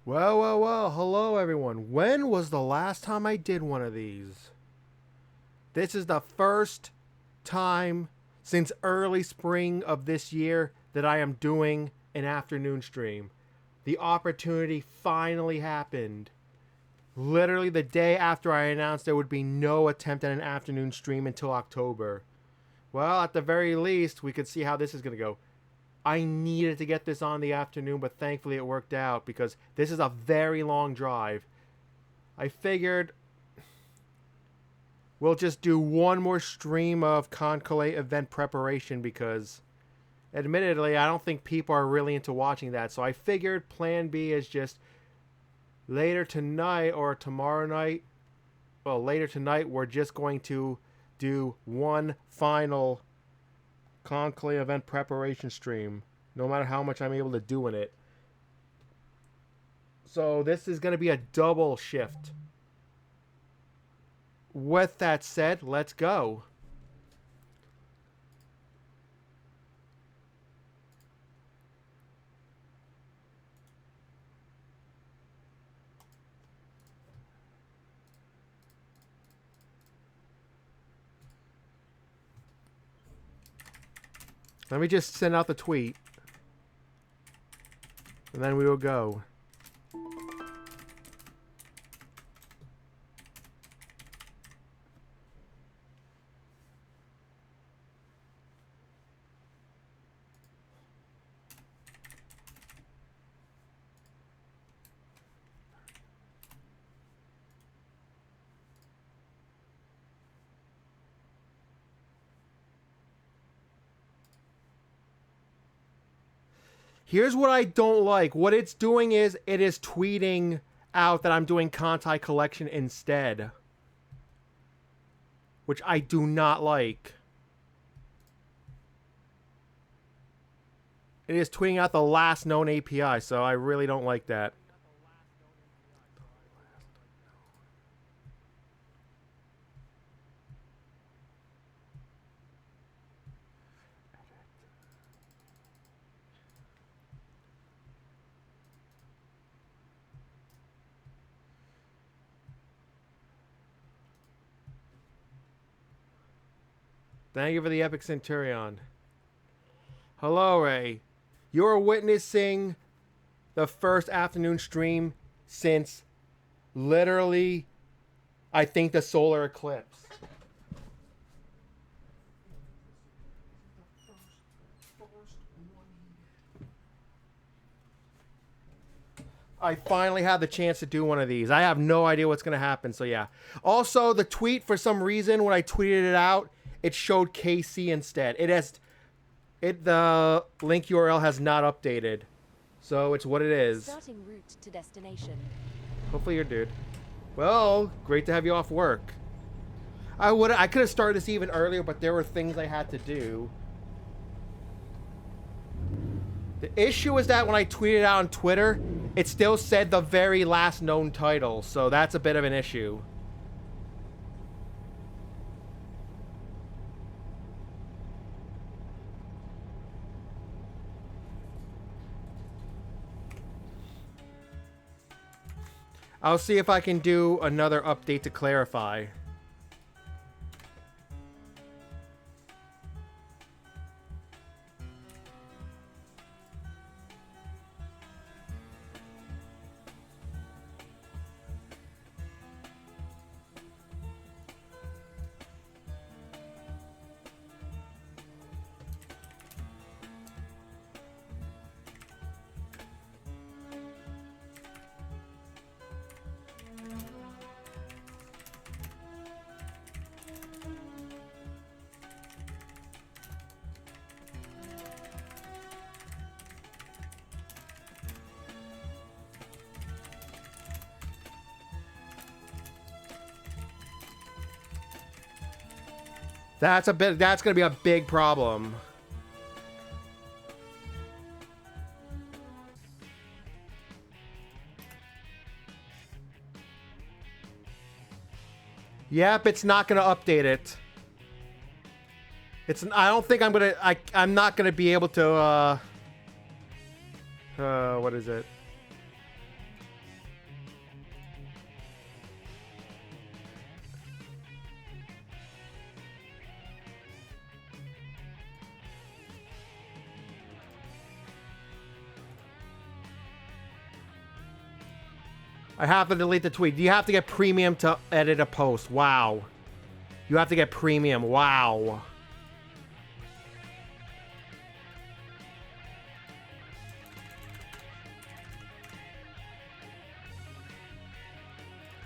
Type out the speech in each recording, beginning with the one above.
Well, hello everyone. When was the last time I did one of these? This is the first time since early spring of this year that I am doing an afternoon stream. The opportunity finally happened. Literally the day after I announced there would be no attempt at an afternoon stream until October. Well, at the very least, we could see how this is going to go. I needed to get this on the afternoon, but thankfully it worked out because this is a very long drive. I figured we'll just do one more stream of Conclave event preparation because, admittedly, I don't think people are really into watching that. So I figured plan B is just later tonight or tomorrow night. Well, later tonight, we're just going to do one final Conclave event preparation stream, no matter how much I'm able to do in it. So this is going to be a double shift. With that said, let's go. Let me just send out the tweet. And then we will go. Here's what I don't like. What it's doing is it is tweeting out that I'm doing Conti Collection instead. Which I do not like. It is tweeting out the last known API, so I really don't like that. Thank you for the Epic Centurion. Hello, Ray. You're witnessing the first afternoon stream since literally, I think, the solar eclipse. I finally had the chance to do one of these. I have no idea what's going to happen, so yeah. Also, the tweet, for some reason, when I tweeted it out, it showed KC instead. The link URL has not updated. So it's what it is. Starting route to destination. Hopefully you're dude. Well, great to have you off work. I could have started this even earlier, but there were things I had to do. The issue is that when I tweeted out on Twitter, it still said the very last known title, so that's a bit of an issue. I'll see if I can do another update to clarify. That's gonna be a big problem. Yep, it's not gonna update it. I don't think I'm not gonna be able to, what is it? I have to delete the tweet. You have to get premium to edit a post. Wow. You have to get premium. Wow.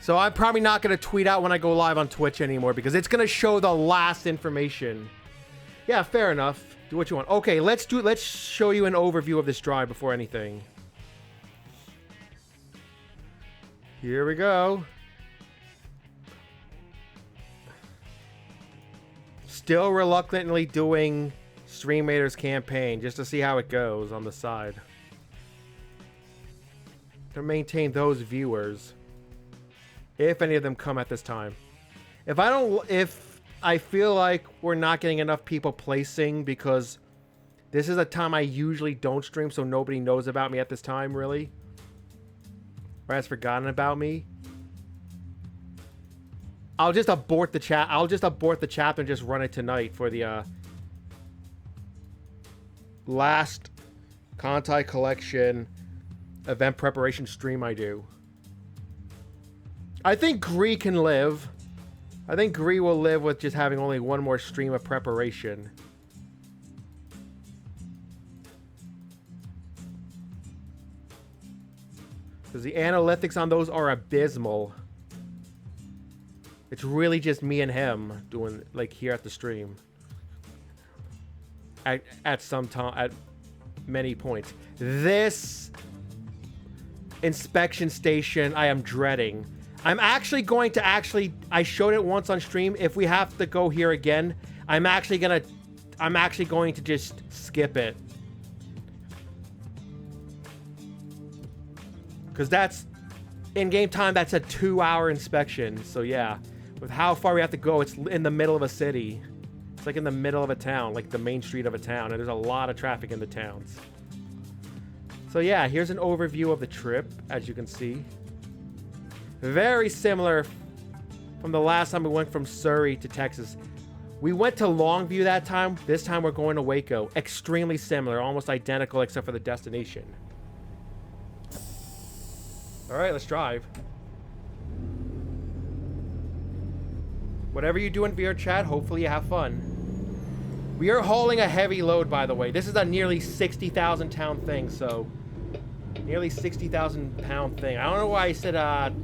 So I'm probably not going to tweet out when I go live on Twitch anymore because it's going to show the last information. Yeah, fair enough. Do what you want. Okay, let's show you an overview of this drive before anything. Here we go. Still reluctantly doing Stream Raiders campaign just to see how it goes on the side. To maintain those viewers. If any of them come at this time. If I feel like we're not getting enough people placing because this is a time I usually don't stream so nobody knows about me at this time, really. Or has forgotten about me. I'll just abort the chat. I'll just abort the chapter and just run it tonight for the last Conti Collection event preparation stream I do. I think Gree can live. I think Gree will live with just having only one more stream of preparation. Because the analytics on those are abysmal. It's really just me and him doing, like, here at the stream. At some time, at many points. This inspection station I am dreading. I'm actually going to I showed it once on stream. If we have to go here again, I'm actually going to just skip it. Because that's, in game time, that's a 2-hour inspection. So yeah, with how far we have to go, it's in the middle of a city. It's like in the middle of a town, like the main street of a town. And there's a lot of traffic in the towns. So yeah, here's an overview of the trip, as you can see. Very similar from the last time we went from Surrey to Texas. We went to Longview that time. This time we're going to Waco. Extremely similar, almost identical except for the destination. All right, let's drive. Whatever you do in VR chat, hopefully you have fun. We are hauling a heavy load, by the way. This is a nearly 60,000 pound thing, so... Nearly 60,000 pound thing. I don't know why I said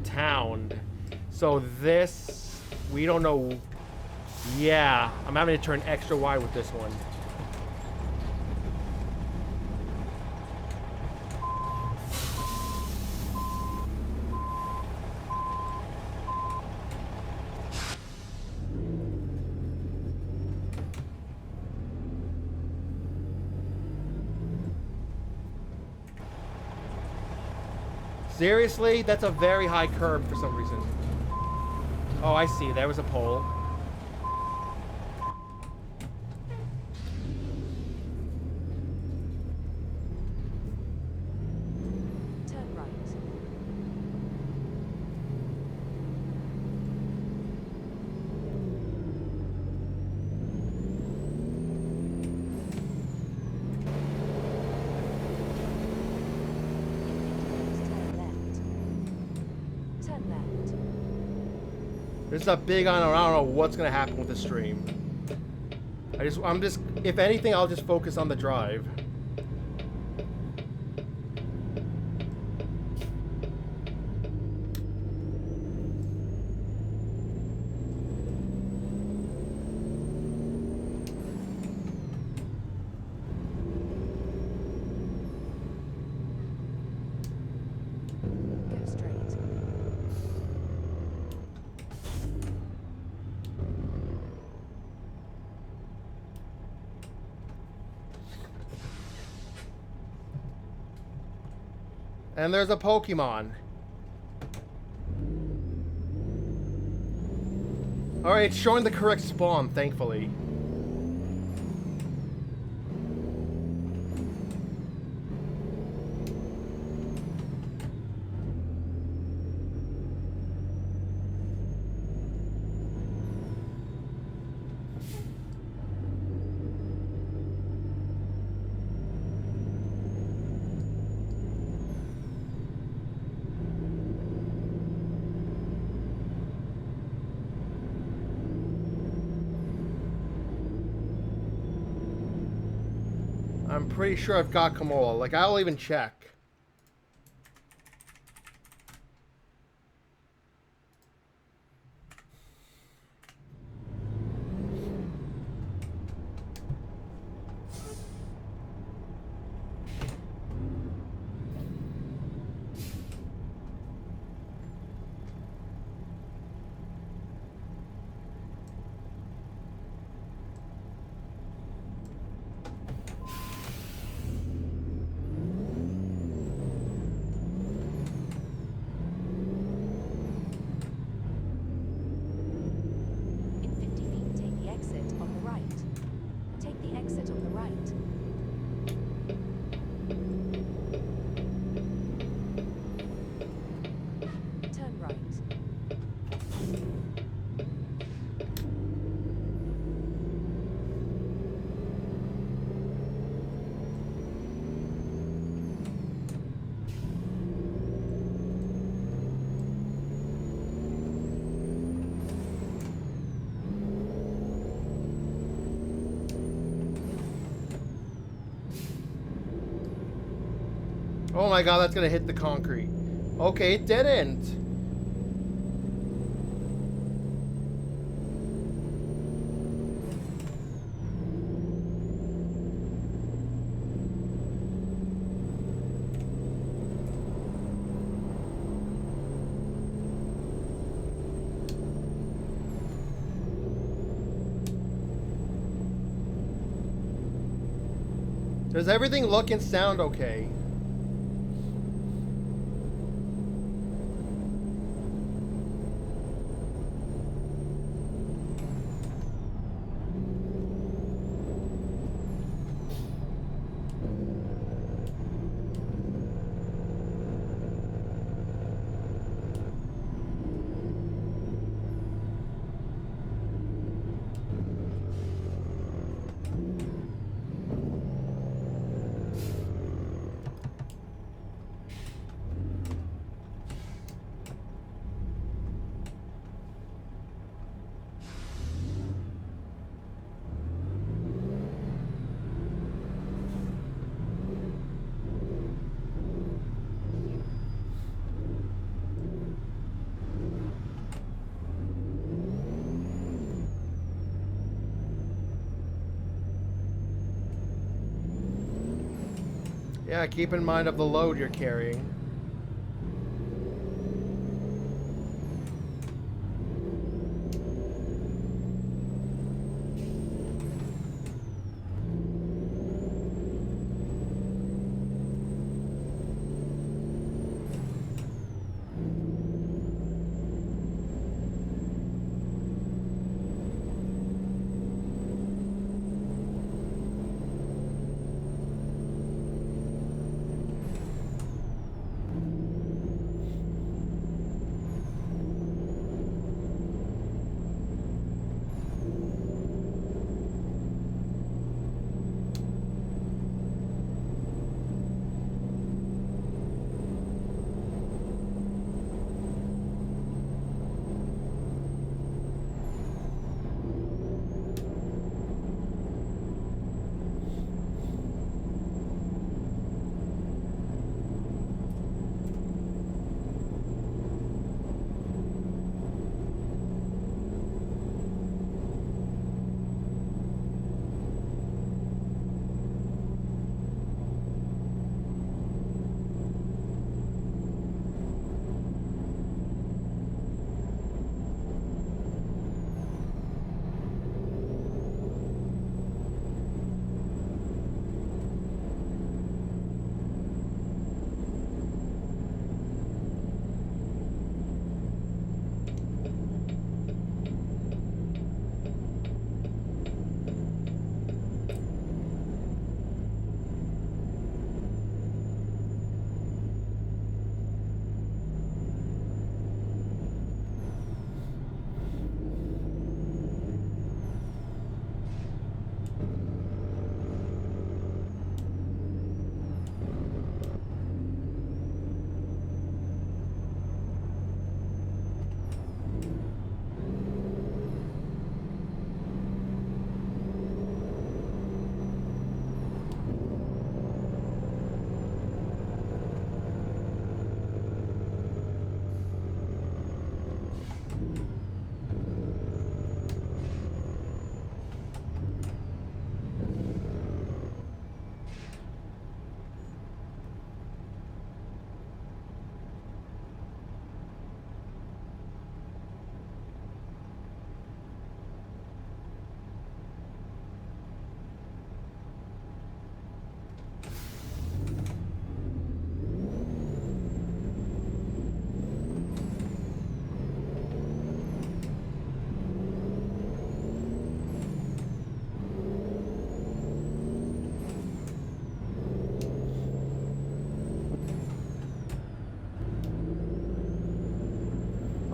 town. So this, we don't know. Yeah, I'm having to turn extra wide with this one. Seriously? That's a very high curb for some reason. Oh, I see. There was a pole. Turn right. This is a big, I don't know what's gonna happen with the stream. I'm just, if anything, I'll just focus on the drive. Go straight. And there's a Pokemon. Alright, it's showing the correct spawn, thankfully. I'm pretty sure I've got Kamola. Like, I'll even check. In 50 feet, take the exit on the right. Take the exit on the right. Turn right. Oh my god, that's gonna hit the concrete. Okay, it didn't. Does everything look and sound okay? Yeah, keep in mind of the load you're carrying.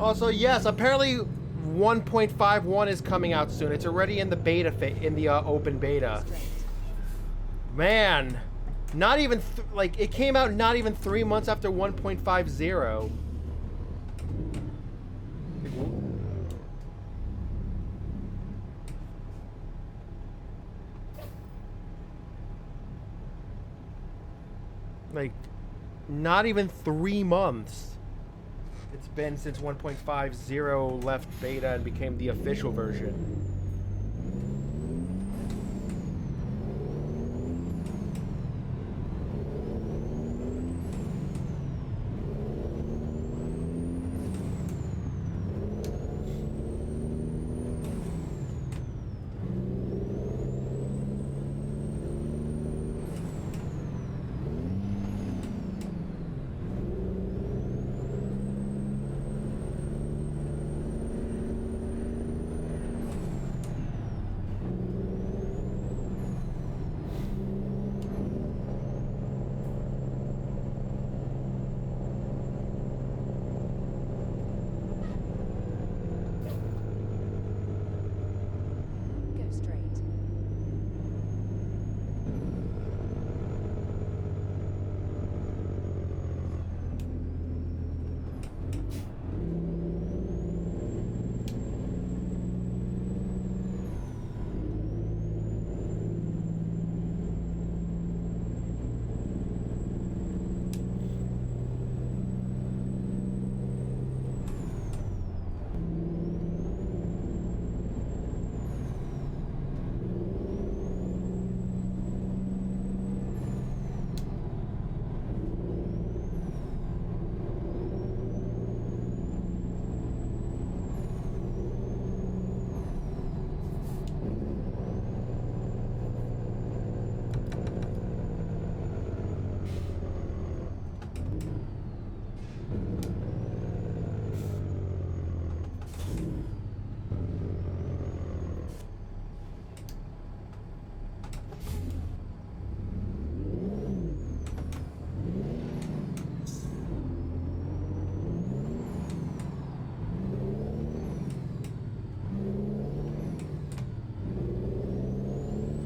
Also, yes, apparently 1.51 is coming out soon. It's already in the beta in the open beta. Straight. Man, not even like it came out not even 3 months after 1.50. Like, not even 3 months. It's been since 1.50 left beta and became the official version. Go straight.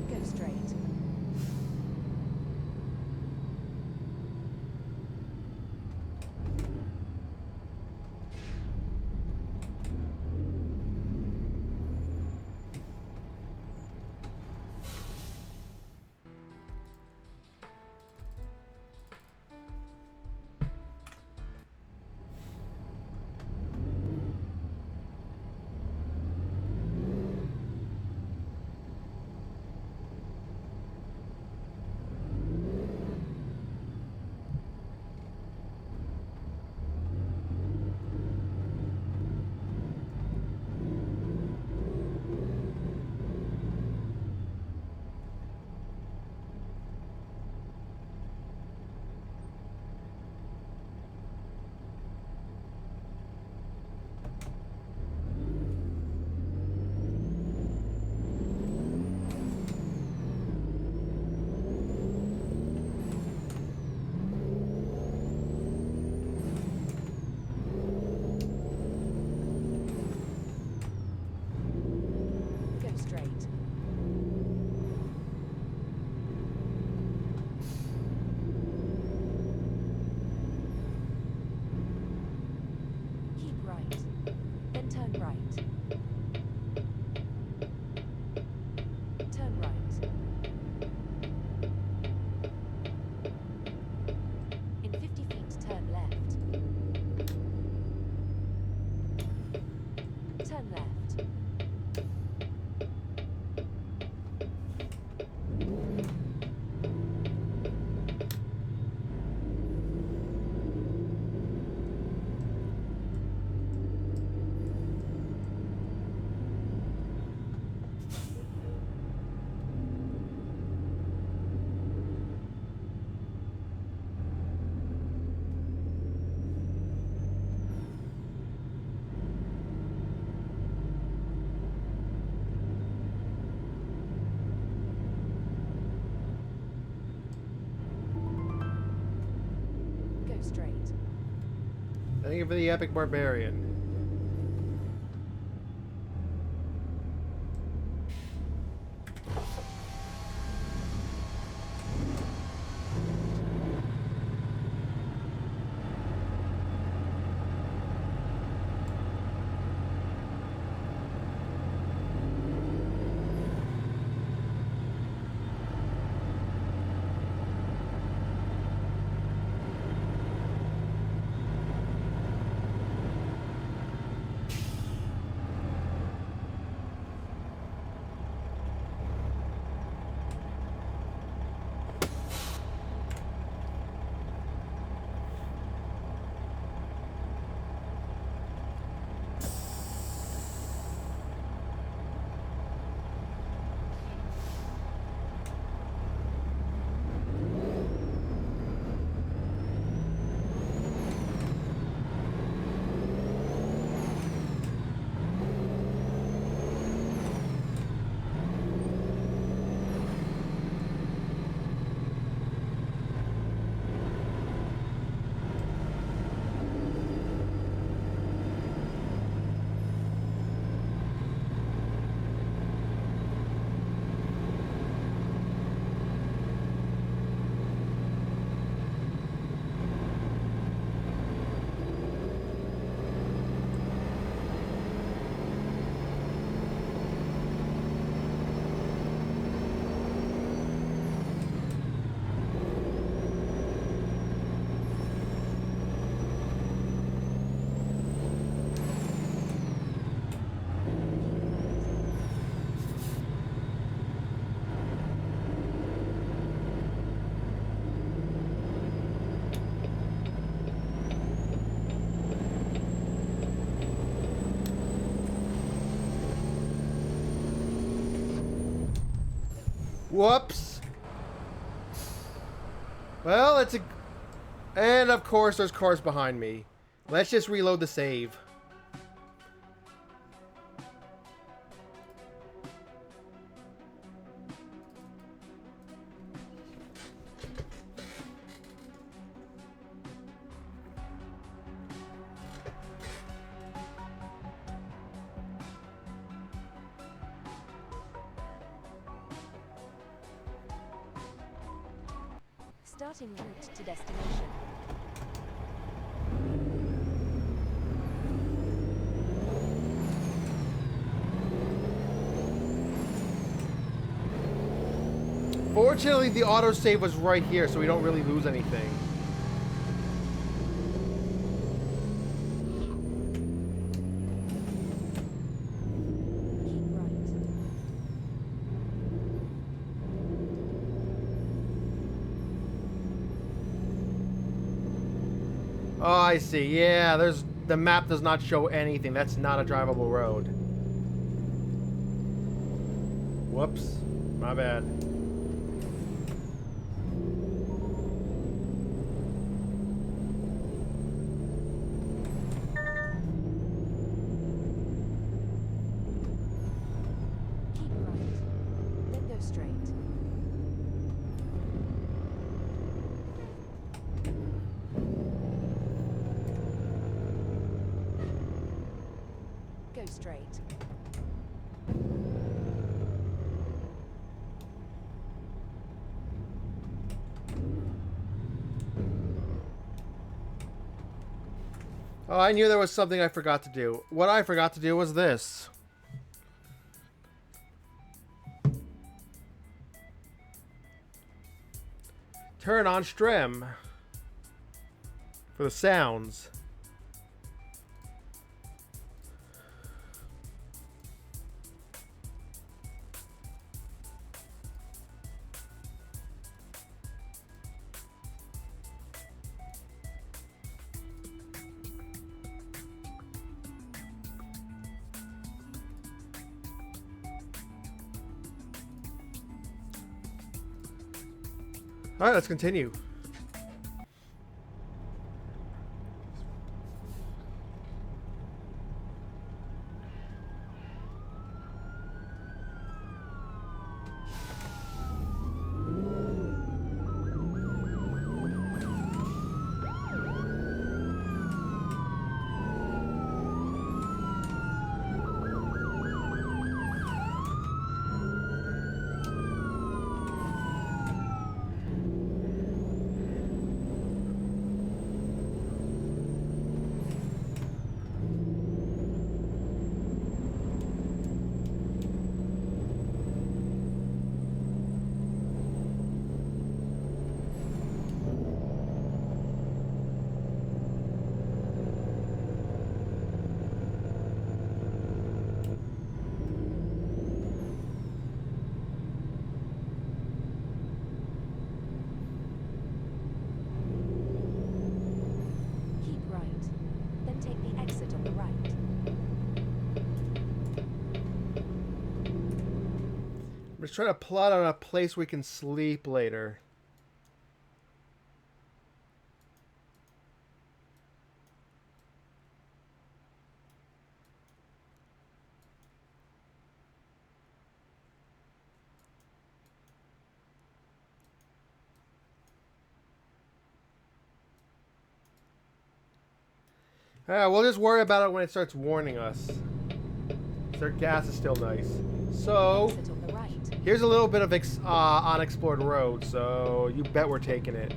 Go straight. Go straight. Keep right. Then turn right. Turn right. In 50 feet, turn left. Turn left. Go straight. Thank you for the epic barbarian. Whoops. Well, it's a... And of course, there's cars behind me. Let's just reload the save. Starting route to destination. Fortunately, the autosave was right here, so we don't really lose anything. Keep right. Oh, I see. Yeah, there's... The map does not show anything. That's not a drivable road. Whoops. My bad. Keep right. Then go straight. Go straight. Oh, I knew there was something I forgot to do. What I forgot to do was this. Turn on Strem. For the sounds. Alright, let's continue. Keep right. Then take the exit on the right. I'm just trying to plot on a place we can sleep later. We'll just worry about it when it starts warning us. Their gas is still nice. So, Exit on the right. here's a little bit of unexplored road, so you bet we're taking it.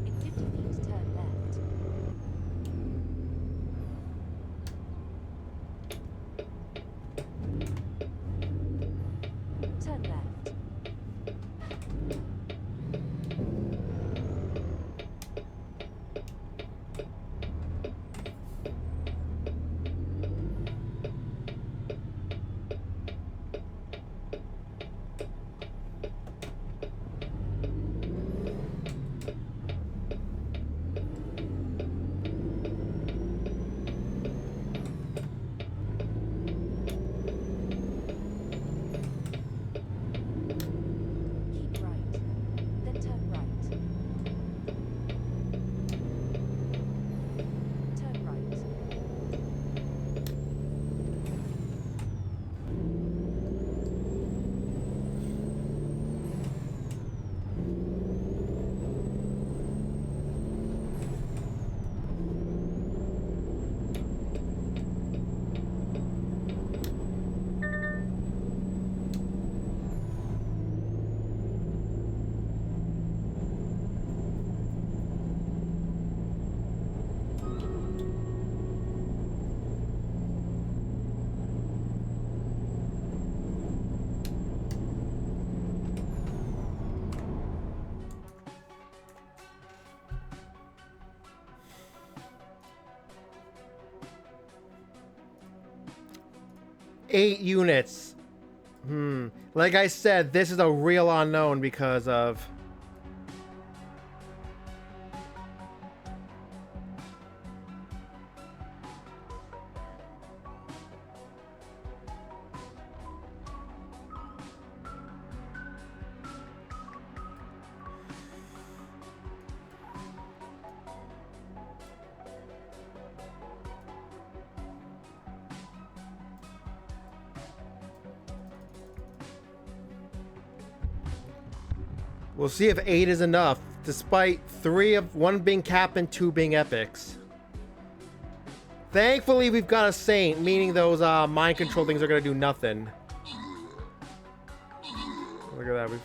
In 50 feet, turn left. Turn left. 8 units. Like I said, this is a real unknown because of... We'll see if 8 is enough, despite 1 being cap and 2 being epics. Thankfully, we've got a Saint, meaning those mind control things are gonna do nothing. Look at that.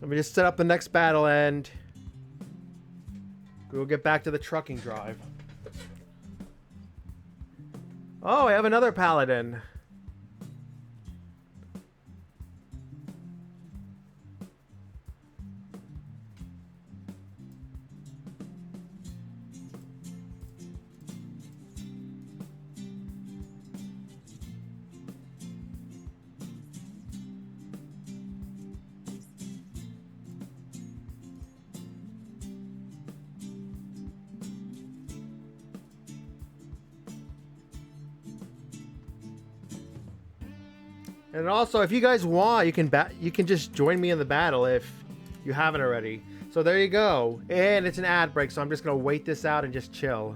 Let me just set up the next battle and we'll get back to the trucking drive. Oh, I have another paladin. And also, if you guys want, you can just join me in the battle if you haven't already. So there you go. And it's an ad break, so I'm just gonna wait this out and just chill.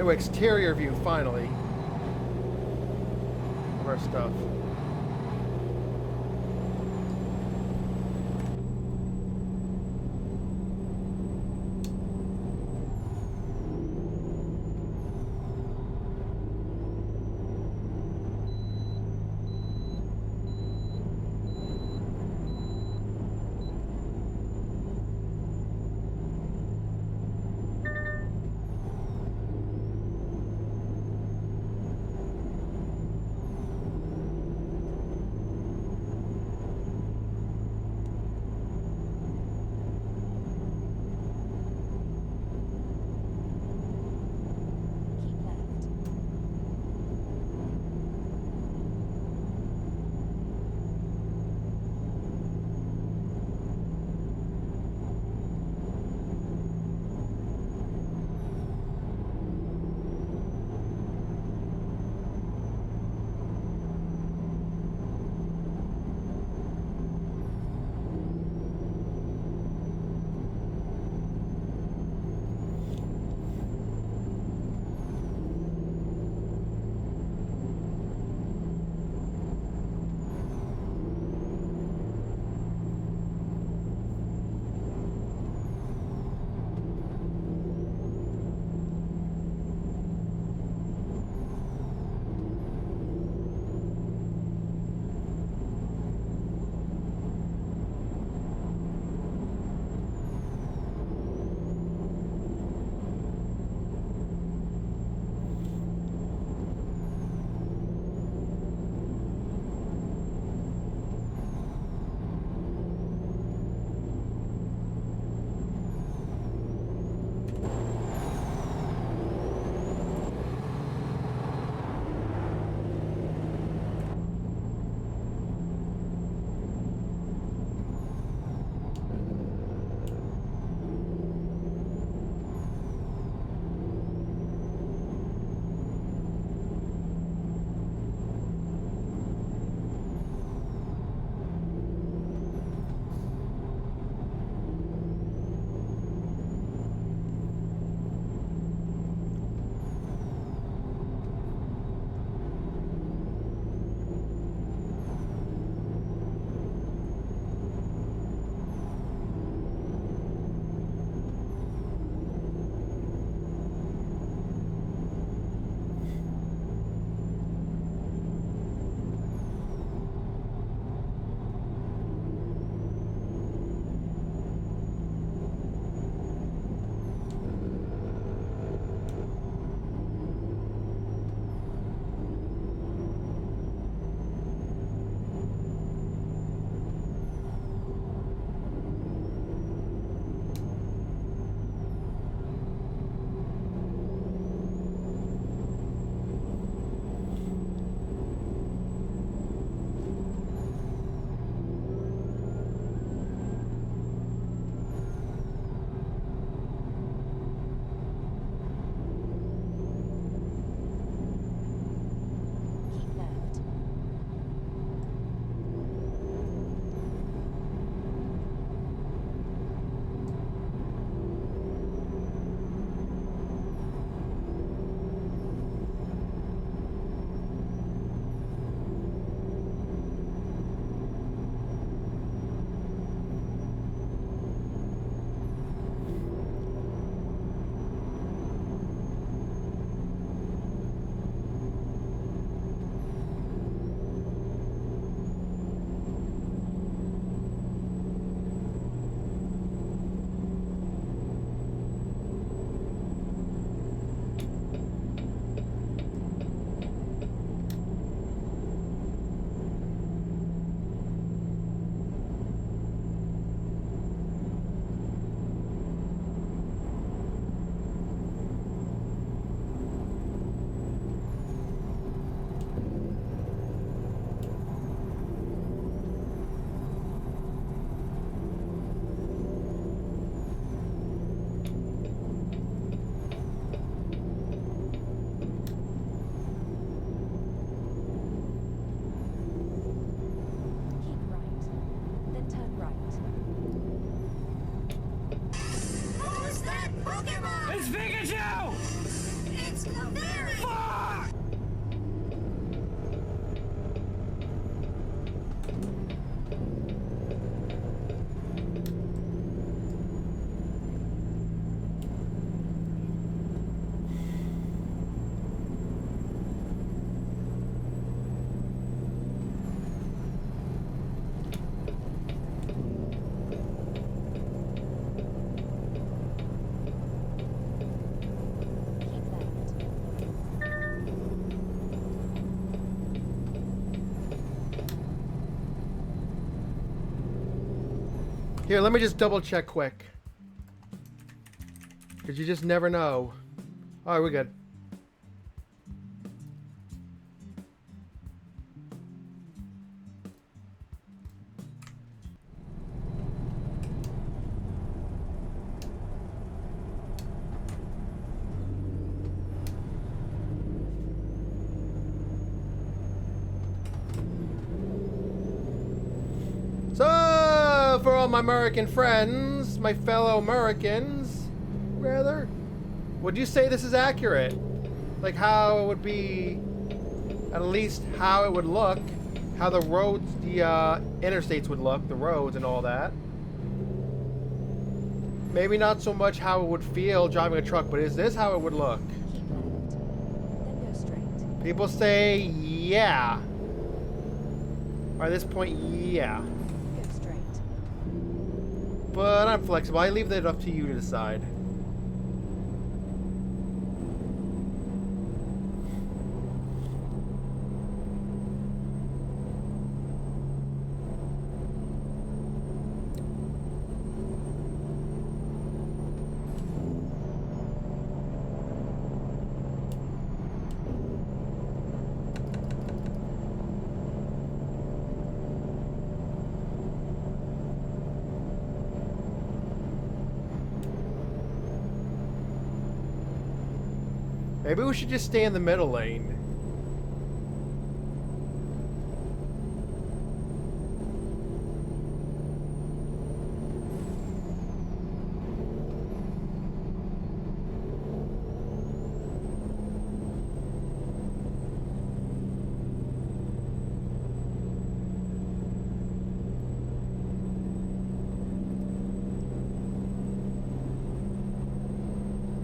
to exterior view finally of our stuff. Here, let me just double check quick. Because you just never know. Alright, we're good. So, for all my American friends, my fellow Americans, rather, would you say this is accurate? Like how it would be, at least how it would look, how the roads, the interstates would look, the roads and all that. Maybe not so much how it would feel driving a truck, but is this how it would look? Keep left. Then go straight. People say, yeah. Or at this point, yeah. Go straight. But I'm flexible. I leave that up to you to decide. Maybe we should just stay in the middle lane.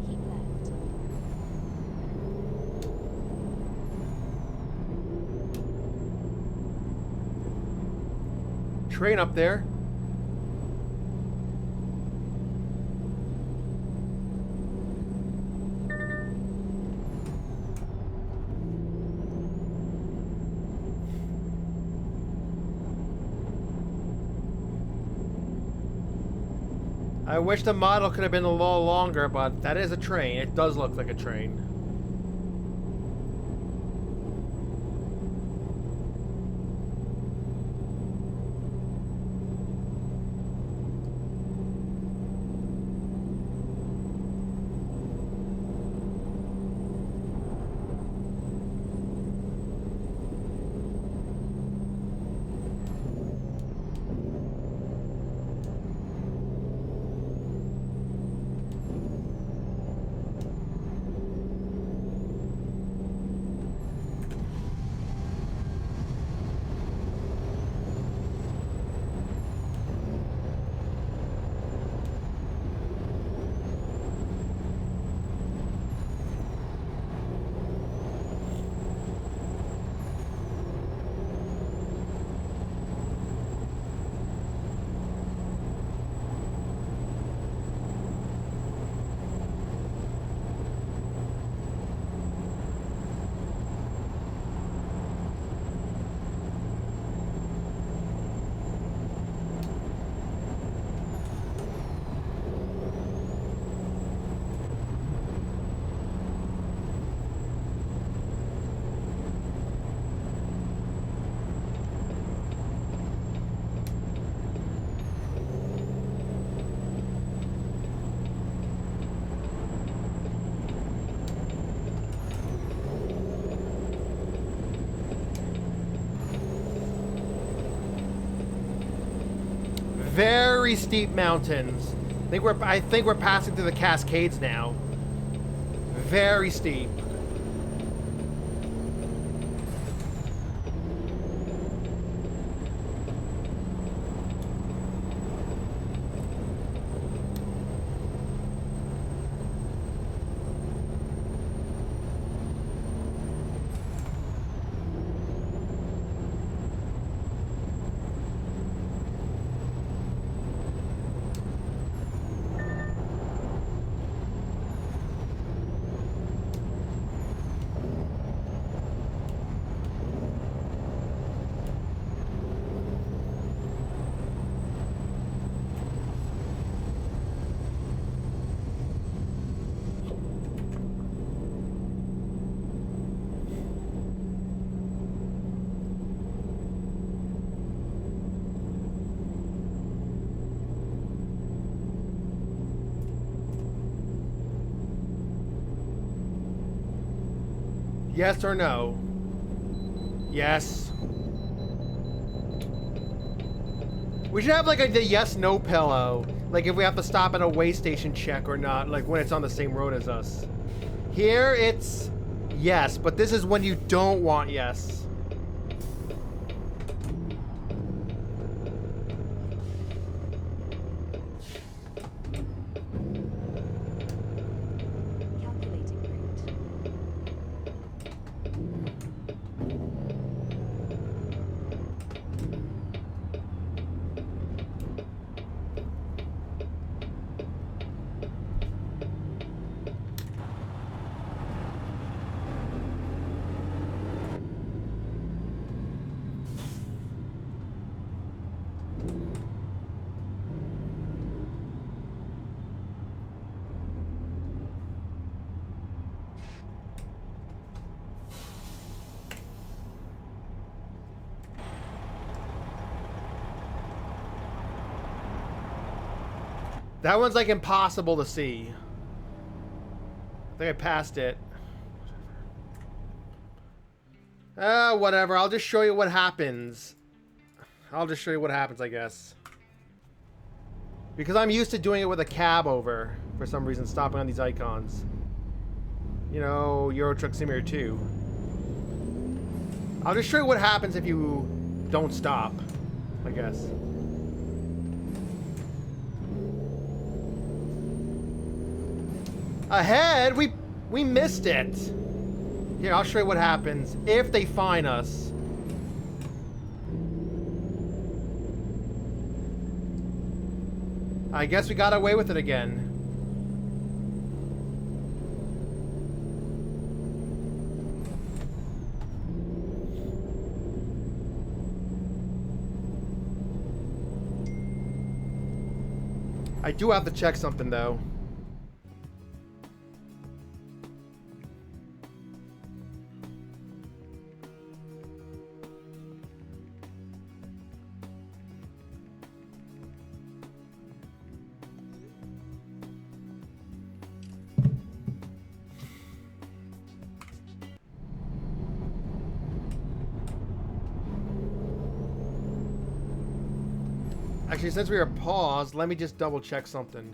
Keep left. Train up there. I wish the model could have been a little longer, but that is a train. It does look like a train. Very steep mountains. I think we're passing through the Cascades now. Very steep. Yes or no? Yes. We should have like the yes/no pillow. Like if we have to stop at a way station check or not, like when it's on the same road as us. Here it's yes, but this is when you don't want yes. Calculating route. That one's like impossible to see. I think I passed it. Whatever. I'll just show you what happens. I'll just show you what happens, I guess. Because I'm used to doing it with a cab over, for some reason, stopping on these icons. You know, Euro Truck Simulator 2. I'll just show you what happens if you don't stop, I guess. Ahead? We missed it. Here, I'll show you what happens if they find us. I guess we got away with it again. I do have to check something though. Actually, since we were paused, let me just double check something.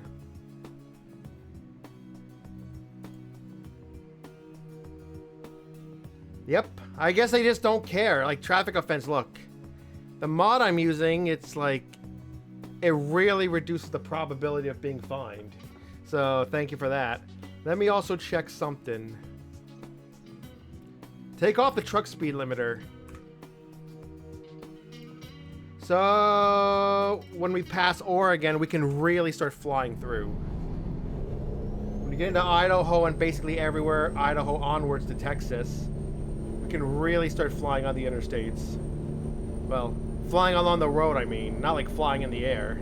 Yep, I guess they just don't care. Like traffic offense, look. The mod I'm using, it's like, it really reduces the probability of being fined. So thank you for that. Let me also check something. Take off the truck speed limiter. So when we pass Oregon, we can really start flying through. When you get into Idaho and basically everywhere, Idaho onwards to Texas, we can really start flying on the interstates. Well, flying along the road, I mean, not like flying in the air.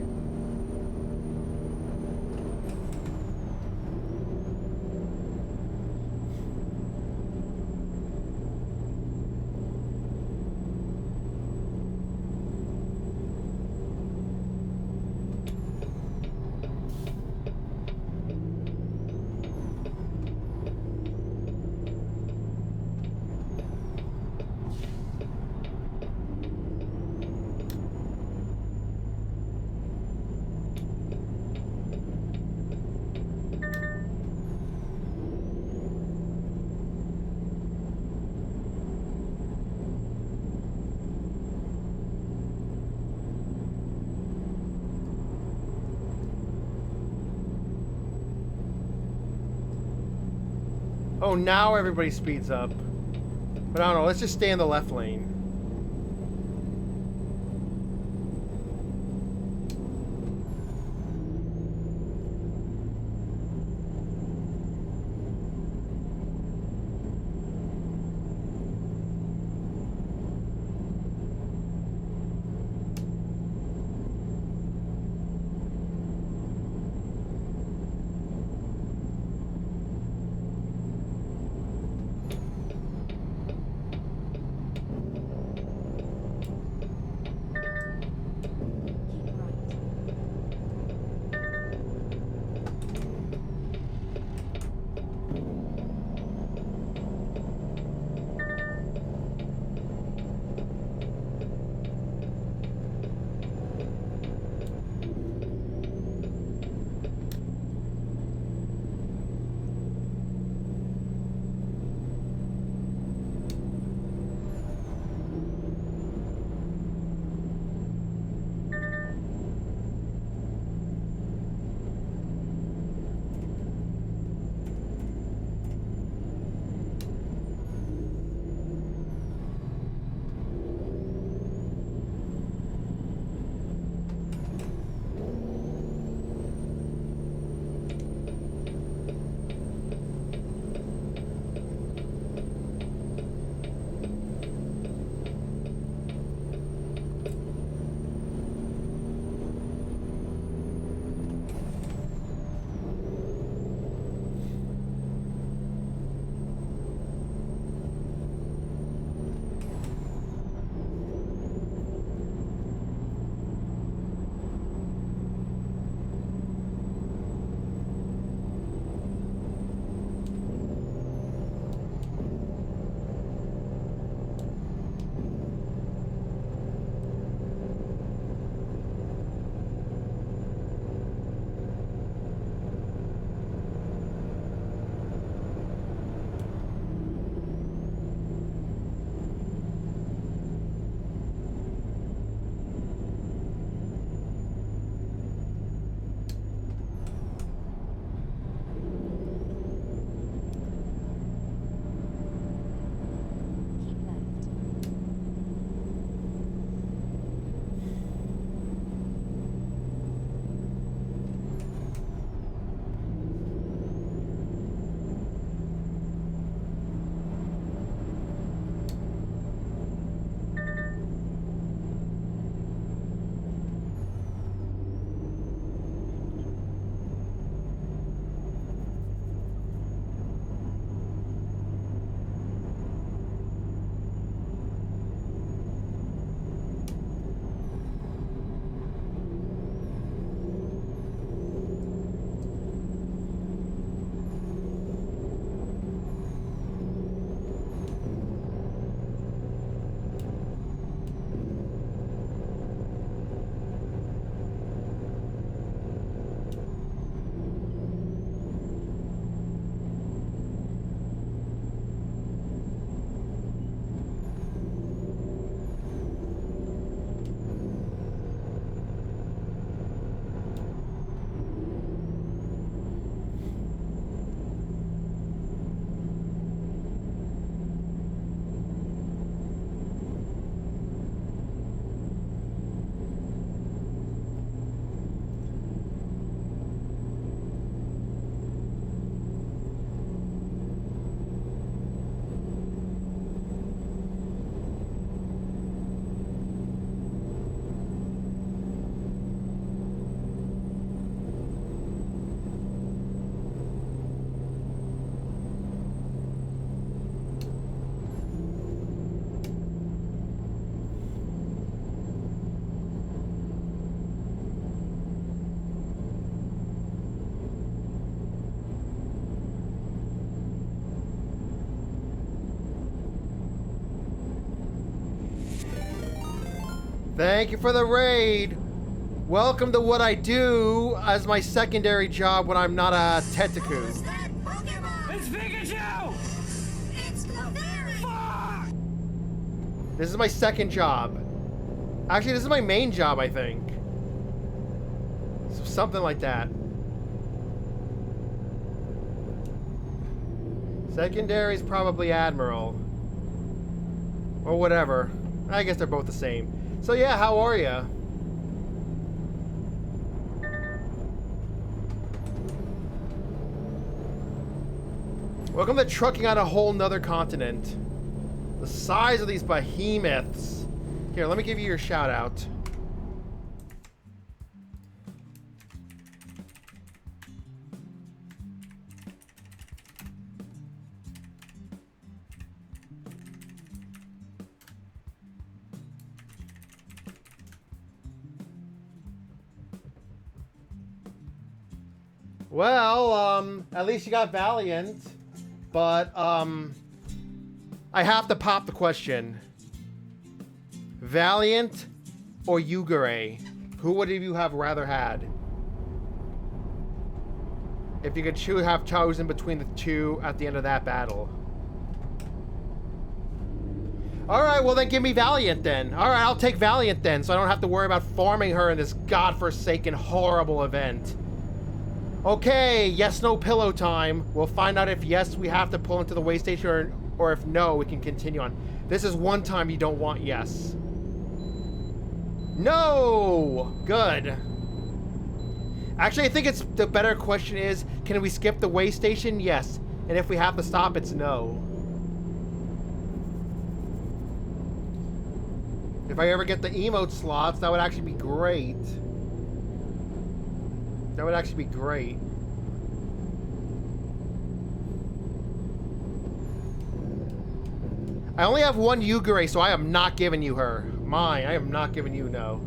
Oh, now everybody speeds up. But I don't know, let's just stay in the left lane. Thank you for the raid. Welcome to what I do as my secondary job when I'm not a Tentaku. Who's that Pokemon? It's Pikachu! It's Clefairy! Fuck! This is my second job. Actually, this is my main job, I think. So something like that. Secondary is probably Admiral. Or whatever. I guess they're both the same. So yeah, how are ya? Welcome to trucking on a whole nother continent. The size of these behemoths. Here, let me give you your shout out. Well, at least you got Valiant. But, I have to pop the question. Valiant or Yugure? Who would you have rather had? If you could have chosen between the two at the end of that battle. Alright, well then give me Valiant then. Alright, I'll take Valiant then, so I don't have to worry about farming her in this godforsaken horrible event. Okay, yes, no pillow time. We'll find out if yes, we have to pull into the way station, or if no, we can continue on. This is one time you don't want yes. No! Good. Actually, I think it's the better question is, can we skip the way station? Yes. And if we have to stop, it's no. If I ever get the emote slots, that would actually be great. That would actually be great. I only have one Yugure, so I am not giving you her. Mine. I am not giving you no.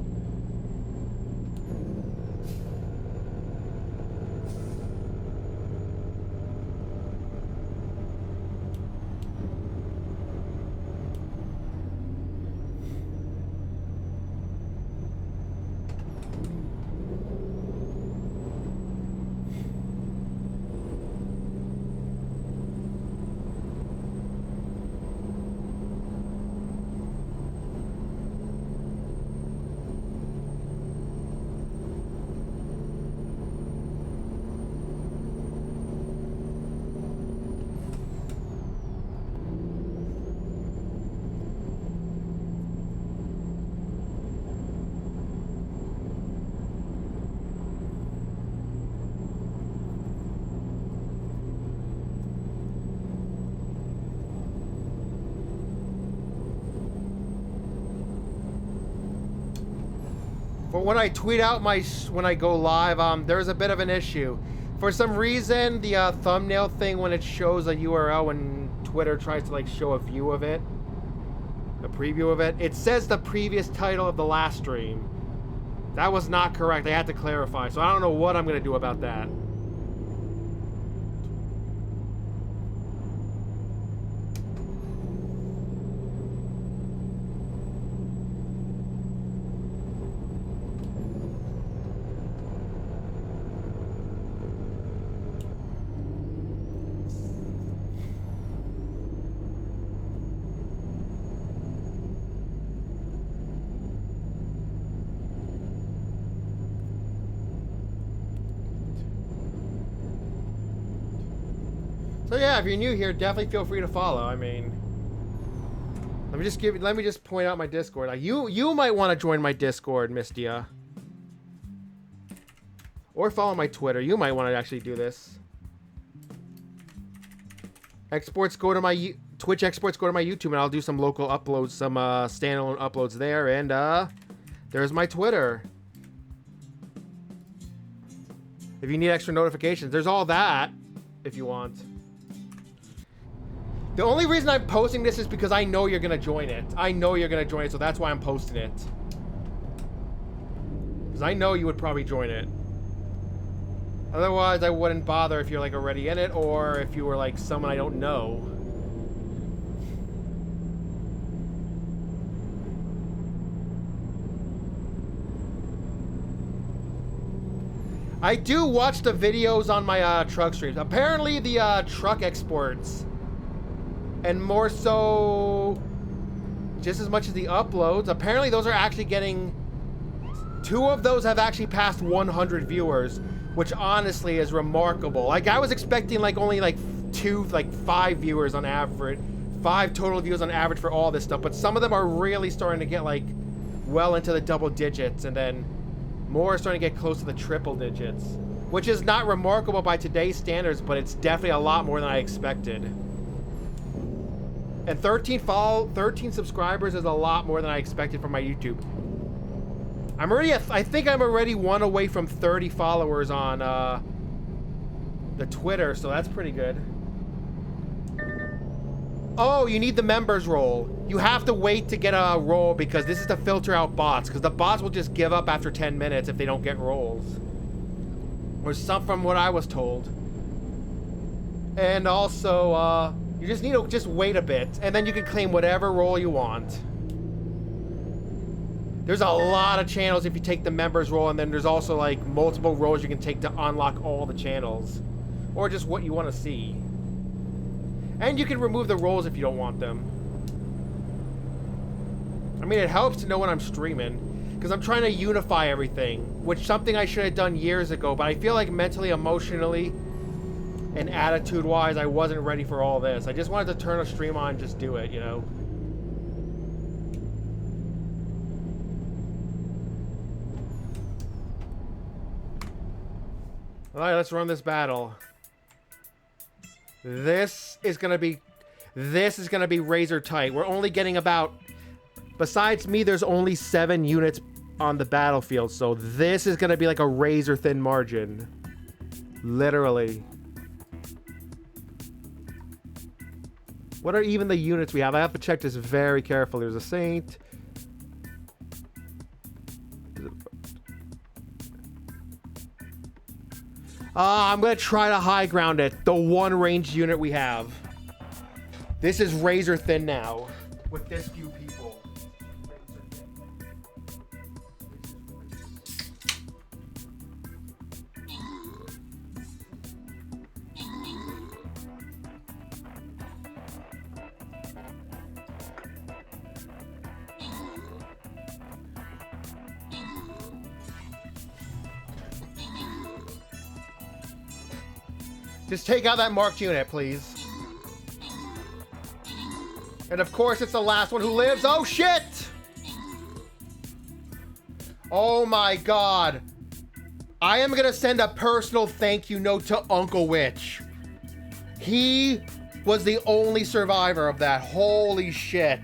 But when I tweet out when I go live, there's a bit of an issue. For some reason, the thumbnail thing, when it shows a URL, when Twitter tries to like show a view of it, a preview of it, it says the previous title of the last stream. That was not correct. I had to clarify. So I don't know what I'm gonna do about that. So yeah, if you're new here, definitely feel free to follow. I mean, let me just point out my Discord. Like you might want to join my Discord, Mistia. Or follow my Twitter. You might want to actually do this. Exports go to my Twitch exports go to my YouTube, and I'll do some local uploads, some standalone uploads there, and there's my Twitter. If you need extra notifications, there's all that if you want. The only reason I'm posting this is because I know you're going to join it. I know you're going to join it, so that's why I'm posting it. Because I know you would probably join it. Otherwise, I wouldn't bother if you're like already in it, or if you were like someone I don't know. I do watch the videos on my truck streams. Apparently the truck exports, and more so just as much as the uploads, apparently those are actually getting, 2 of those have actually passed 100 viewers, which honestly is remarkable. Like, I was expecting like only like 5 viewers on average, 5 total views on average for all this stuff, but some of them are really starting to get like well into the double digits, and then more are starting to get close to the triple digits, which is not remarkable by today's standards, but it's definitely a lot more than I expected. And 13 subscribers is a lot more than I expected from my YouTube. I think I'm already 1 away from 30 followers on the Twitter, so that's pretty good. Oh, you need the members role. You have to wait to get a role because this is to filter out bots, because the bots will just give up after 10 minutes if they don't get roles. Or some from what I was told. And also, you just need to just wait a bit, and then you can claim whatever role you want. There's a lot of channels if you take the members role, and then there's also like multiple roles you can take to unlock all the channels. Or just what you want to see. And you can remove the roles if you don't want them. I mean, it helps to know when I'm streaming, because I'm trying to unify everything, which is something I should have done years ago, but I feel like mentally, emotionally, and attitude-wise, I wasn't ready for all this. I just wanted to turn a stream on and just do it, you know? Alright, let's run this battle. This is gonna be razor tight. We're only getting about, besides me, there's only 7 units on the battlefield, so this is gonna be like a razor thin margin. Literally. What are even the units we have? I have to check this very carefully. There's a Saint. I'm gonna try to high ground it. The 1 ranged unit we have. This is razor thin now. With this few people. Just take out that marked unit, please. And of course, it's the last one who lives. Oh, shit! Oh my god. I am gonna send a personal thank you note to Uncle Witch. He was the only survivor of that. Holy shit.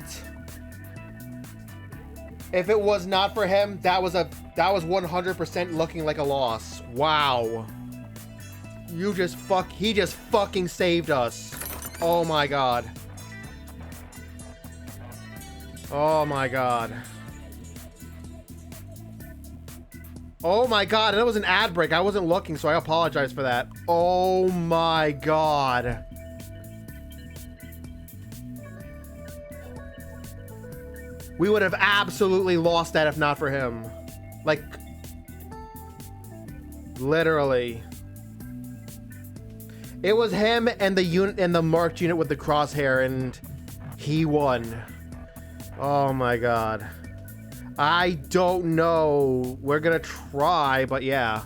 If it was not for him, that was 100% looking like a loss. Wow. He just fucking saved us. Oh my god. Oh my god. Oh my god, and it was an ad break. I wasn't looking, so I apologize for that. Oh my god. We would have absolutely lost that if not for him. Like, literally. It was him and the unit and the marked unit with the crosshair, and he won. Oh my god. I don't know. We're gonna try, but yeah.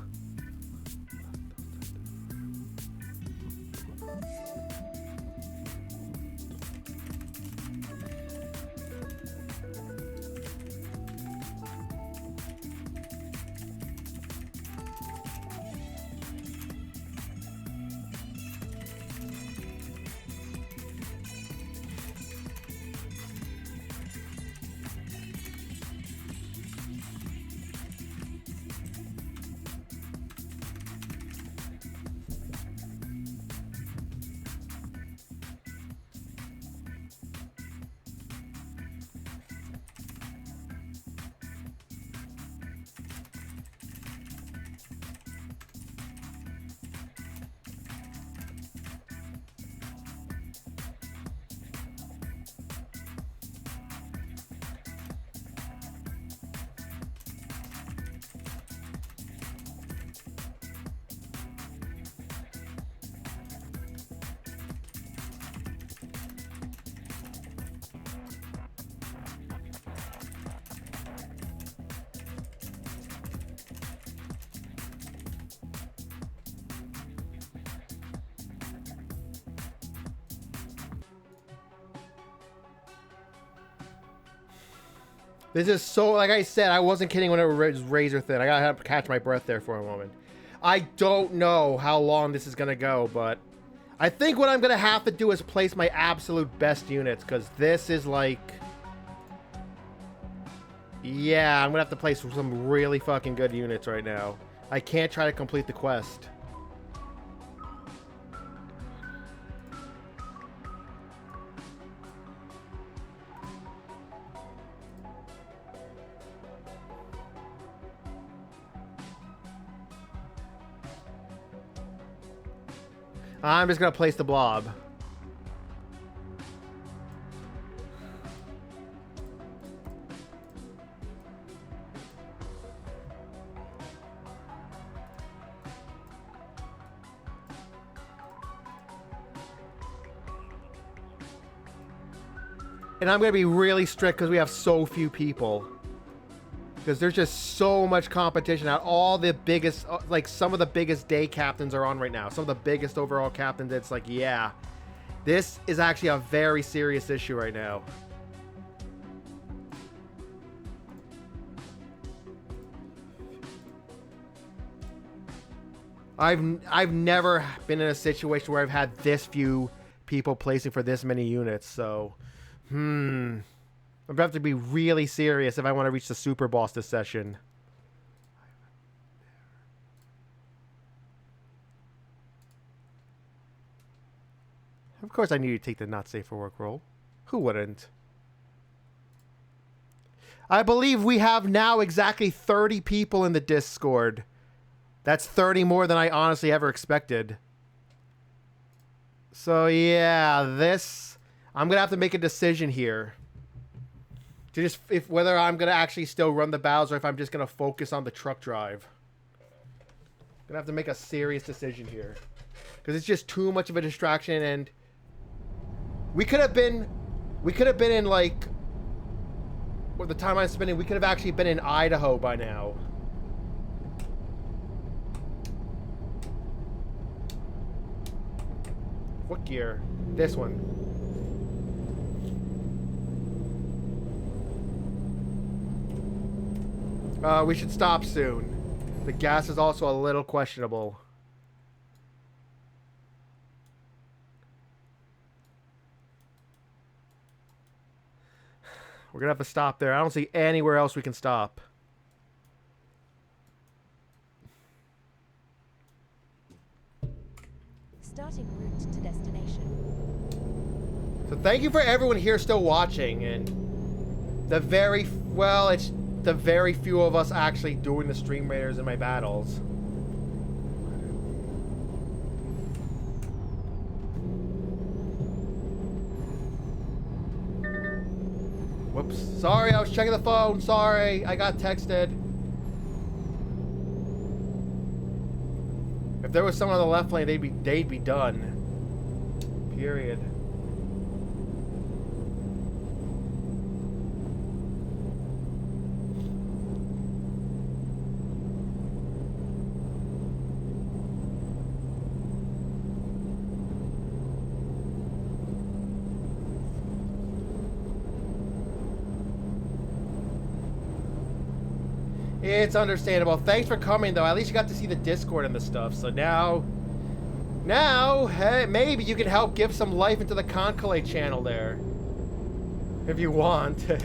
This is so, like I said, I wasn't kidding when it was razor thin. I gotta have to catch my breath there for a moment. I don't know how long this is gonna go, but I think what I'm gonna have to do is place my absolute best units, because this is like... Yeah, I'm gonna have to place some really fucking good units right now. I can't try to complete the quest. I'm just gonna place the blob. And I'm gonna be really strict because we have so few people. Because there's just so much competition out. All the biggest, like some of the biggest day captains are on right now. Some of the biggest overall captains. It's like, yeah, this is actually a very serious issue right now. I've never been in a situation where I've had this few people placing for this many units. So, I'm going to have to be really serious if I want to reach the super boss this session. Of course I need to take the not safe for work roll. Who wouldn't? I believe we have now exactly 30 people in the Discord. That's 30 more than I honestly ever expected. So yeah, this... I'm going to have to make a decision here. To just if whether I'm gonna actually still run the battles or if I'm just gonna focus on the truck drive. Gonna have to make a serious decision here, because it's just too much of a distraction. And we could have been in like, with the time I'm spending, we could have actually been in Idaho by now. What gear? This one. We should stop soon. The gas is also a little questionable. We're gonna have to stop there. I don't see anywhere else we can stop. Starting route to destination. So thank you for everyone here still watching, and the very, well, it's the very few of us actually doing the stream raiders in my battles. Whoops. Sorry, I was checking the phone. Sorry, I got texted. If there was someone on the left lane, they'd be done. Period. It's understandable. Thanks for coming, though. At least you got to see the Discord and the stuff. So now, hey, maybe you can help give some life into the Conclave channel there. If you want. I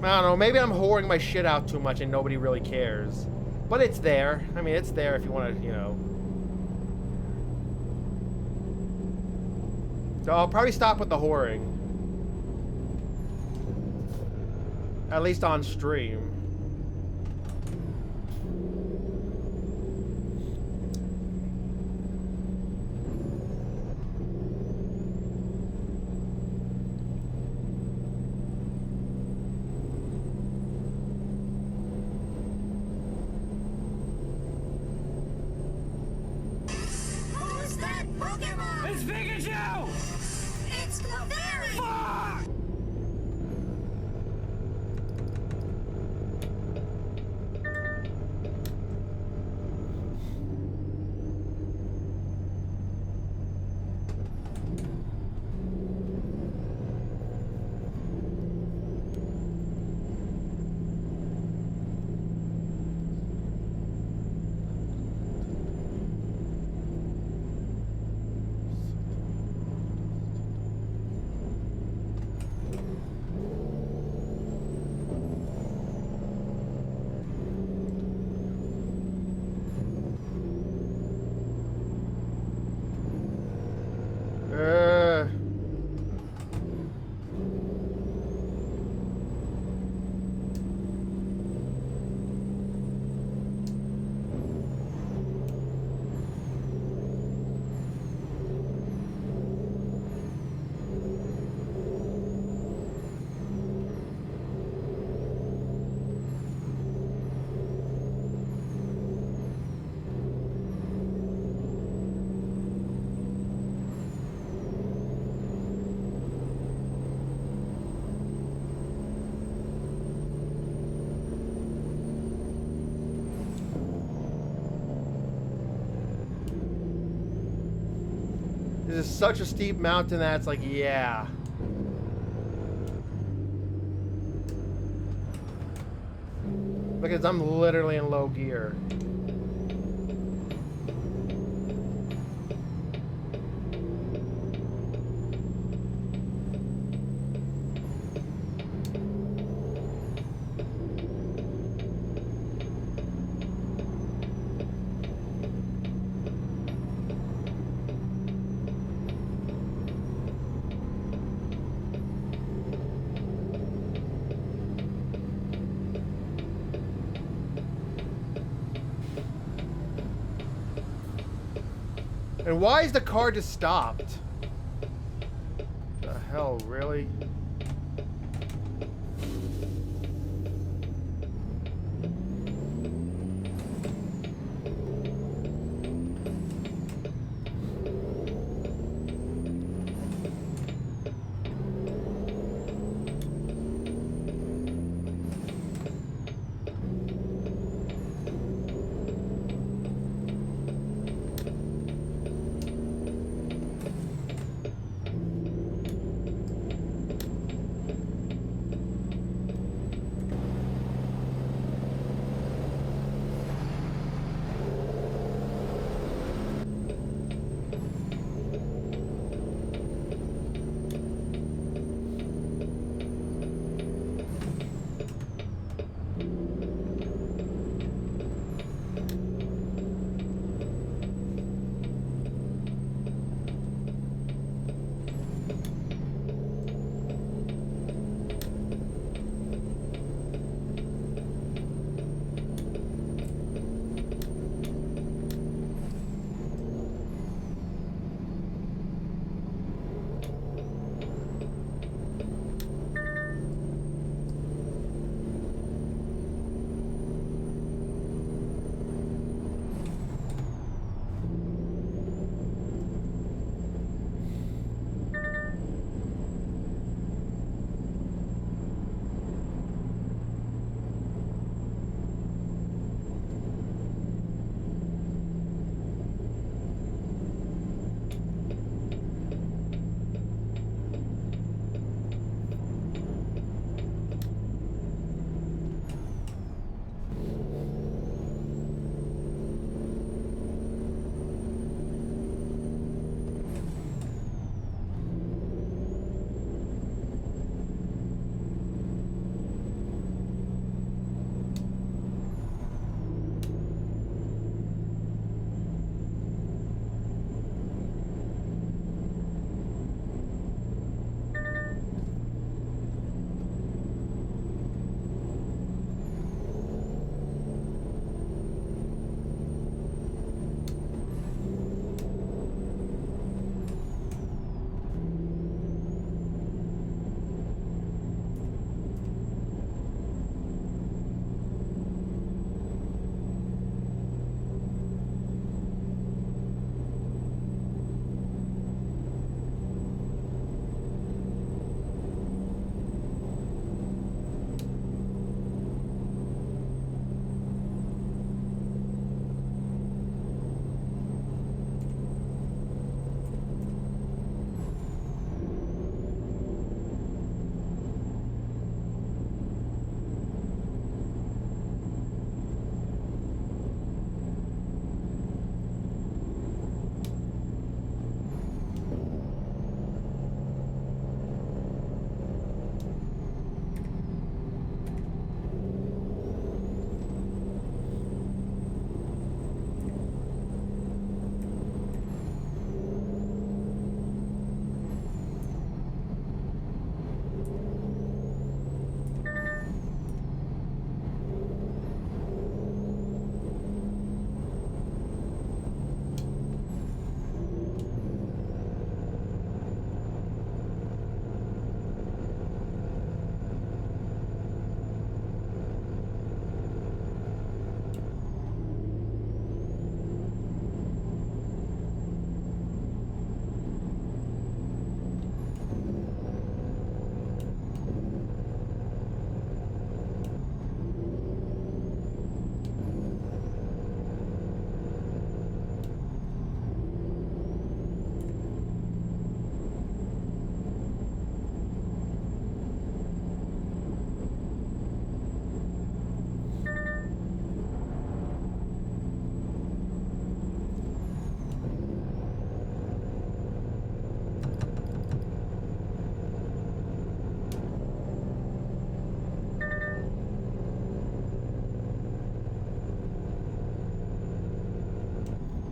don't know. Maybe I'm whoring my shit out too much and nobody really cares. But it's there. I mean, it's there if you want to, you know. So I'll probably stop with the whoring. At least on stream. Who's that Pokemon? It's Pikachu! It's Clefairy! Fuck! This is such a steep mountain that it's like, yeah. Because I'm literally in low gear. And why is the car just stopped? The hell, really?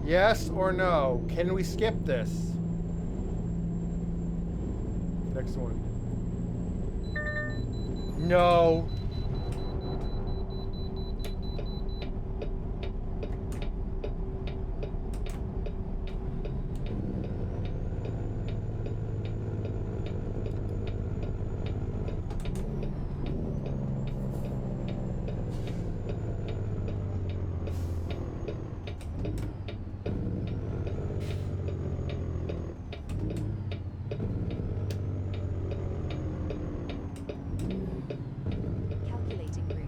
Yes or no? Can we skip this? Next one. No. Calculating route.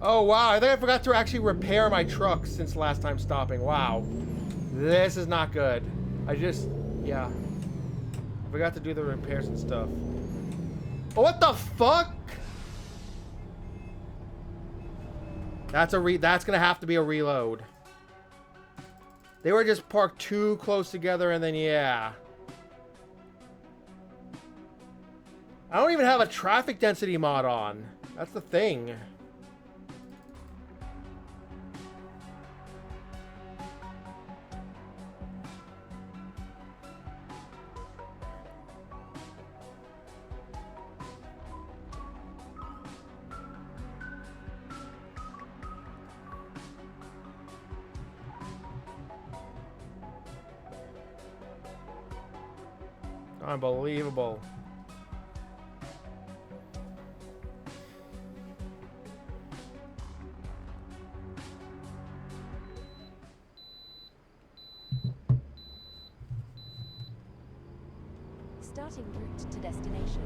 Oh, wow. I think I forgot to actually repair my truck since last time stopping. Wow. This is not good. Yeah. I forgot to do the repairs and stuff. Oh, what the fuck? That's gonna have to be a reload. They were just parked too close together and then, yeah. I don't even have a traffic density mod on. That's the thing. Unbelievable. Starting route to destination.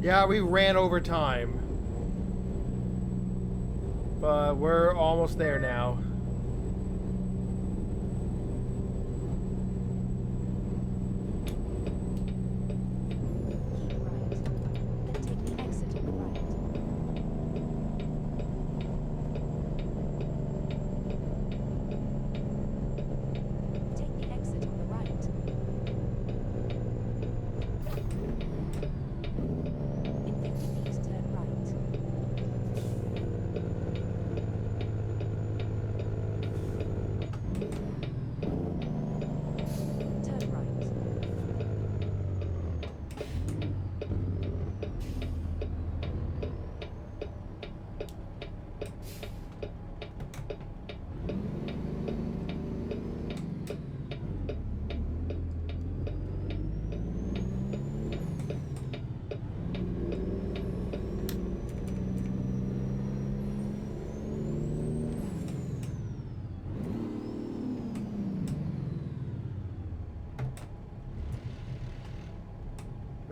Yeah, we ran over time. But we're almost there now. Keep right. Then take the exit on the right.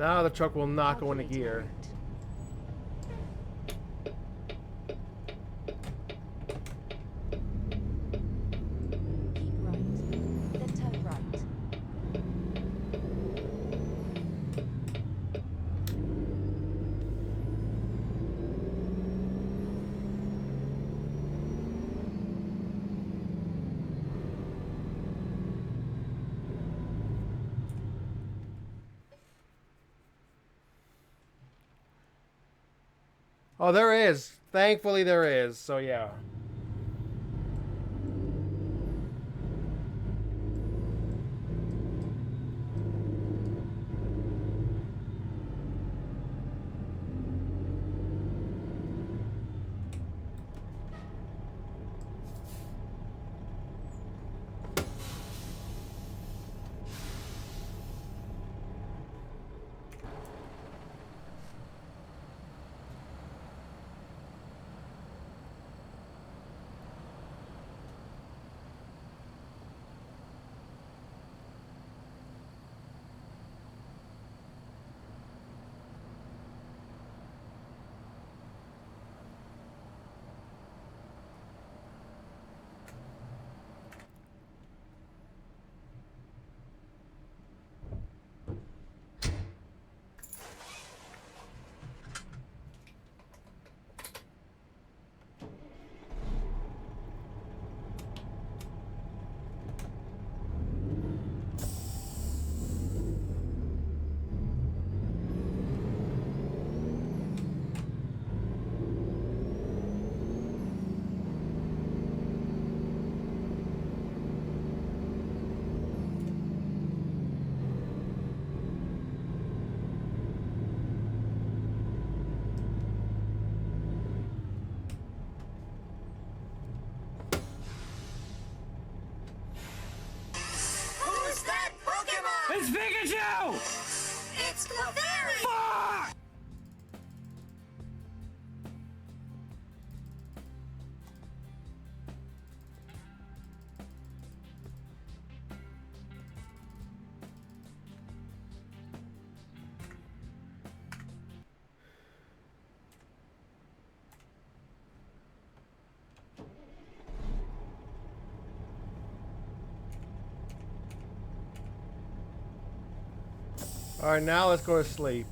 Now the truck will not go into Calculating gear. route. Keep right, then turn right. Oh, there is. Thankfully, there is. So, yeah. Who's that Pokemon? It's Pikachu! It's Clefairy! Fuck! Alright, now let's go to sleep.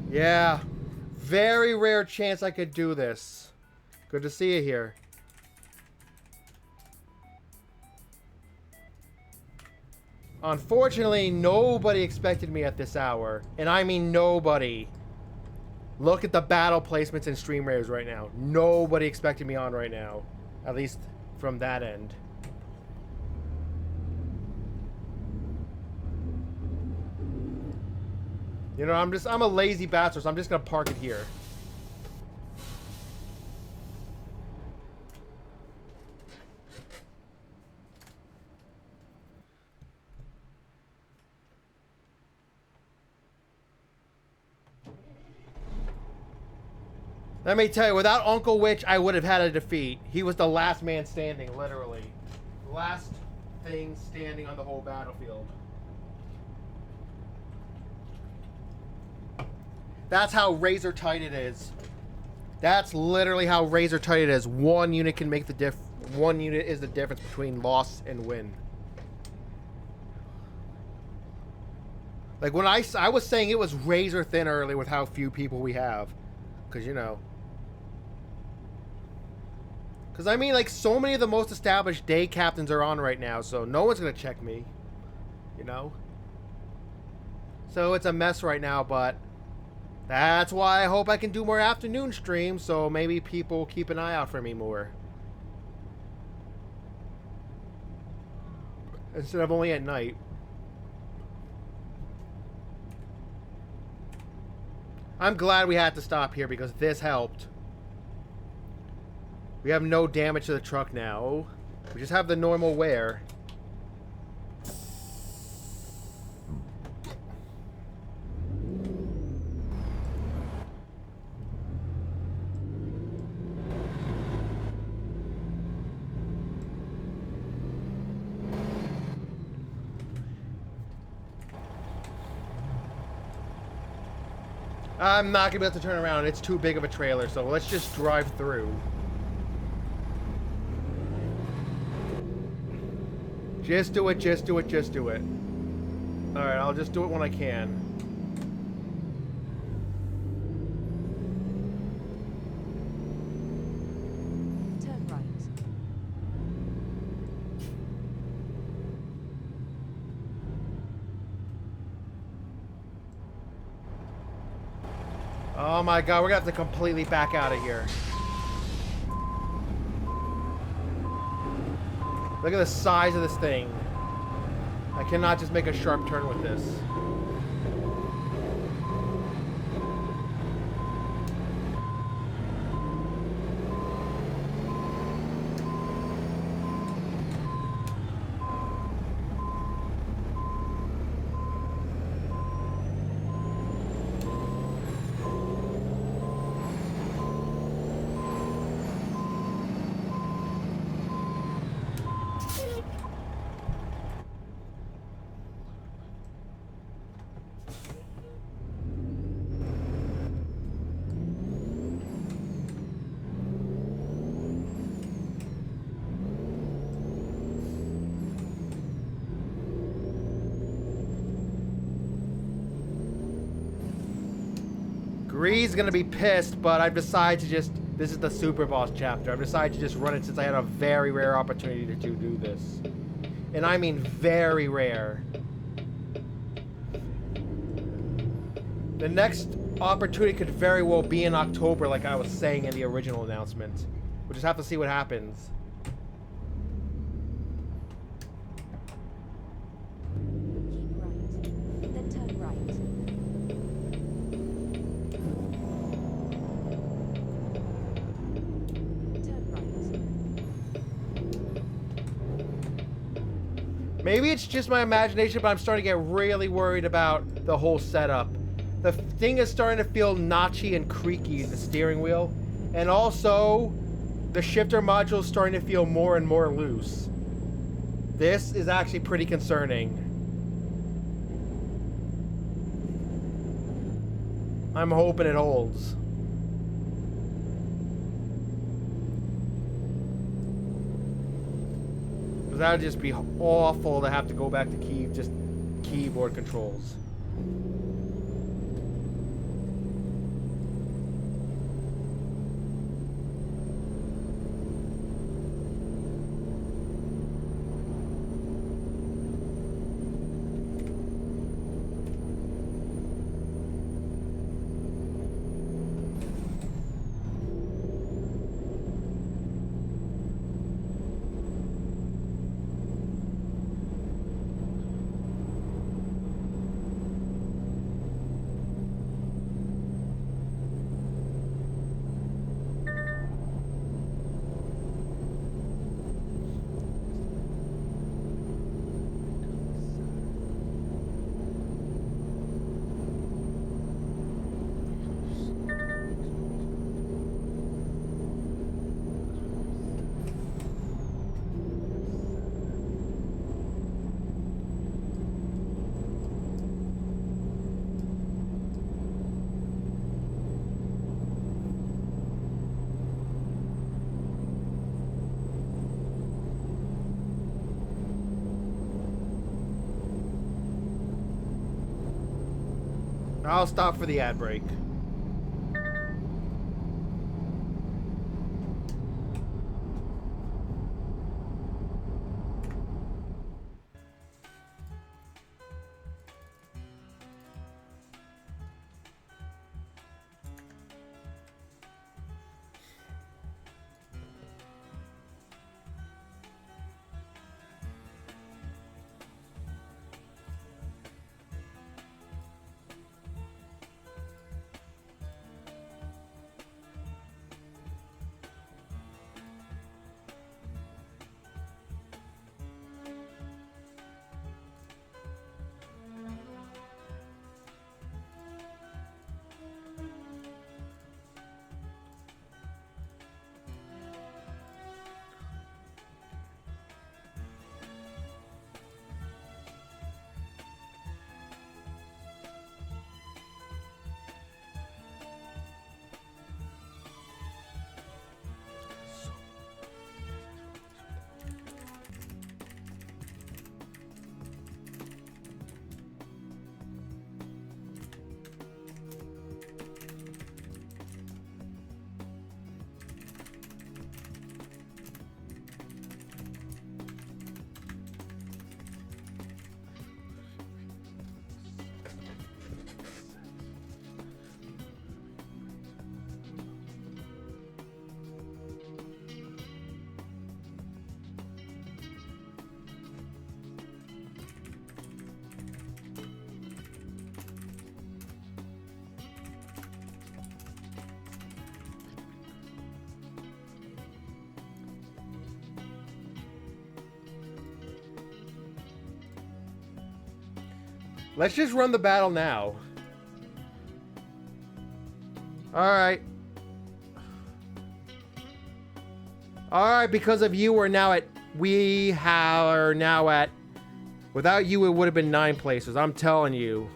Yeah. Very rare chance I could do this. Good to see you here. Unfortunately, nobody expected me at this hour. And I mean nobody. Look at the battle placements in stream rares right now. Nobody expected me on right now. At least from that end. You know, I'm a lazy bastard, so I'm just gonna park it here. Let me tell you, without Uncle Witch, I would have had a defeat. He was the last man standing, literally. Last thing standing on the whole battlefield. That's how razor tight it is. That's literally how razor tight it is. One unit can make the one unit is the difference between loss and win. Like when I was saying it was razor thin earlier with how few people we have. Because, you know. Because, I mean, like, so many of the most established day captains are on right now, so no one's going to check me. You know? So it's a mess right now, but that's why I hope I can do more afternoon streams, so maybe people keep an eye out for me more. Instead of only at night. I'm glad we had to stop here because this helped. We have no damage to the truck now. We just have the normal wear. I'm not gonna be able to turn around. It's too big of a trailer, so let's just drive through. Just do it, just do it, just do it. Alright, I'll just do it when I can. Turn right. Oh my god, we're gonna have to completely back out of here. Look at the size of this thing. I cannot just make a sharp turn with this. Gree's gonna be pissed, but I've decided to just... This is the Super Boss chapter. I've decided to just run it since I had a very rare opportunity to do this. And I mean very rare. The next opportunity could very well be in October, like I was saying in the original announcement. We'll just have to see what happens. Keep right. Then turn right. Maybe it's just my imagination, but I'm starting to get really worried about the whole setup. The thing is starting to feel notchy and creaky, the steering wheel. And also, the shifter module is starting to feel more and more loose. This is actually pretty concerning. I'm hoping it holds. Because that would just be awful to have to go back to just keyboard controls. I'll stop for the ad break. Let's just run the battle now. Alright. Alright, because of you, we are now at... Without you, it would have been 9 places. I'm telling you.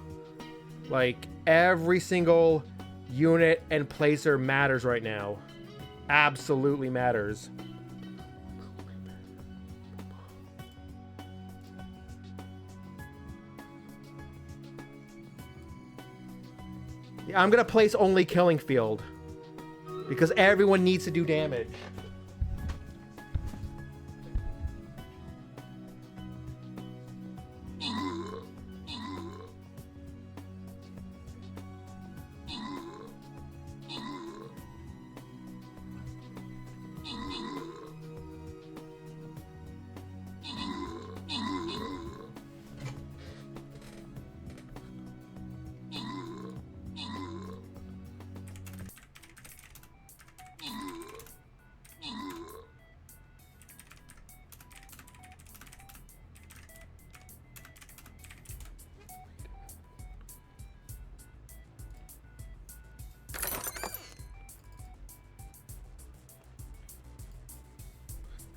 Like, every single unit and placer matters right now. Absolutely matters. Yeah, I'm gonna place only killing field. Because everyone needs to do damage.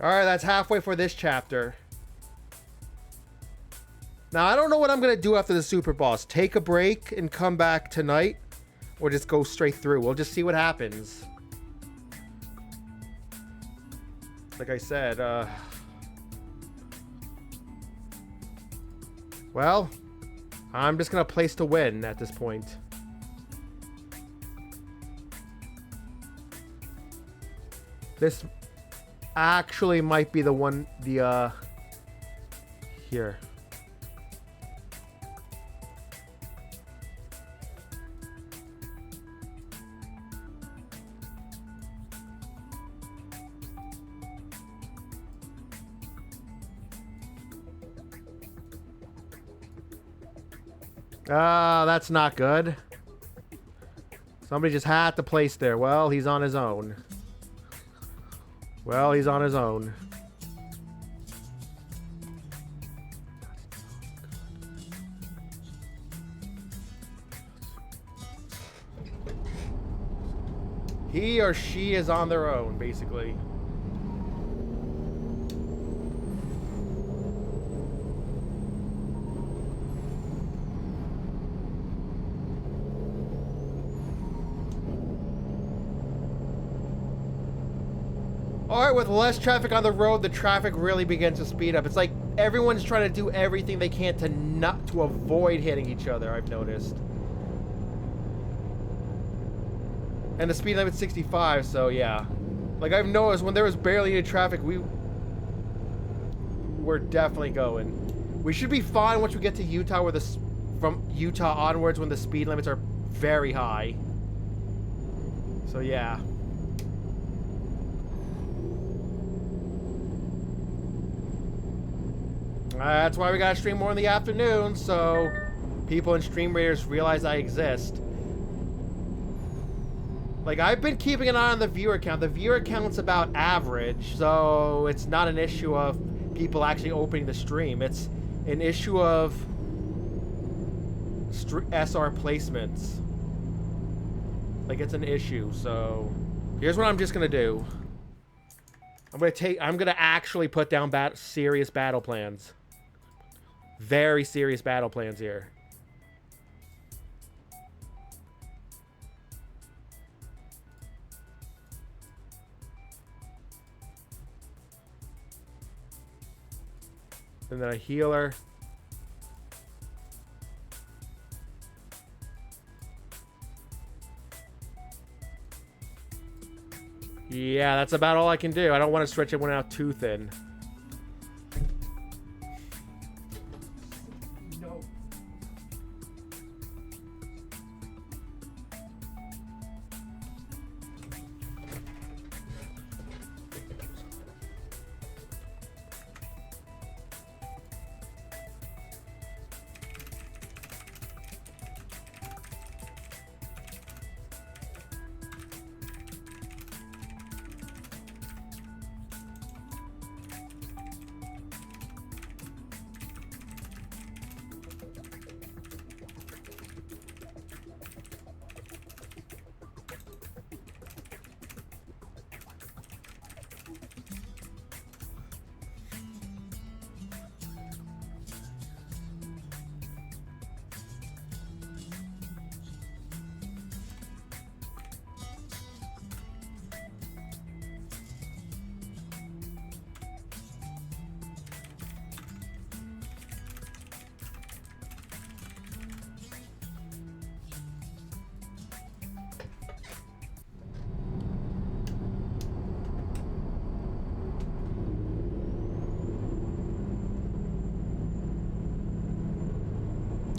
Alright, that's halfway for this chapter. Now, I don't know what I'm going to do after the super boss. Take a break and come back tonight? Or just go straight through? We'll just see what happens. Like I said, well, I'm just going to place to win at this point. This actually might be the one, here. Ah, that's not good. Somebody just had to place there. Well, he's on his own. Well, he's on his own. He or she is on their own, basically. Alright, with less traffic on the road, the traffic really begins to speed up. It's like everyone's trying to do everything they can to avoid hitting each other, I've noticed. And the speed limit's 65, so yeah. Like I've noticed when there was barely any traffic, we're definitely going. We should be fine once we get to Utah, where from Utah onwards when the speed limits are very high. So yeah. That's why we gotta stream more in the afternoon, so people and stream raiders realize I exist. Like, I've been keeping an eye on the viewer count. The viewer count's about average, so it's not an issue of people actually opening the stream. It's an issue of SR placements. Like, it's an issue, so here's what I'm just gonna do. I'm gonna actually put down serious battle plans. Very serious battle plans here. And then a healer. Yeah, that's about all I can do. I don't want to stretch everyone out too thin.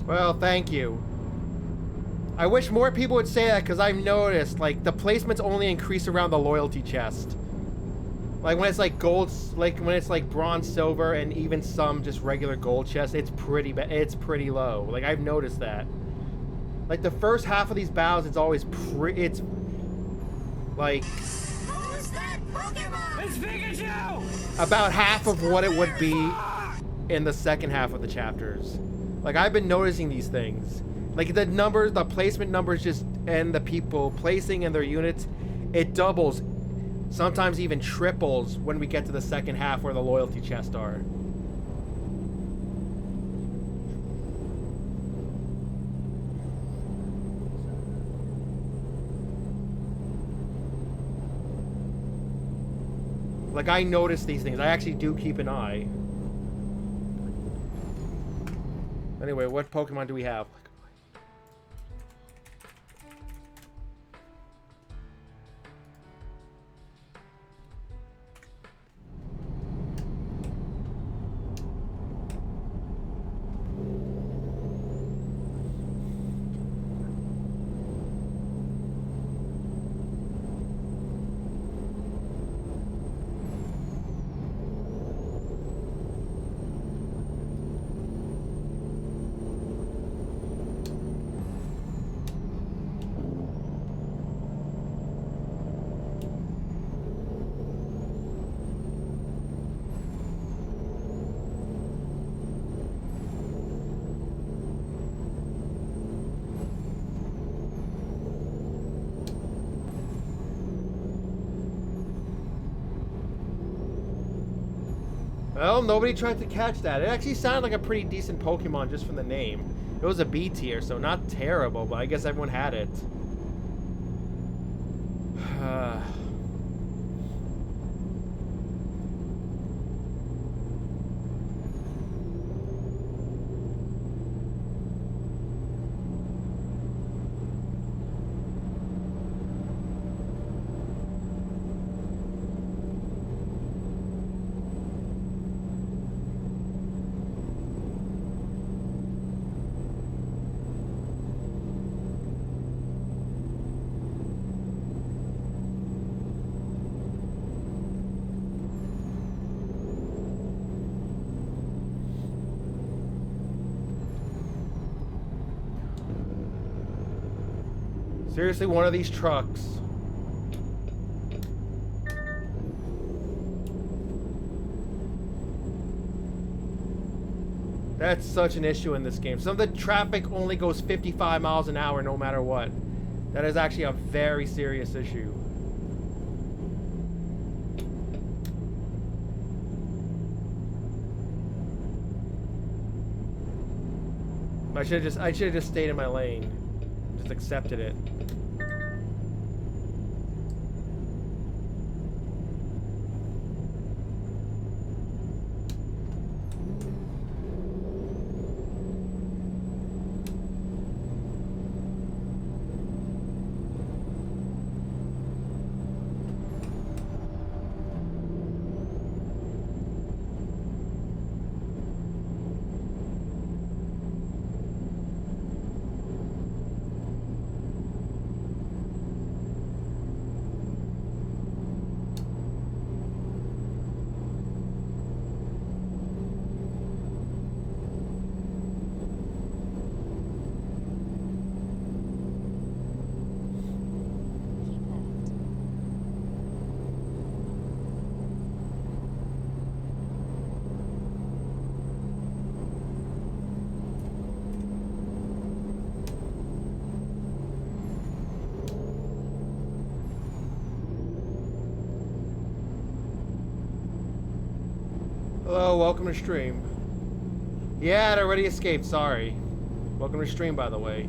Well, thank you. I wish more people would say that, because I've noticed, like, the placements only increase around the loyalty chest. Like, when it's, like, gold, like, when it's, like, bronze, silver, and even some just regular gold chests, it's pretty low. Like, I've noticed that. Like, the first half of these battles, it's always it's, like... Who's that Pokemon? It's Pikachu! about half of what it would be in the second half of the chapters. Like, I've been noticing these things. Like, the numbers, the placement numbers just, and the people placing in their units, it doubles, sometimes even triples when we get to the second half where the loyalty chests are. Like, I notice these things. I actually do keep an eye. Anyway, what Pokemon do we have? Well, nobody tried to catch that. It actually sounded like a pretty decent Pokemon just from the name. It was a B tier, so not terrible, but I guess everyone had it. Seriously, one of these trucks. That's such an issue in this game. Some of the traffic only goes 55 miles an hour no matter what. That is actually a very serious issue. I should have just stayed in my lane. Just accepted it. Keep left. Hello, welcome to stream. Yeah, it already escaped, sorry. Welcome to stream, by the way.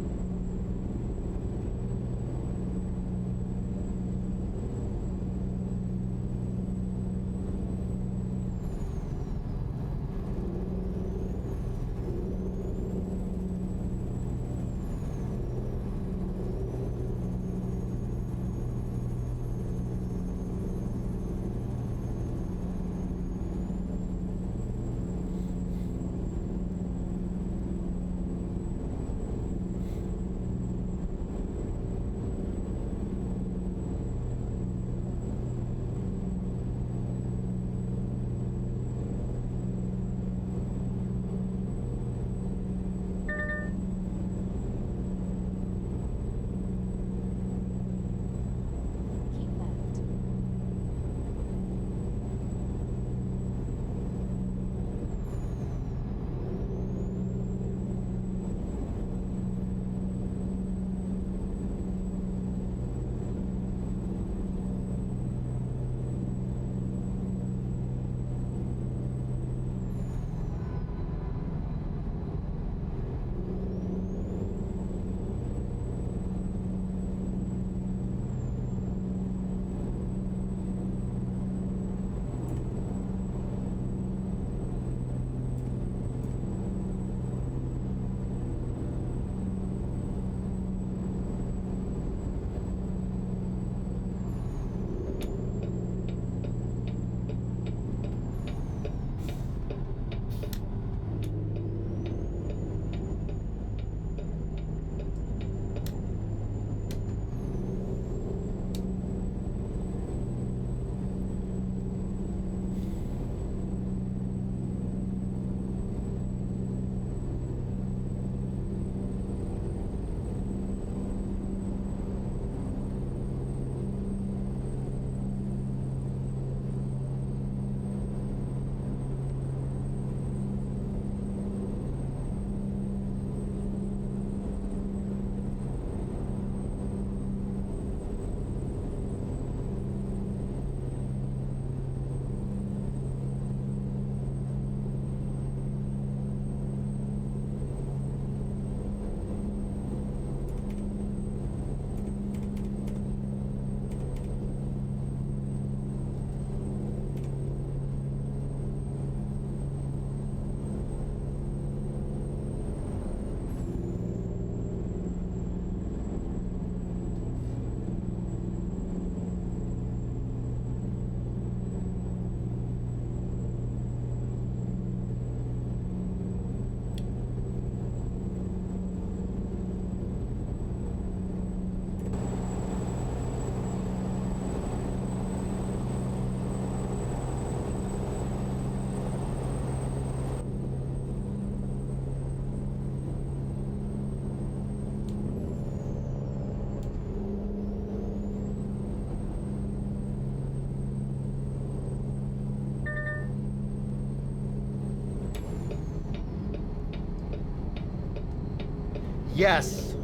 Yes.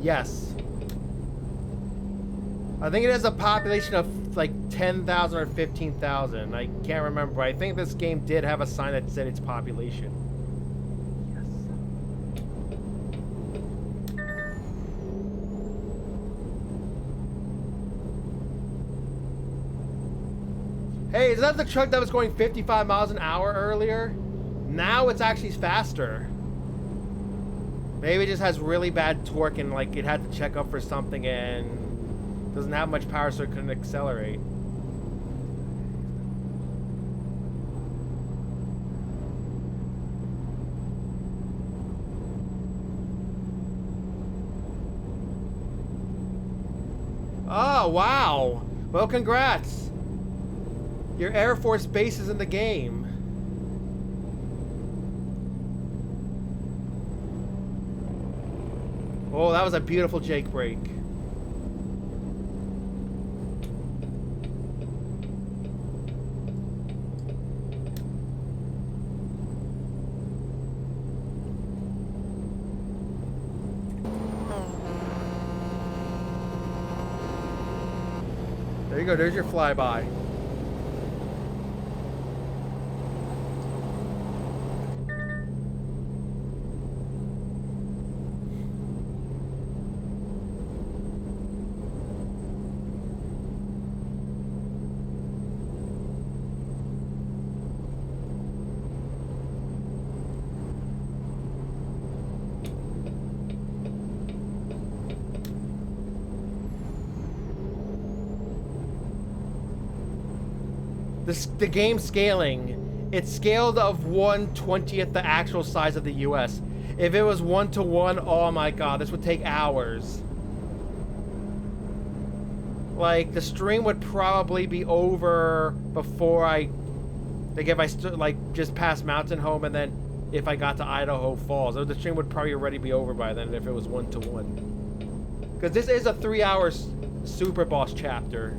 Yes. I think it has a population of like 10,000 or 15,000. I can't remember. I think this game did have a sign that said its population. Hey, is that the truck that was going 55 miles an hour earlier? Now it's actually faster. Maybe it just has really bad torque and like it had to check up for something and doesn't have much power so it couldn't accelerate. Oh, wow. Well, congrats. Your Air Force base is in the game. Oh, that was a beautiful Jake break. There you go, there's your flyby. The game scaling, it's scaled of 1/20th the actual size of the US. If it was 1-to-1, oh my god, this would take hours. Like, the stream would probably be over before like if I like just past Mountain Home and then if I got to Idaho Falls, the stream would probably already be over by then if it was 1-to-1. Because this is a 3-hour Super Boss chapter.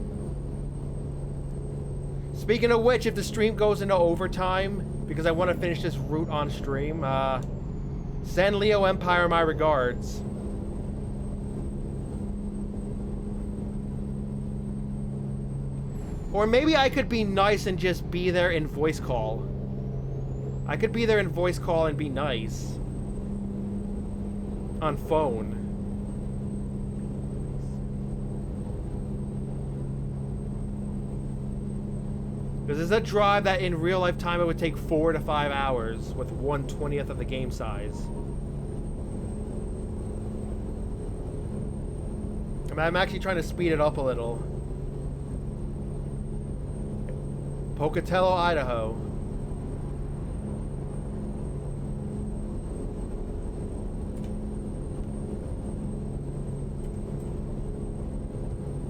Speaking of which, if the stream goes into overtime, because I want to finish this route on stream, send Leo Empire my regards. Or maybe I could be nice and just be there in voice call. I could be there in voice call and be nice. On phone. Because it's a drive that in real life time it would take 4 to 5 hours with 1/20th of the game size. I mean, I'm actually trying to speed it up a little. Pocatello, Idaho.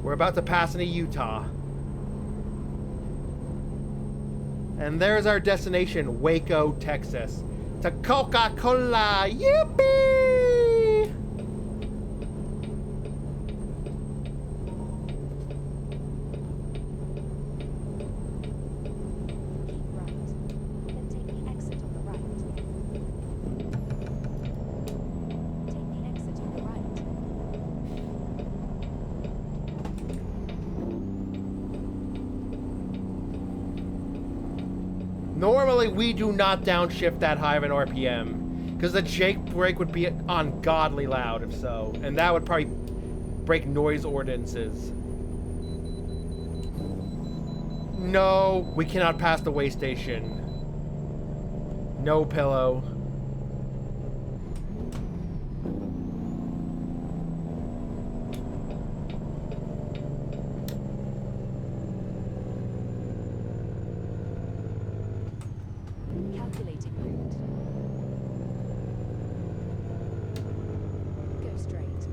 We're about to pass into Utah. And there's our destination, Waco, Texas. To Coca-Cola, yippee! Keep right. Then take the exit on the right. Take the exit on the right. Normally, we do not downshift that high of an RPM, because the Jake brake would be ungodly loud if so, and that would probably break noise ordinances. No, we cannot pass the way station. No pillow. Calculating route. Go straight.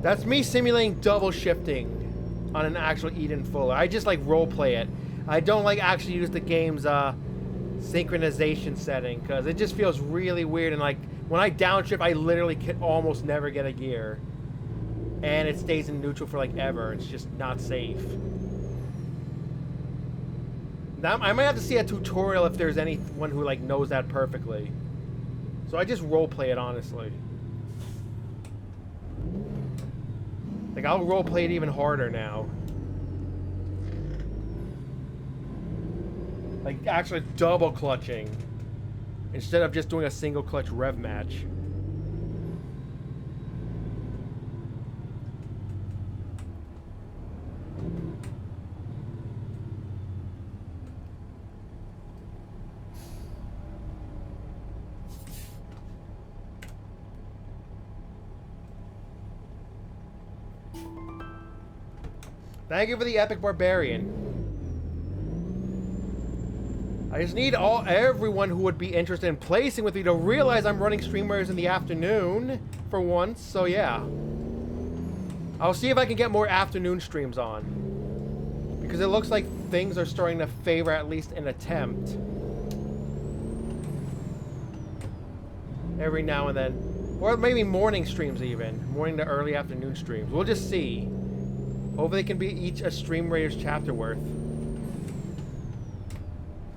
That's me simulating double shifting on an actual Eden Fuller. I just like roleplay it. I don't like actually use the game's synchronization setting because it just feels really weird, and like when I downshift I literally can almost never get a gear. And it stays in neutral for like ever. It's just not safe. Now, I might have to see a tutorial if there's anyone who like knows that perfectly. So I just roleplay it honestly. Like I'll roleplay it even harder now. Like actually double clutching instead of just doing a single clutch rev match. Thank you for the epic barbarian. I just need everyone who would be interested in placing with me to realize I'm running streamers in the afternoon for once. So yeah, I'll see if I can get more afternoon streams on because it looks like things are starting to favor at least an attempt every now and then, or maybe morning streams even, morning to early afternoon streams. We'll just see. Hopefully they can be each a Stream Raiders chapter worth.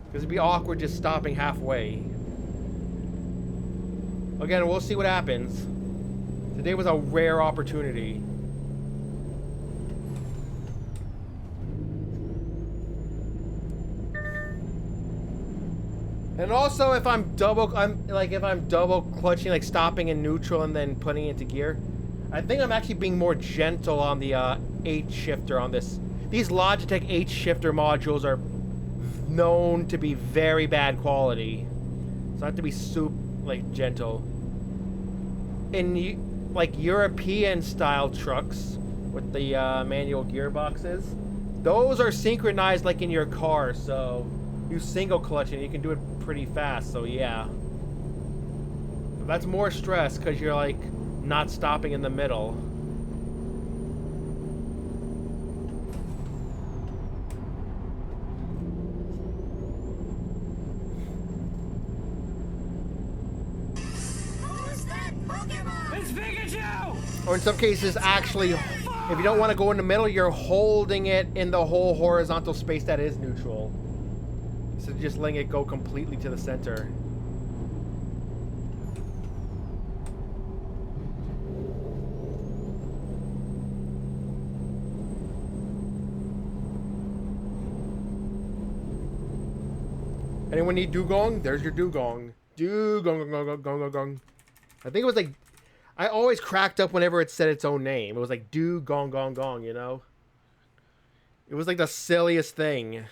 Because it'd be awkward just stopping halfway. Again, we'll see what happens. Today was a rare opportunity. And also if I'm double clutching, like stopping in neutral and then putting it into gear, I think I'm actually being more gentle on the H shifter on this. These Logitech H shifter modules are known to be very bad quality, so I have to be gentle. In like European style trucks with the manual gearboxes, those are synchronized like in your car, so you single clutch and you can do it pretty fast. So yeah, but that's more stress because you're like not stopping in the middle. Who's that Pokemon? It's Pikachu! Or in some cases, actually, if you don't want to go in the middle, you're holding it in the whole horizontal space that is neutral. So just letting it go completely to the center. Anyone need dugong? There's your dugong. Dugong, gong, gong, gong, gong. I think it was like, I always cracked up whenever it said its own name. It was like dugong, gong, gong, you know? It was like the silliest thing.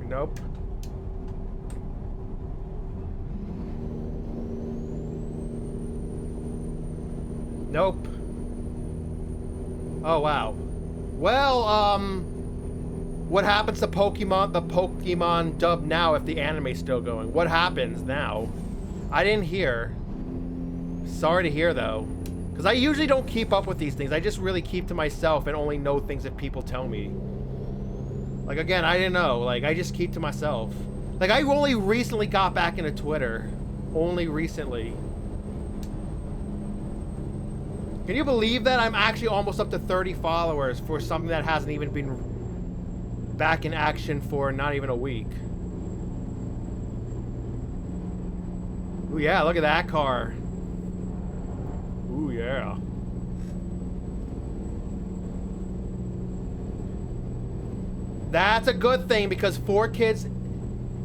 Nope. Nope. Oh, wow. Well, what happens to Pokemon, the Pokemon dub now if the anime's still going? What happens now? I didn't hear. Sorry to hear, though. Because I usually don't keep up with these things. I just really keep to myself and only know things that people tell me. Like, again, I didn't know. Like, I just keep to myself. Like, I only recently got back into Twitter. Only recently. Can you believe that? I'm actually almost up to 30 followers for something that hasn't even been back in action for not even a week. Ooh, yeah, look at that car. Ooh, yeah. That's a good thing because 4Kids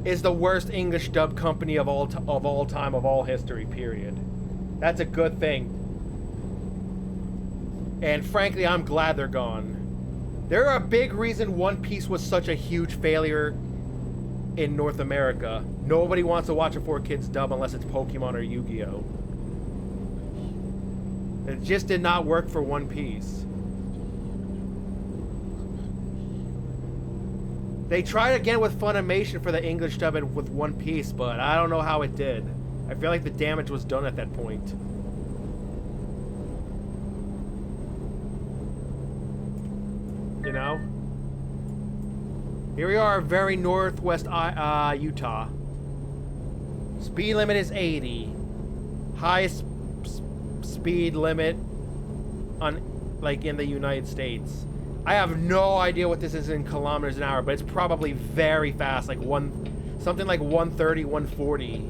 is the worst English dub company of all time, of all history, period. That's a good thing. And frankly, I'm glad they're gone. They're a big reason One Piece was such a huge failure in North America. Nobody wants to watch a 4Kids dub unless it's Pokemon or Yu-Gi-Oh! It just did not work for One Piece. They tried again with Funimation for the English dub and with One Piece, but I don't know how it did. I feel like the damage was done at that point. You know? Here we are, very northwest Utah. Speed limit is 80. Highest speed limit on, like, in the United States. I have no idea what this is in kilometers an hour, but it's probably very fast, like something like 130, 140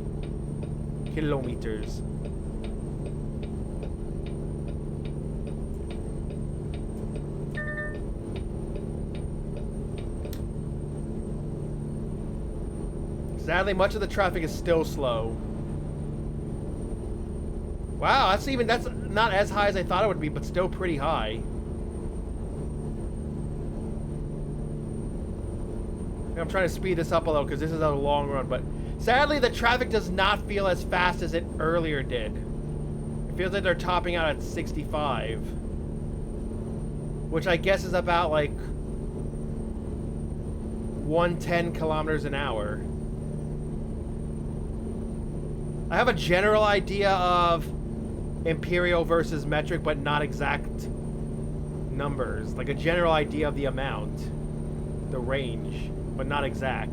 kilometers. Sadly, much of the traffic is still slow. Wow, that's not as high as I thought it would be, but still pretty high. I'm trying to speed this up a little because this is a long run, but sadly the traffic does not feel as fast as it earlier did. It feels like they're topping out at 65, which I guess is about like 110 kilometers an hour. I have a general idea of imperial versus metric, but not exact numbers. Like a general idea of the amount, the range, but not exact.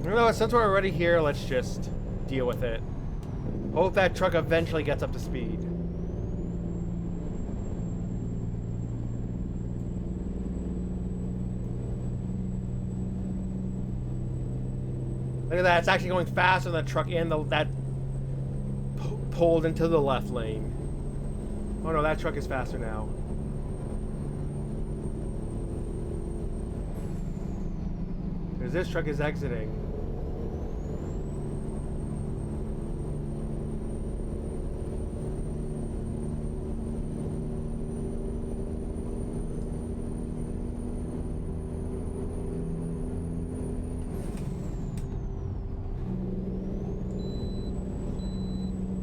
You know what, since we're already here, let's just deal with it. Hope that truck eventually gets up to speed. Look at that, it's actually going faster than the truck that pulled into the left lane. Oh no, that truck is faster now. Because this truck is exiting.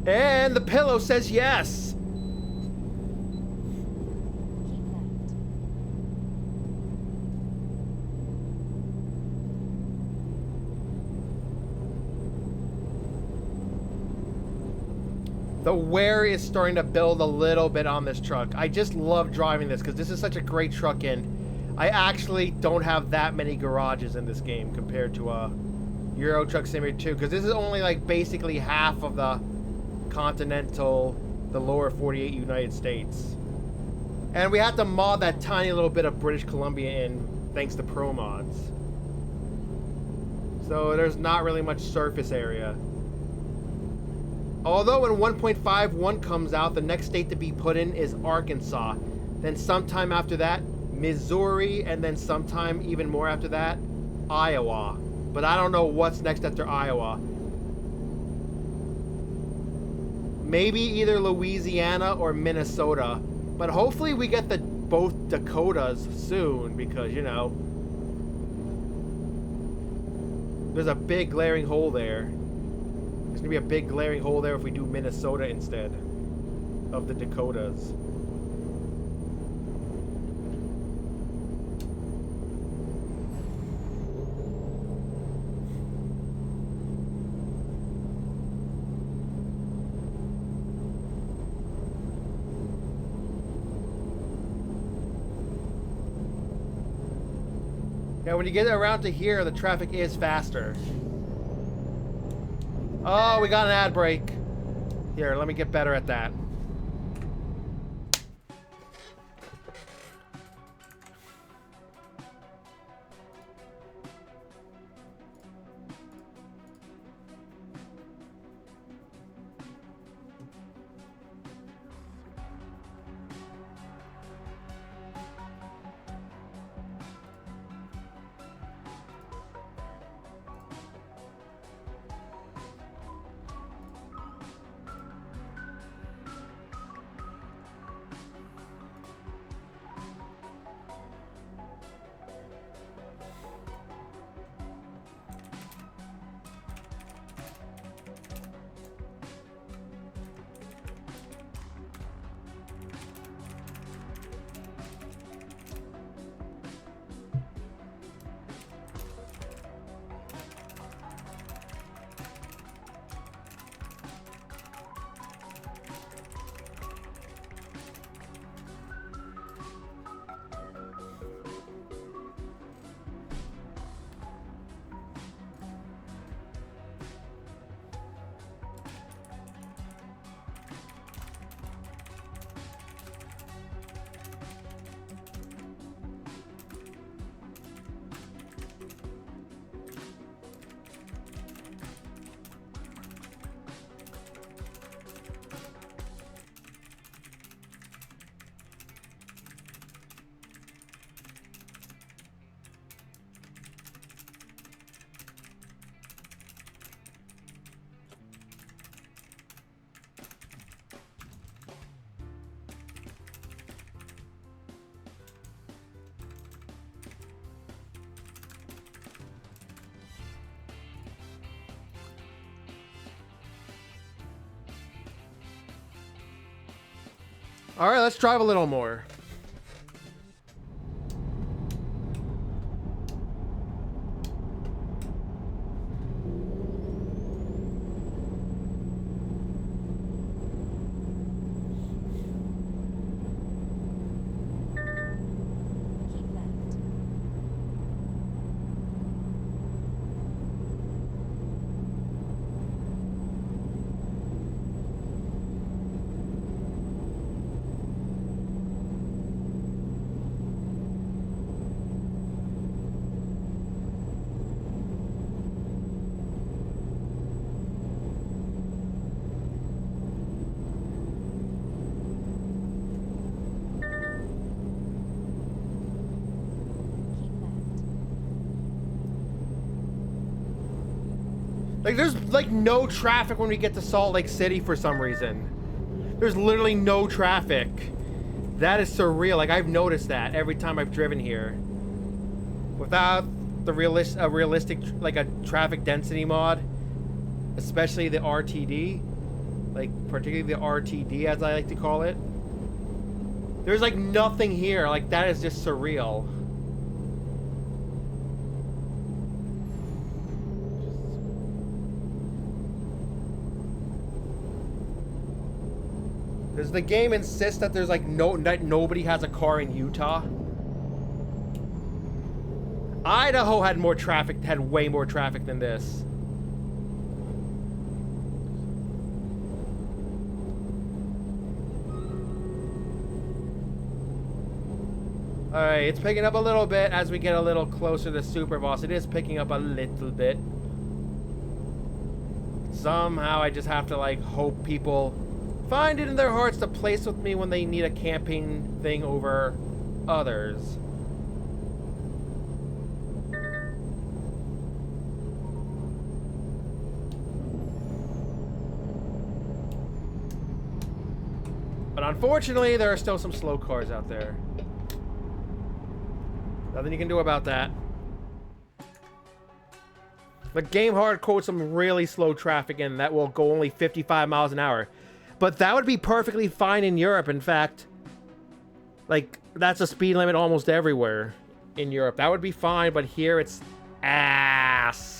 And the pillow says yes. Keep left. The wear is starting to build a little bit on this truck. I just love driving this because this is such a great truck, and I actually don't have that many garages in this game compared to Euro Truck Simulator 2, because this is only like basically half of the the lower 48 United States. And we had to mod that tiny little bit of British Columbia in thanks to Pro Mods. So there's not really much surface area. Although when 1.51 comes out, the next state to be put in is Arkansas. Then sometime after that, Missouri, and then sometime even more after that, Iowa. But I don't know what's next after Iowa. Maybe either Louisiana or Minnesota. But hopefully we get both Dakotas soon, because, you know, there's a big glaring hole there. There's gonna be a big glaring hole there if we do Minnesota instead of the Dakotas. Yeah, when you get around to here, the traffic is faster. Oh, we got an ad break. Here, let me get better at that. All right, let's drive a little more. Keep left. Keep left. Like, there's like no traffic when we get to Salt Lake City for some reason. There's literally no traffic. That is surreal. Like, I've noticed that every time I've driven here. Without the realistic, like a traffic density mod, especially the RTD, like particularly the RTD as I like to call it. There's like nothing here. Like, that is just surreal. Does the game insist that there's like that nobody has a car in Utah? Idaho had more traffic, had way more traffic than this. Alright, it's picking up a little bit as we get a little closer to Super Boss. It is picking up a little bit. Somehow I just have to like hope people find it in their hearts to place with me when they need a camping thing over others. But unfortunately, there are still some slow cars out there. Nothing you can do about that. The game hard codes some really slow traffic in that will go only 55 miles an hour. But that would be perfectly fine in Europe, in fact. Like, that's a speed limit almost everywhere in Europe. That would be fine, but here it's ass.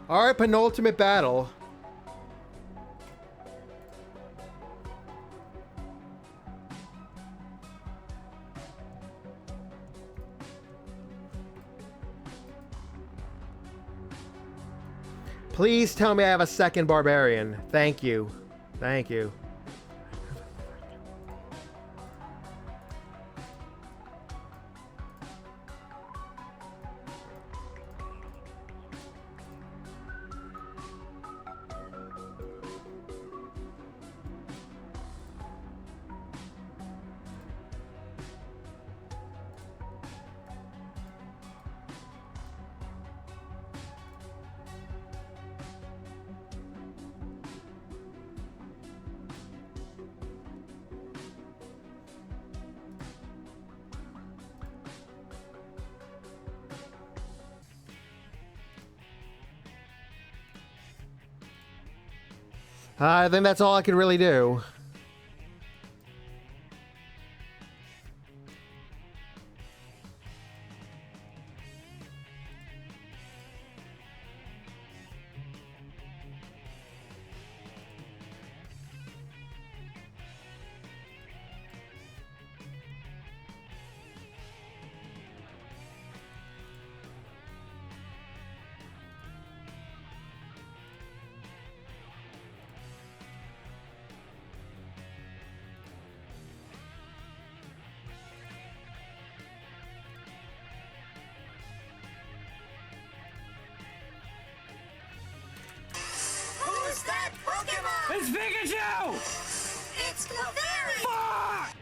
Alright, penultimate battle. Please tell me I have a second barbarian. Thank you. Thank you. I think that's all I can really do. Who's that Pokemon? It's Pikachu! It's Clefairy! Fuck!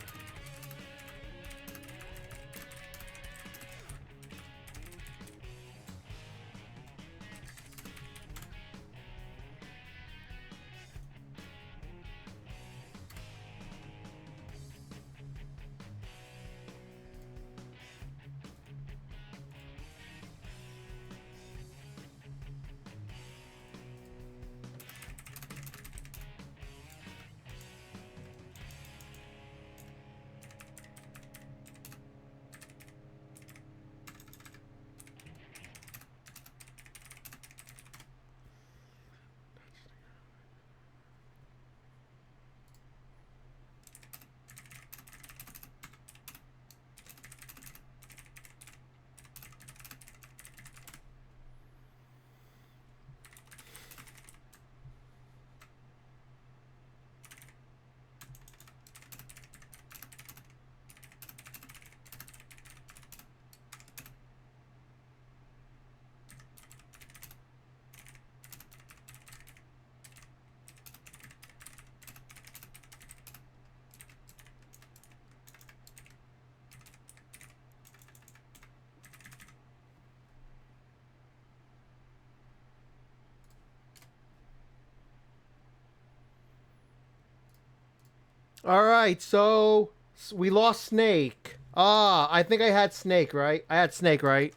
All right, so we lost Snake. Ah, I think I had Snake, right? I had Snake, right?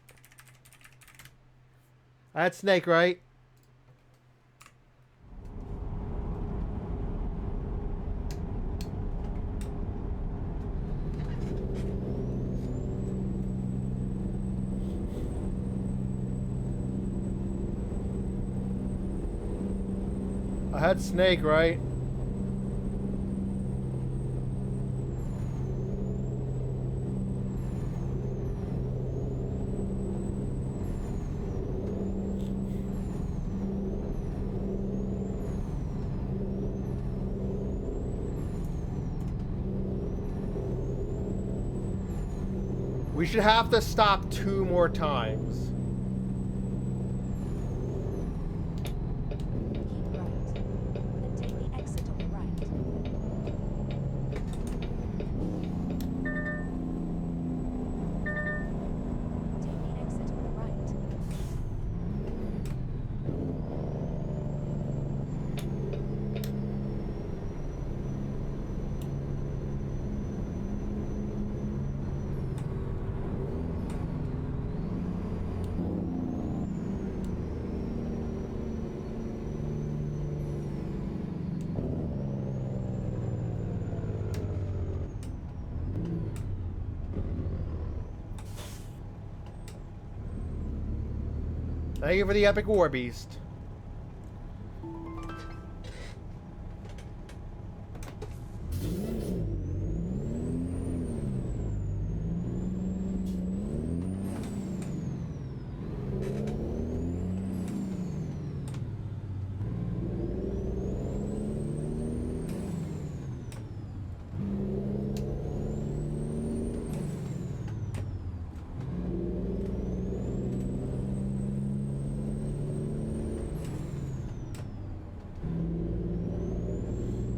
I had Snake, right? I had Snake, right? We should have to stop 2 more times. Keep right. Then take the exit on the right. Take the exit on the right. Thank you for the epic war beast.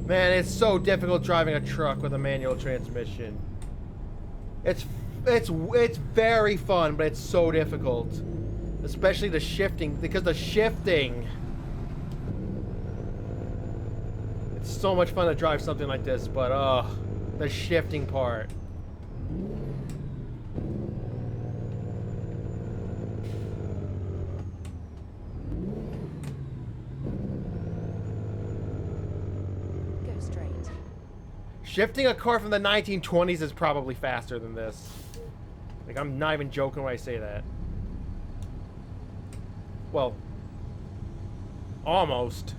Man, it's so difficult driving a truck with a manual transmission. It's very fun, but it's so difficult. Especially the shifting, because the shifting. It's so much fun to drive something like this, but the shifting part. Shifting a car from the 1920s is probably faster than this. Like, I'm not even joking when I say that. Well, almost.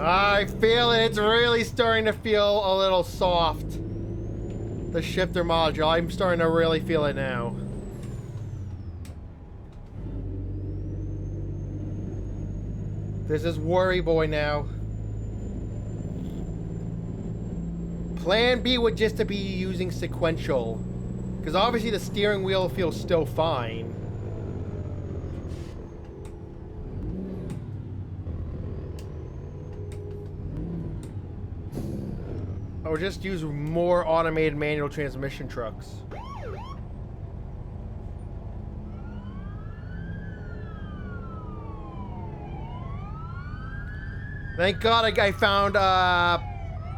I feel it. It's really starting to feel a little soft. The shifter module. I'm starting to really feel it now. This is Worry Boy now. Plan B would just to be using sequential. Because obviously the steering wheel feels still fine. Or just use more automated manual transmission trucks. Thank God I found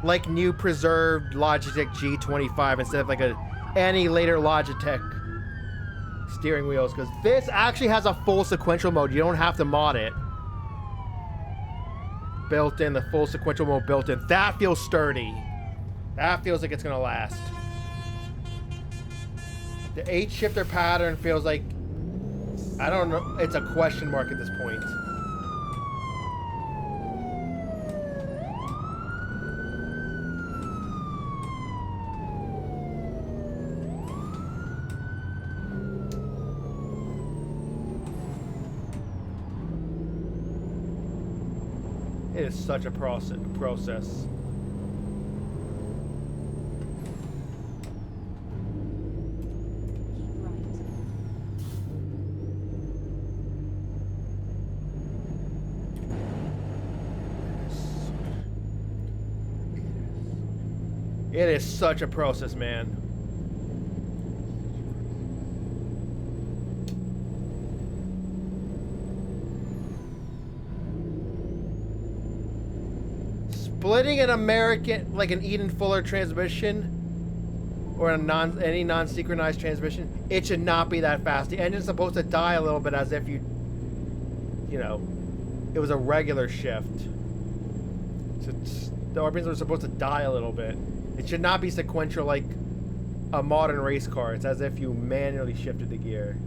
like new preserved Logitech G25 instead of like any later Logitech steering wheels, because this actually has a full sequential mode. You don't have to mod it. Built in, the full sequential mode built in. That feels sturdy. That feels like it's gonna last. The 8-shifter pattern feels like, I don't know, it's a question mark at this point. It is such a process. It is such a process, man. Splitting an American, like an Eden Fuller transmission, or any non-synchronized transmission, it should not be that fast. The engine's supposed to die a little bit as if you know, it was a regular shift. So the RPMs are supposed to die a little bit. It should not be sequential like a modern race car. It's as if you manually shifted the gear.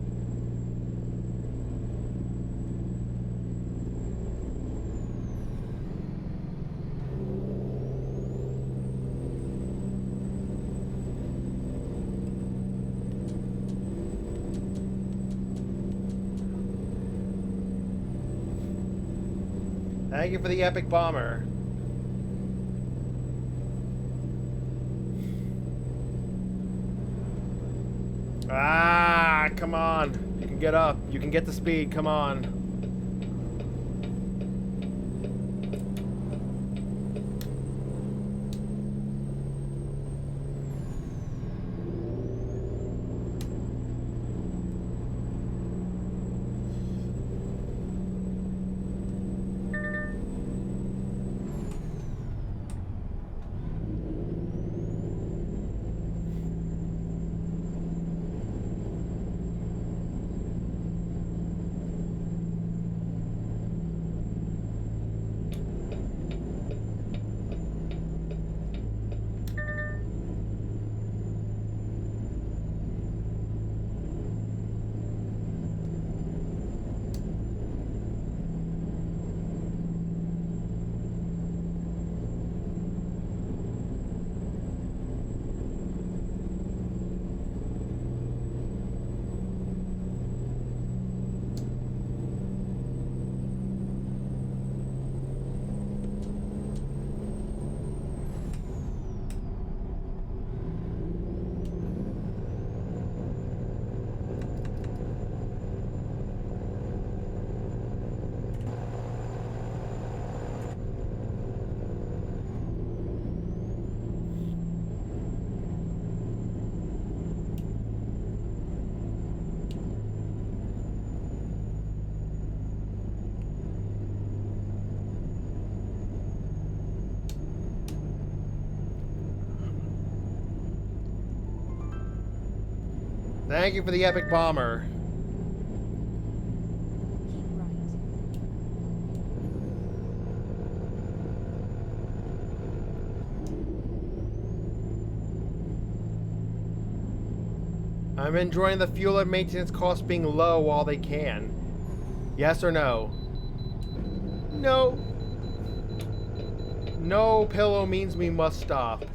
Thank you for the epic bomber. Ah, come on. You can get up. You can get the speed. Come on. Thank you for the epic bomber. Keep right. I'm enjoying the fuel and maintenance costs being low while they can. Yes or no? No. No pillow means we must stop.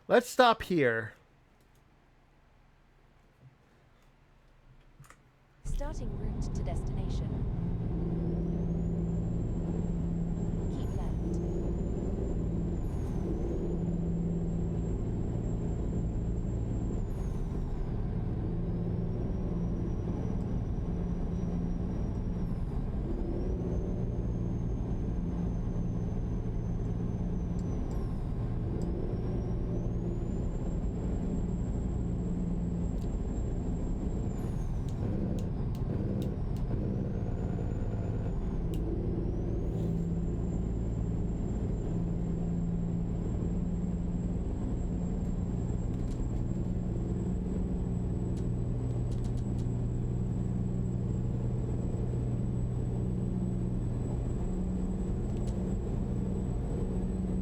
Let's stop here. Starting route to destination. Keep left.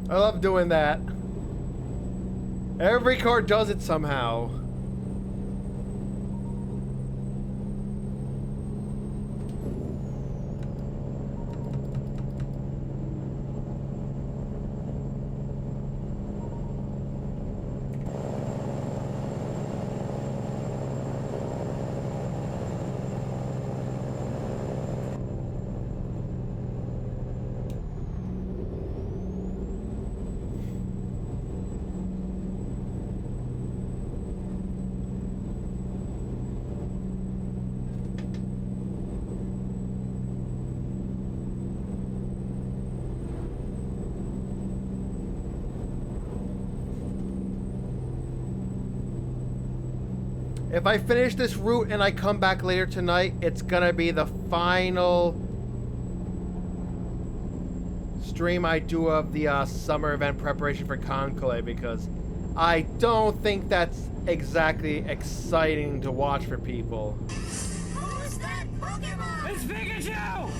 I love doing that. Every car does it somehow. If I finish this route and I come back later tonight, it's gonna be the final stream I do of the summer event preparation for Conclave, because I don't think that's exactly exciting to watch for people. Who's that Pokemon? It's Pikachu!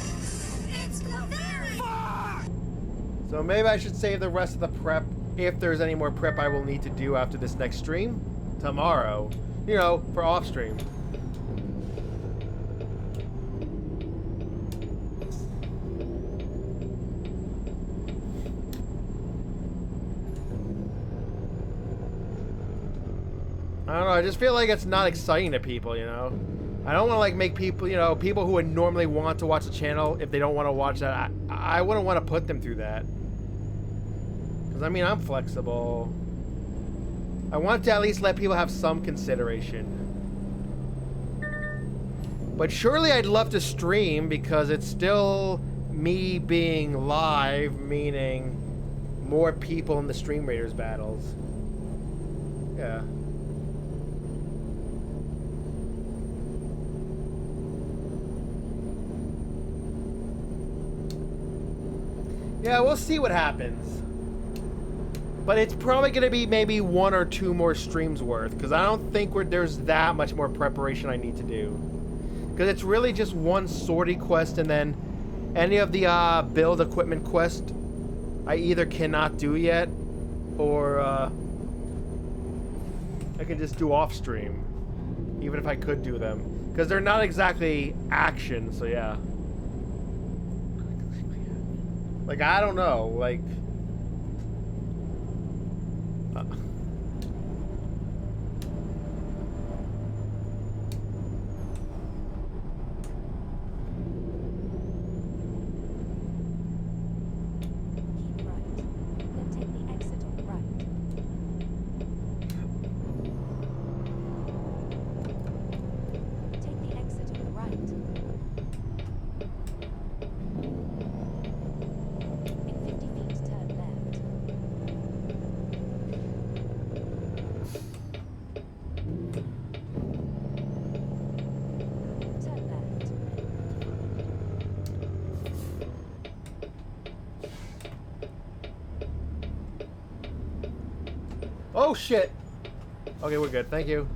It's Clefairy! Fuck! So maybe I should save the rest of the prep, if there's any more prep I will need to do after this next stream tomorrow, you know, for off stream. I don't know, I just feel like it's not exciting to people, you know? I don't want to, like, make people, you know, people who would normally want to watch the channel, if they don't want to watch that, I wouldn't want to put them through that. Because, I mean, I'm flexible. I want to at least let people have some consideration. But surely I'd love to stream, because it's still me being live, meaning more people in the Stream Raiders battles. Yeah. Yeah, we'll see what happens. But it's probably going to be maybe 1 or 2 more streams worth, because I don't think there's that much more preparation I need to do. Because it's really just one sortie quest, and then any of the build equipment quest I either cannot do yet, or I can just do off stream, even if I could do them. Because they're not exactly action, so yeah. Like, I don't know, like... Keep right. Then take the exit on the right. Take the exit on the right. In 50 feet, turn left. Turn left. Oh, shit! Okay, we're good. Thank you.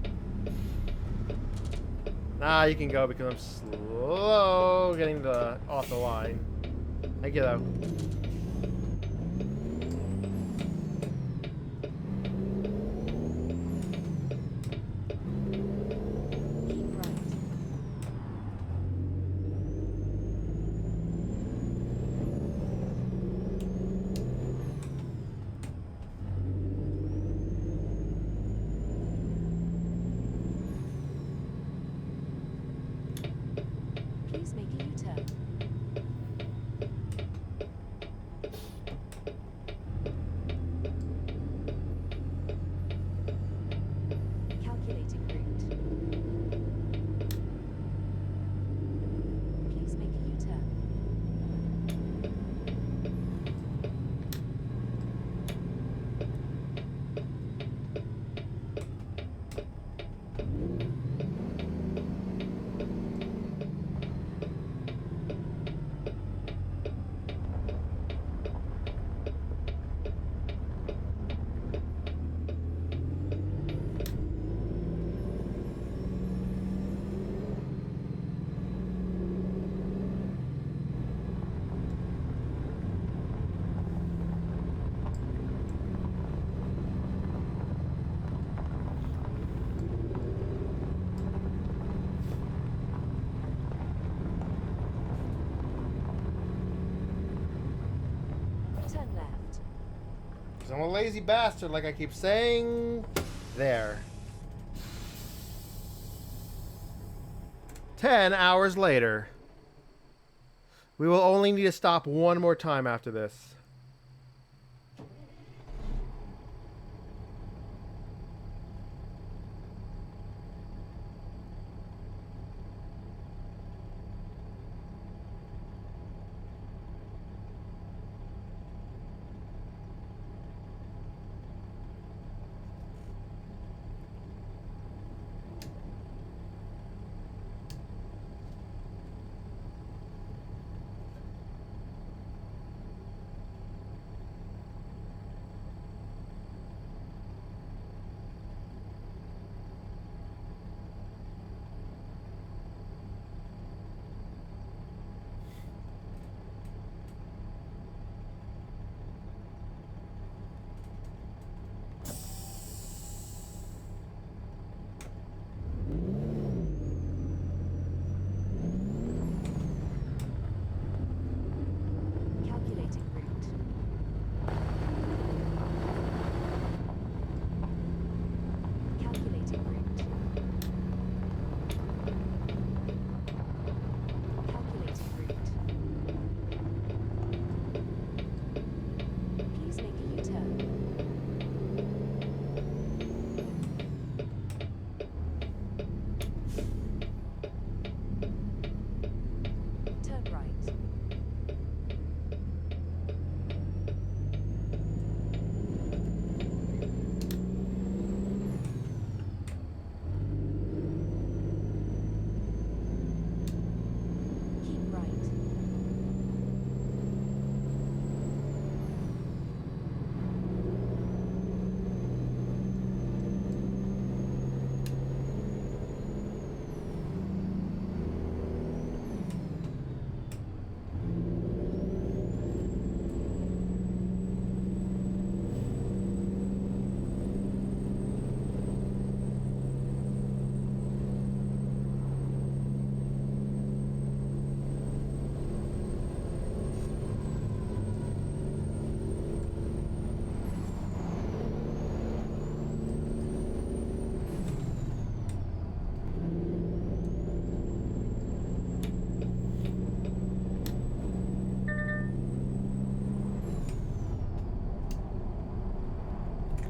Nah, you can go because I'm slow getting off the line. Thank you, though. Keep right. Please make a U-turn. Calculating route. Please make a U-turn. Turn left. Because I'm a lazy bastard, like I keep saying. There. 10 hours later. We will only need to stop one more time after this.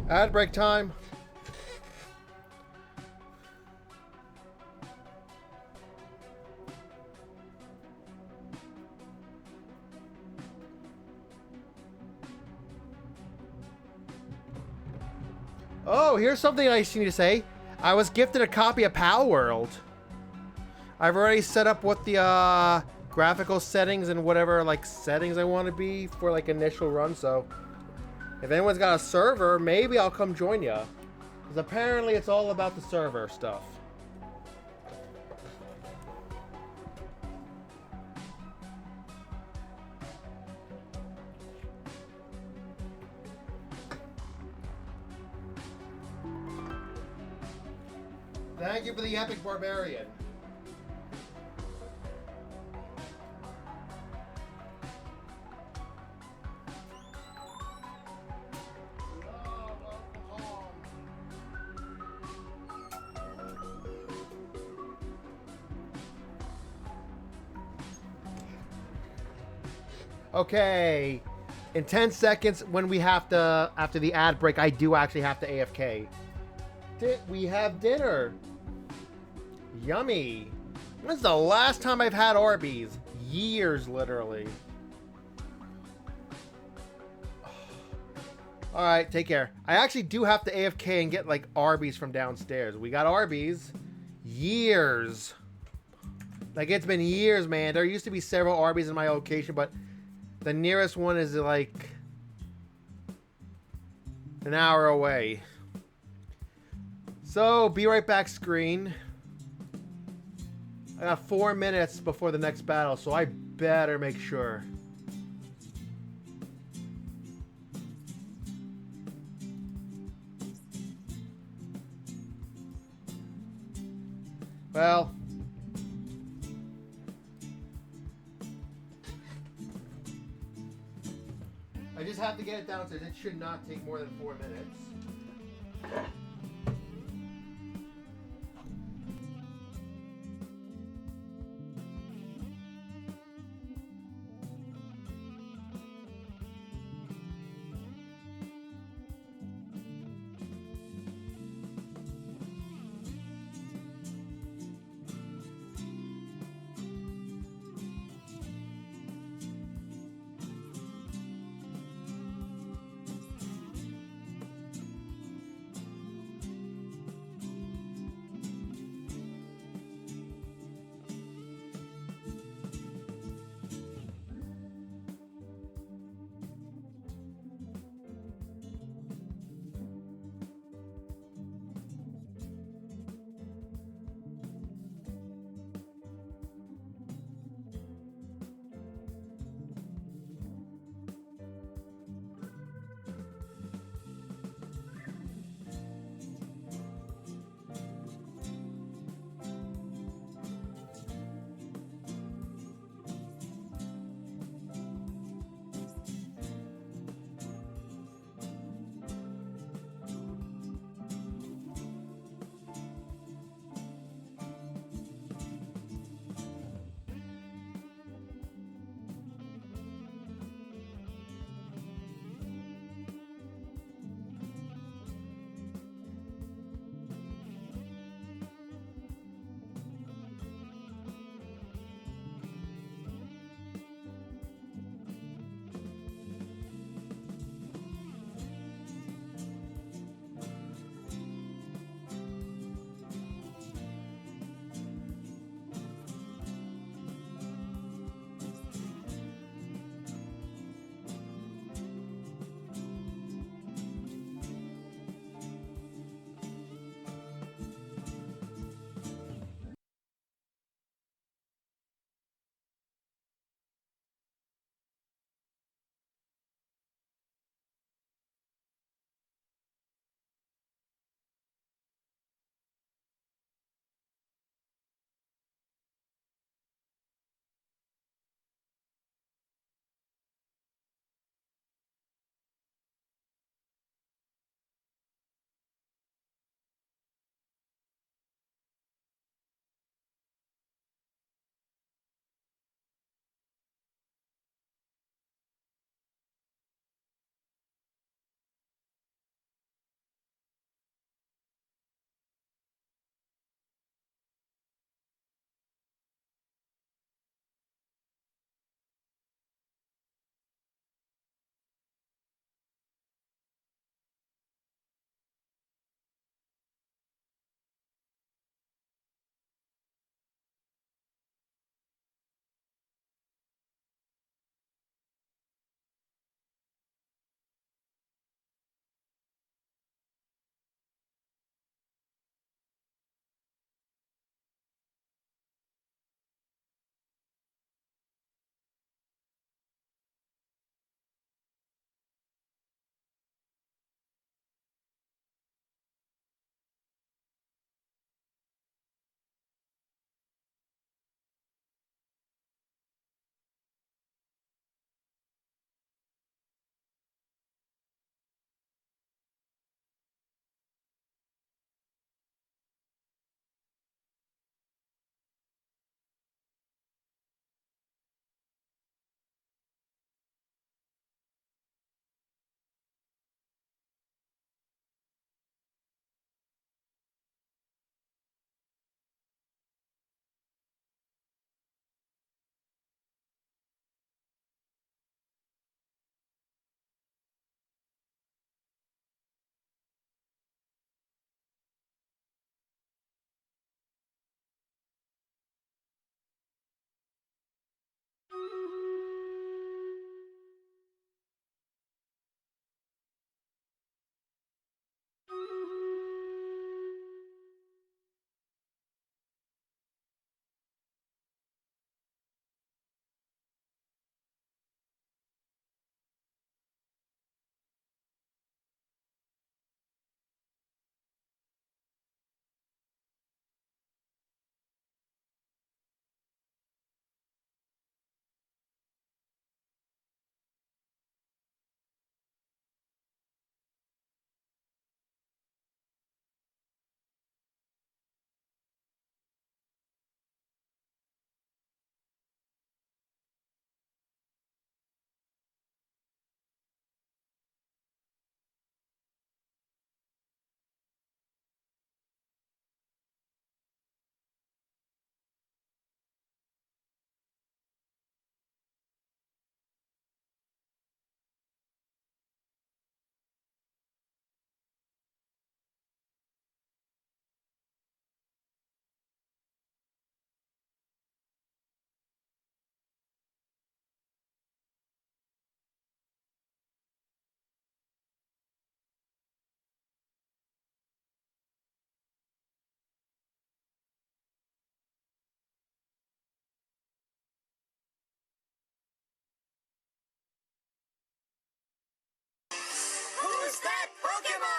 Ad break time. Oh, here's something I need to say. I was gifted a copy of Pal World. I've already set up what the graphical settings and whatever like settings I want to be for like initial run. So if anyone's got a server, maybe I'll come join ya. Because apparently it's all about the server stuff. Thank you for the epic barbarian. Okay. In 10 seconds, when we have to, after the ad break, I do actually have to AFK. We have dinner. Yummy. When's the last time I've had Arby's? Years, literally. Alright, take care. I actually do have to AFK and get, like, Arby's from downstairs. We got Arby's. Years. Like, it's been years, man. There used to be several Arby's in my location, but the nearest one is, like, an hour away. So, be right back screen. I got 4 minutes before the next battle, so I better make sure. Well, I just have to get it downstairs. It should not take more than 4 minutes.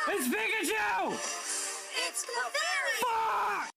It's Pikachu! It's Clefairy! Fuck!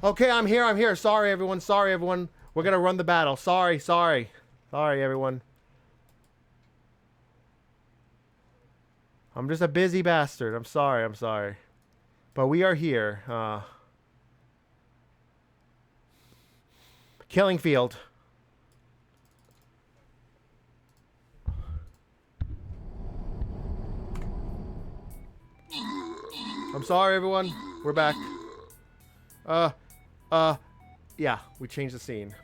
Okay, I'm here. I'm here. Sorry, everyone. Sorry, everyone. We're gonna run the battle. Sorry, sorry, sorry, everyone. I'm just a busy bastard. I'm sorry. I'm sorry. But we are here. Killing field. I'm sorry, everyone. We're back. Yeah, we changed the scene.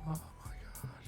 Oh my god.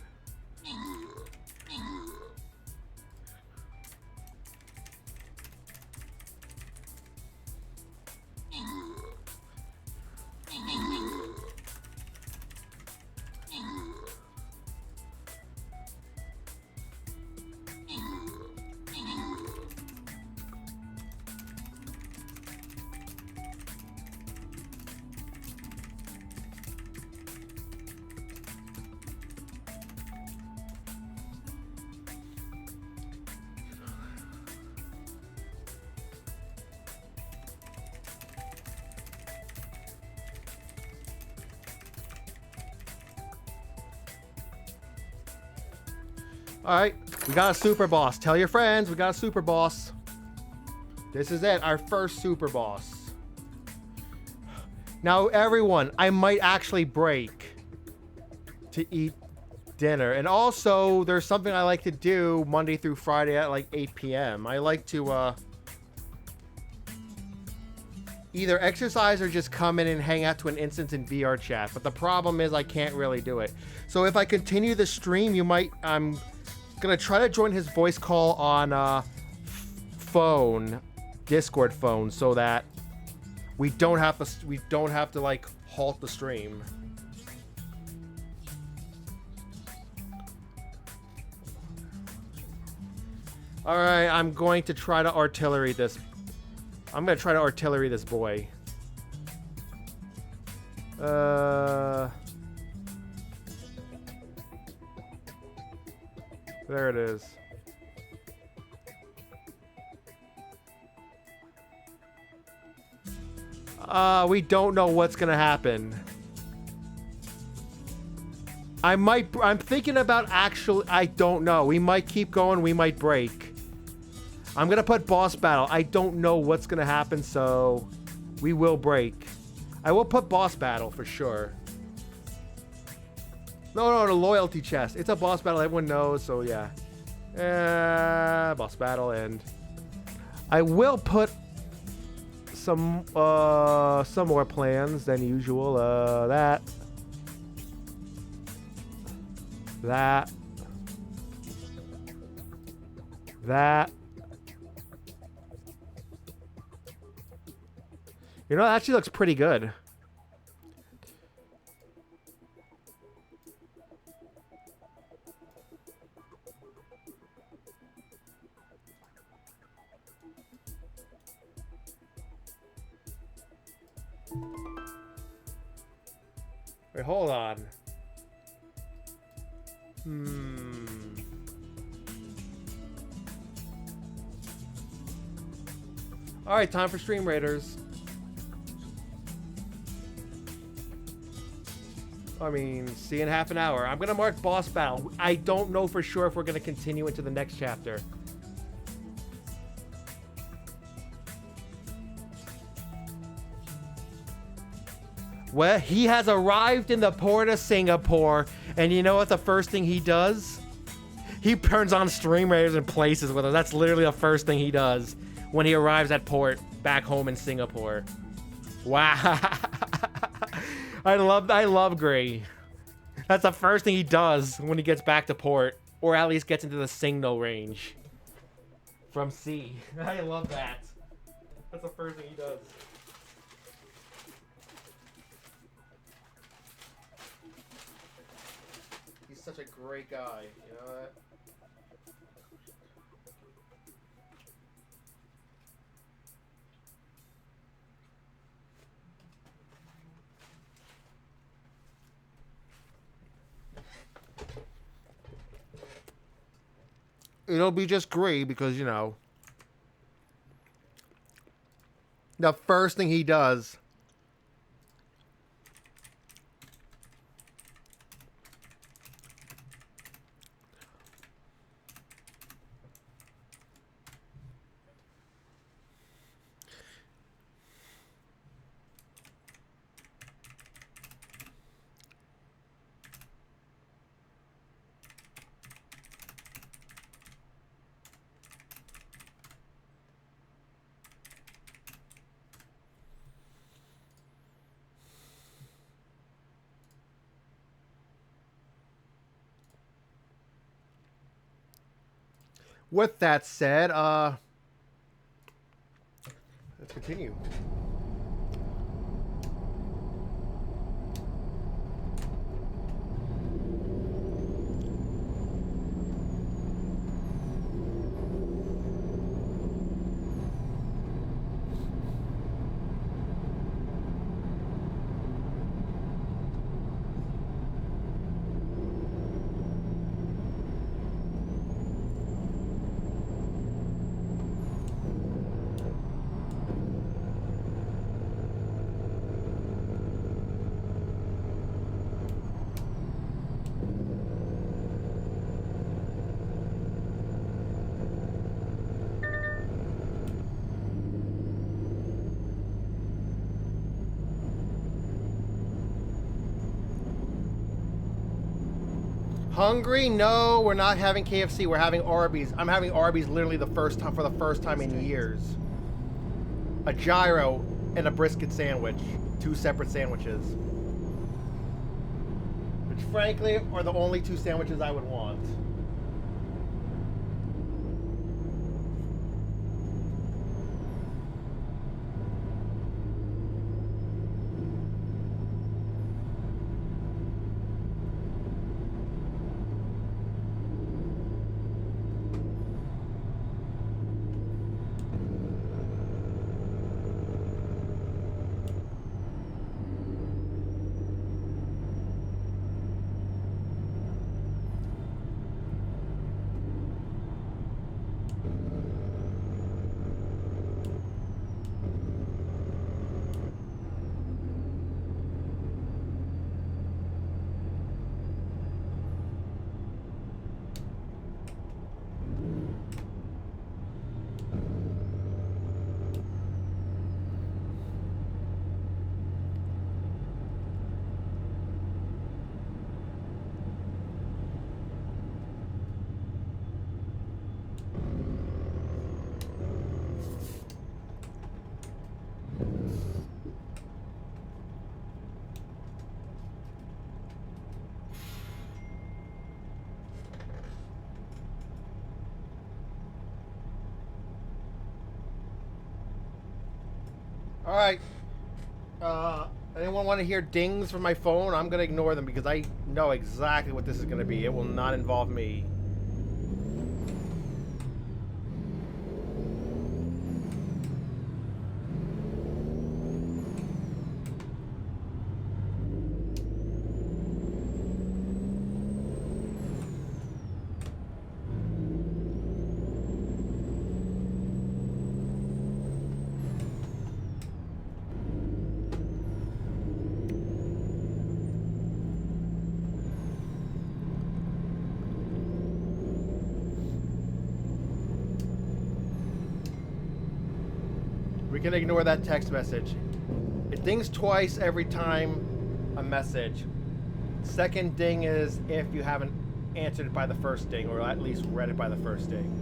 Alright, we got a super boss. Tell your friends, we got a super boss. This is it, our first super boss. Now, everyone, I might actually break to eat dinner. And also, there's something I like to do Monday through Friday at like 8 p.m. I like to either exercise or just come in and hang out to an instance in VR chat. But the problem is I can't really do it. So if I continue the stream, I'm gonna try to join his voice call on phone, Discord phone, so that we don't have to like halt the stream. All right, I'm going to try to artillery this. I'm gonna try to artillery this boy. There it is. We don't know what's gonna happen. I'm thinking about I don't know. We might keep going, we might break. I'm gonna put boss battle. I don't know what's gonna happen, so we will break. I will put boss battle for sure. No, the loyalty chest. It's a boss battle, everyone knows, so yeah. Boss battle, and I will put some more plans than usual. That. You know, that actually looks pretty good. Wait, hold on. Alright, time for Stream Raiders. I mean, see you in half an hour. I'm gonna mark boss battle. I don't know for sure if we're gonna continue into the next chapter. Well, he has arrived in the port of Singapore, and you know what the first thing he does? He turns on Stream Raiders and places with us. That's literally the first thing he does when he arrives at port back home in Singapore. Wow. I love Gray. That's the first thing he does when he gets back to port, or at least gets into the signal range from sea. I love that. That's the first thing he does. He's such a great guy, you know that? It'll be just great because, you know, the first thing he does with that said, let's continue. Hungry? No, we're not having KFC. We're having Arby's. I'm having Arby's literally the first time for the first time in years. A gyro and a brisket sandwich, 2 separate sandwiches, which frankly are the only 2 sandwiches I would want. All right. Anyone want to hear dings from my phone? I'm gonna ignore them because I know exactly what this is gonna be. It will not involve me. We can ignore that text message. It dings twice every time a message. Second ding is if you haven't answered it by the first ding, or at least read it by the first ding.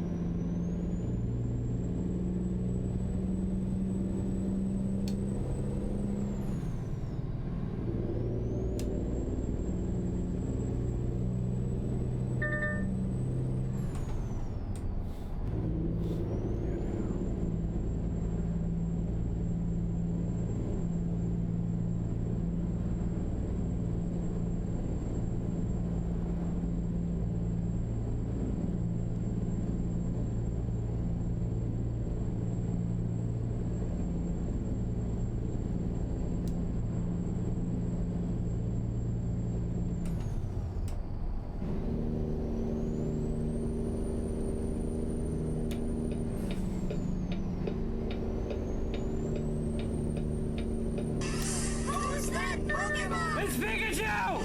Who's that Pokemon? It's Pikachu!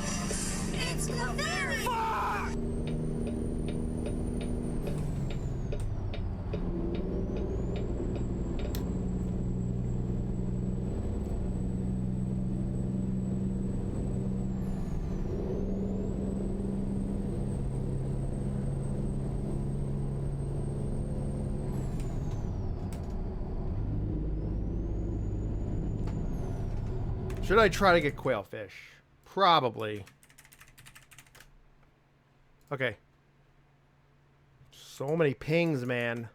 It's Clefairy! Fuck! Should I try to get quailfish? Probably. Okay. So many pings, man.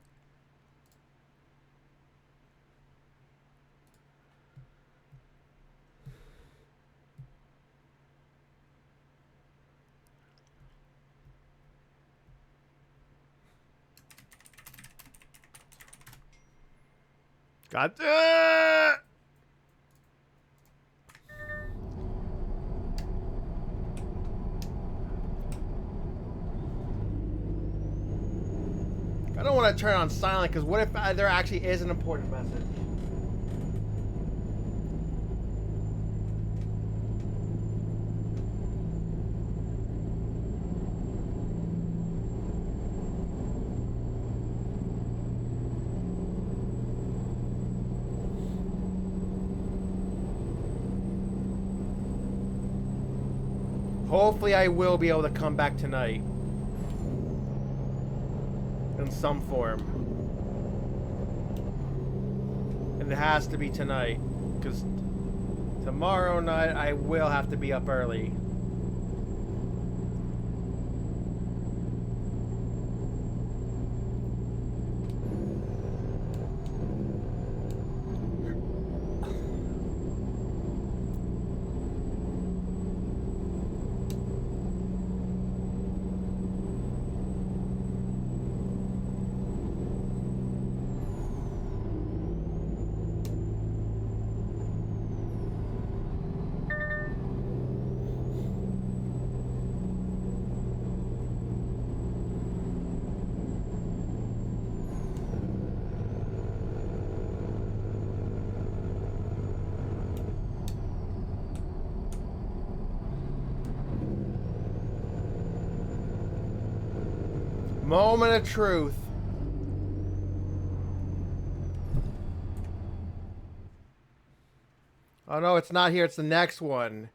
God. I don't want to turn on silent because what if there actually is an important message? Hopefully I will be able to come back tonight. In some form. And it has to be tonight. Because tomorrow night I will have to be up early. Moment of truth. Oh no, it's not here, it's the next one.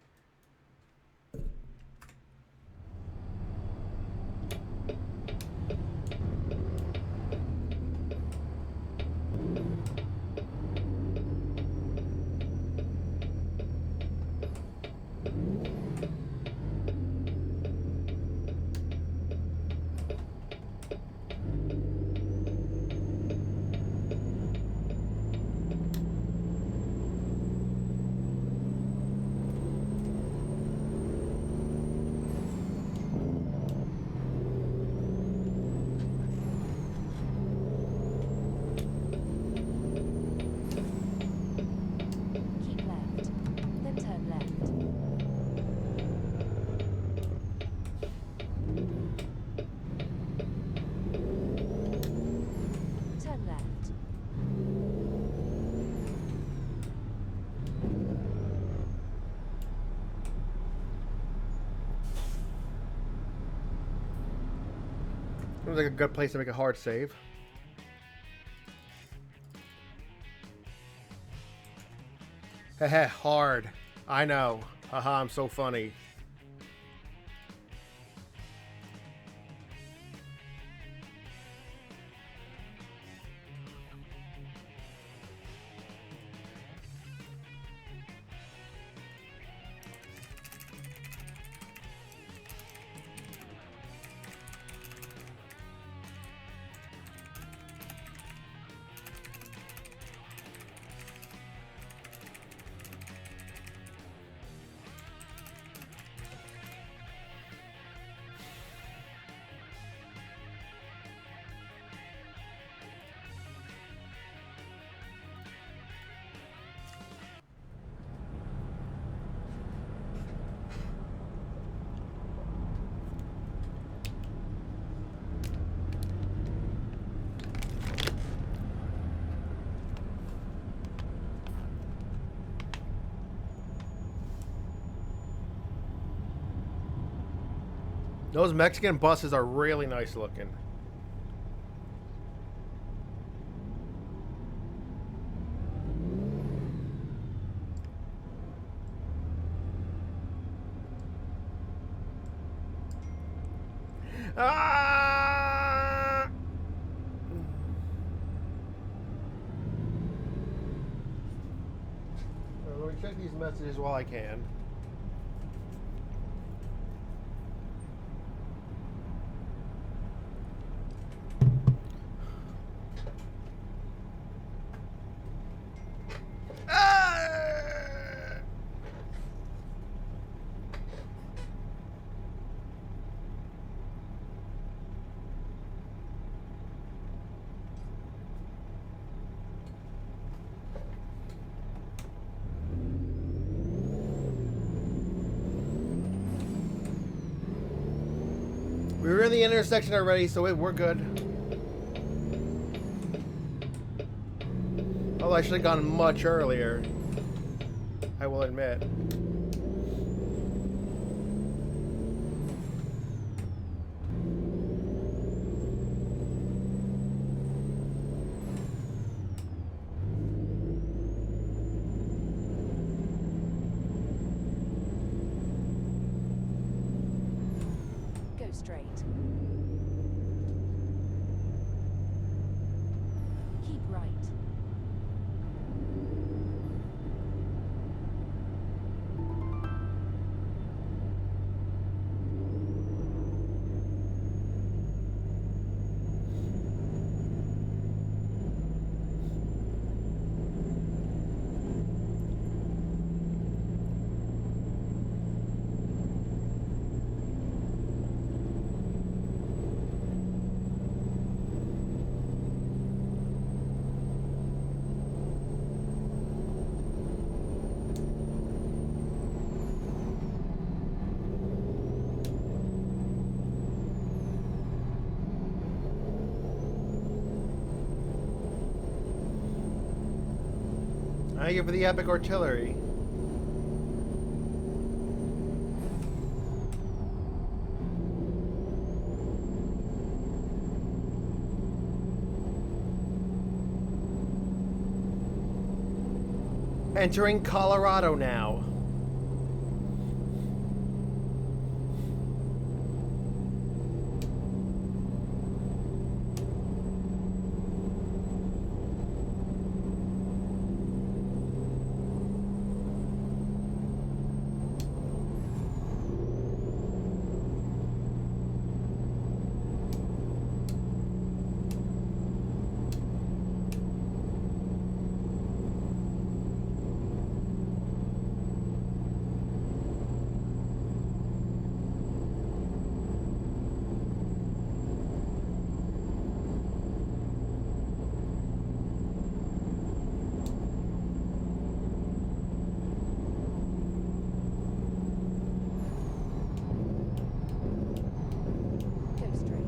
Keep left. Then turn left. Turn left. Seems like a good place to make a hard save. Heh, hard. I know. Haha, I'm so funny. Those Mexican buses are really nice looking. Ah! Let me check these messages while I can. We were in the intersection already, so we're good. Oh, I should have gone much earlier. I will admit. Go straight. Keep right. Thank you for the epic artillery. Entering Colorado now. Go straight.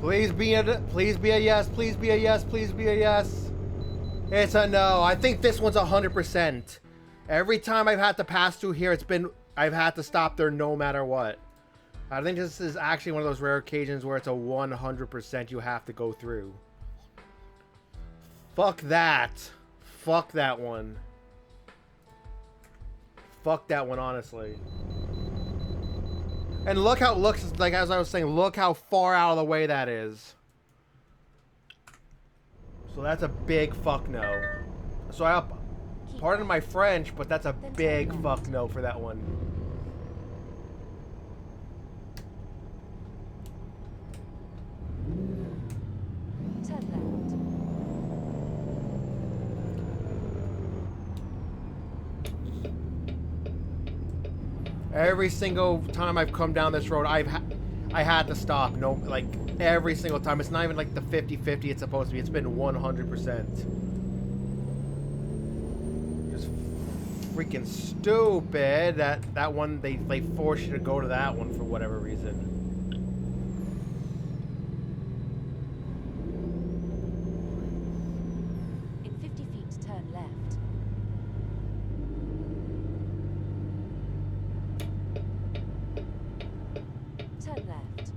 Please be a yes, please be a yes, please be a yes. It's a no. I think this one's 100%. Every time I've had to pass through here, I've had to stop there no matter what. I think this is actually one of those rare occasions where it's a 100% you have to go through. Fuck that. Fuck that one. Fuck that one, honestly. And look how it looks, like as I was saying, look how far out of the way that is. So that's a big fuck no. So pardon my French, but that's a big fuck no for that one. Turn left. Every single time I've come down this road, I had to stop. No, like every single time. It's not even like the 50-50 it's supposed to be. It's been 100%. Just freaking stupid that one they force you to go to that one for whatever reason. In 50 feet, turn left. Turn left.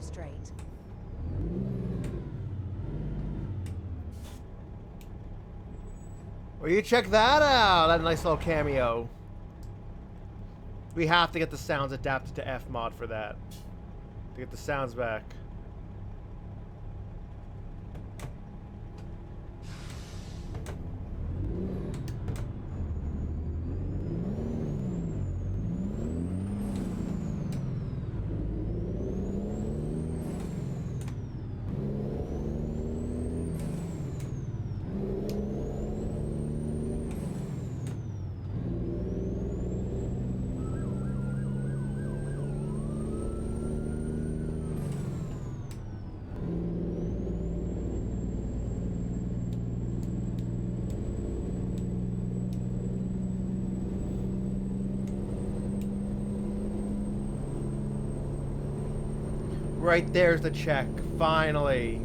straight. Well, you check that out. That nice little cameo. We have to get the sounds adapted to F mod for that. To get the sounds back. Right there's the check, finally.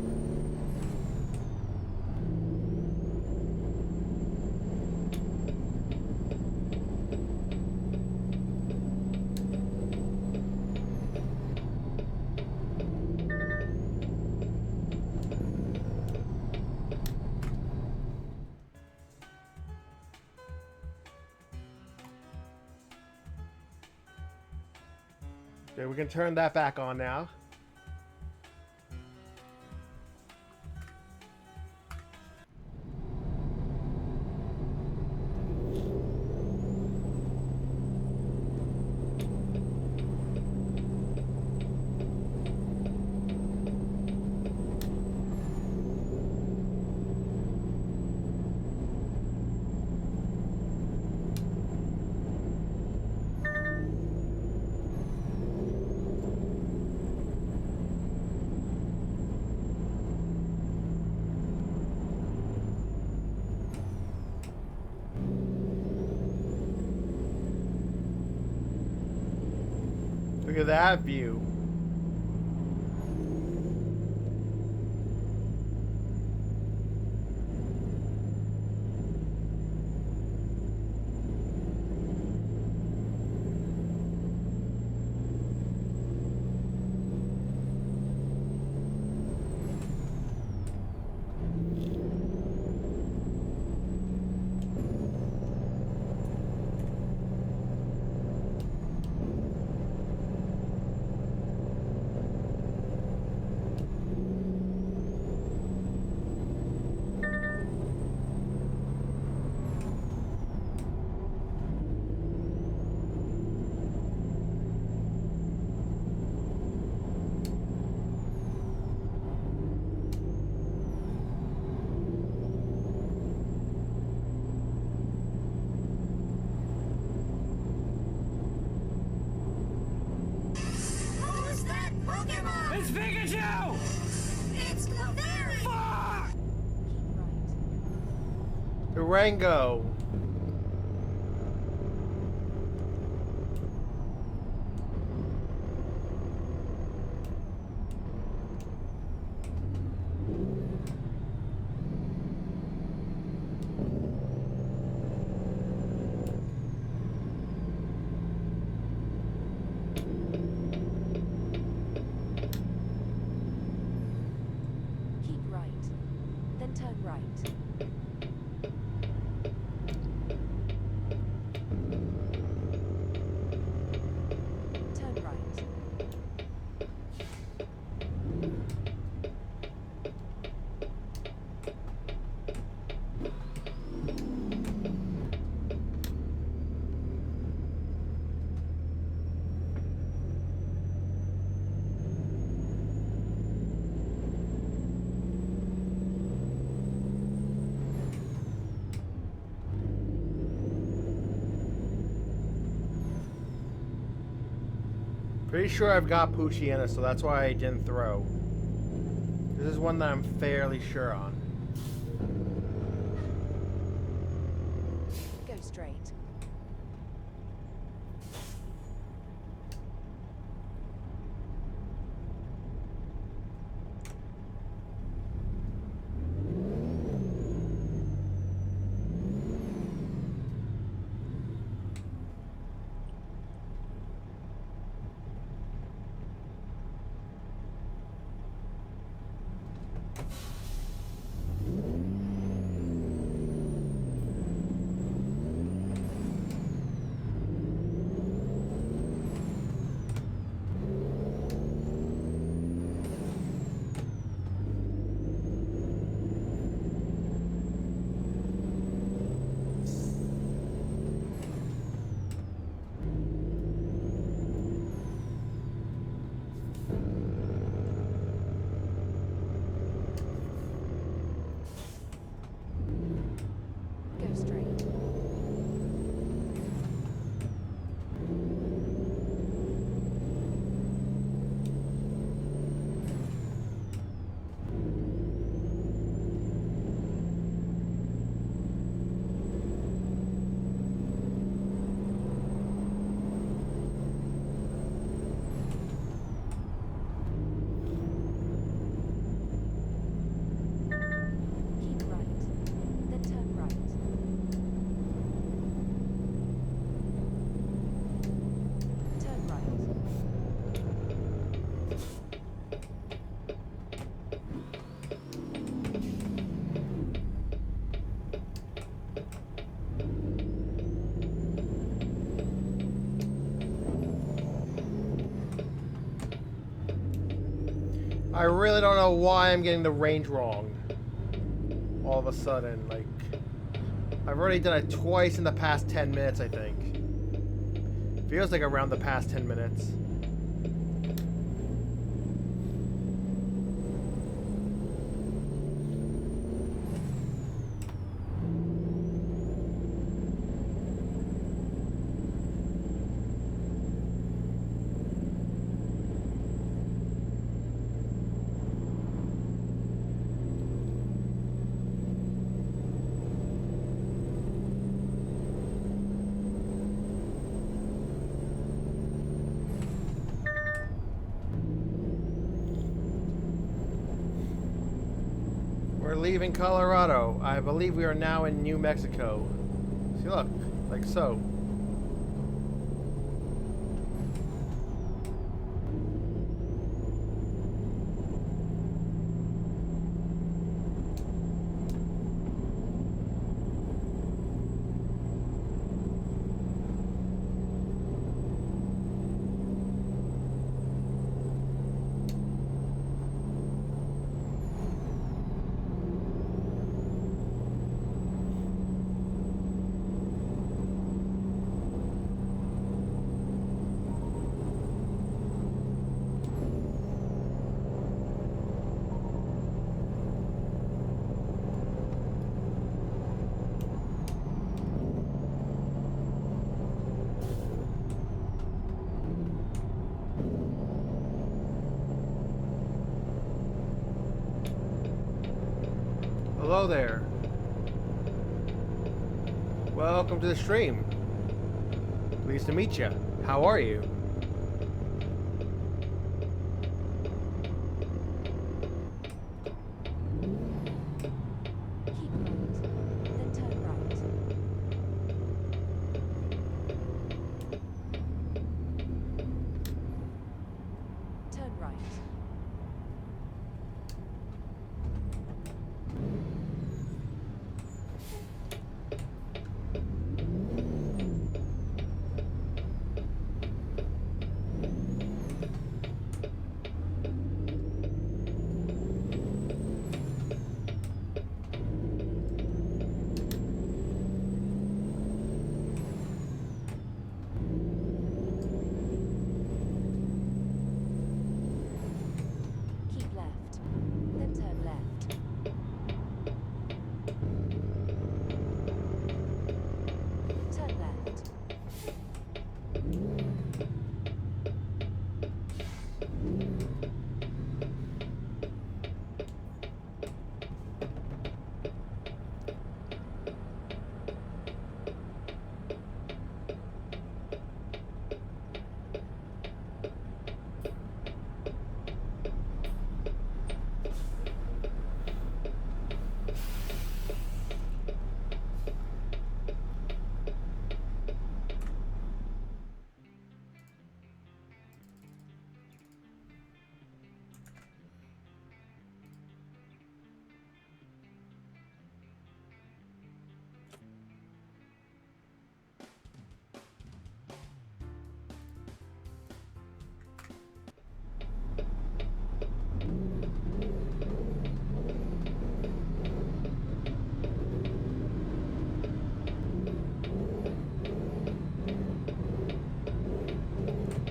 Okay, we can turn that back on now. Look at that view. Who's that Pokemon? It's Pikachu! It's Clefairy! Fuck! Keep right. Durango. Keep right. Then turn right. Turn right. Pretty sure I've got Poochie in it, so that's why I didn't throw. This is one that I'm fairly sure on. Go straight. I really don't know why I'm getting the range wrong. All of a sudden, like, I've already done it twice in the past 10 minutes, I think. Feels like around the past 10 minutes. We're leaving Colorado. I believe we are now in New Mexico. See, look, like so. Hello there. Welcome to the stream. Pleased to meet you. How are you? Keep right, then turn right. Turn right. Keep left, then turn left. Turn left.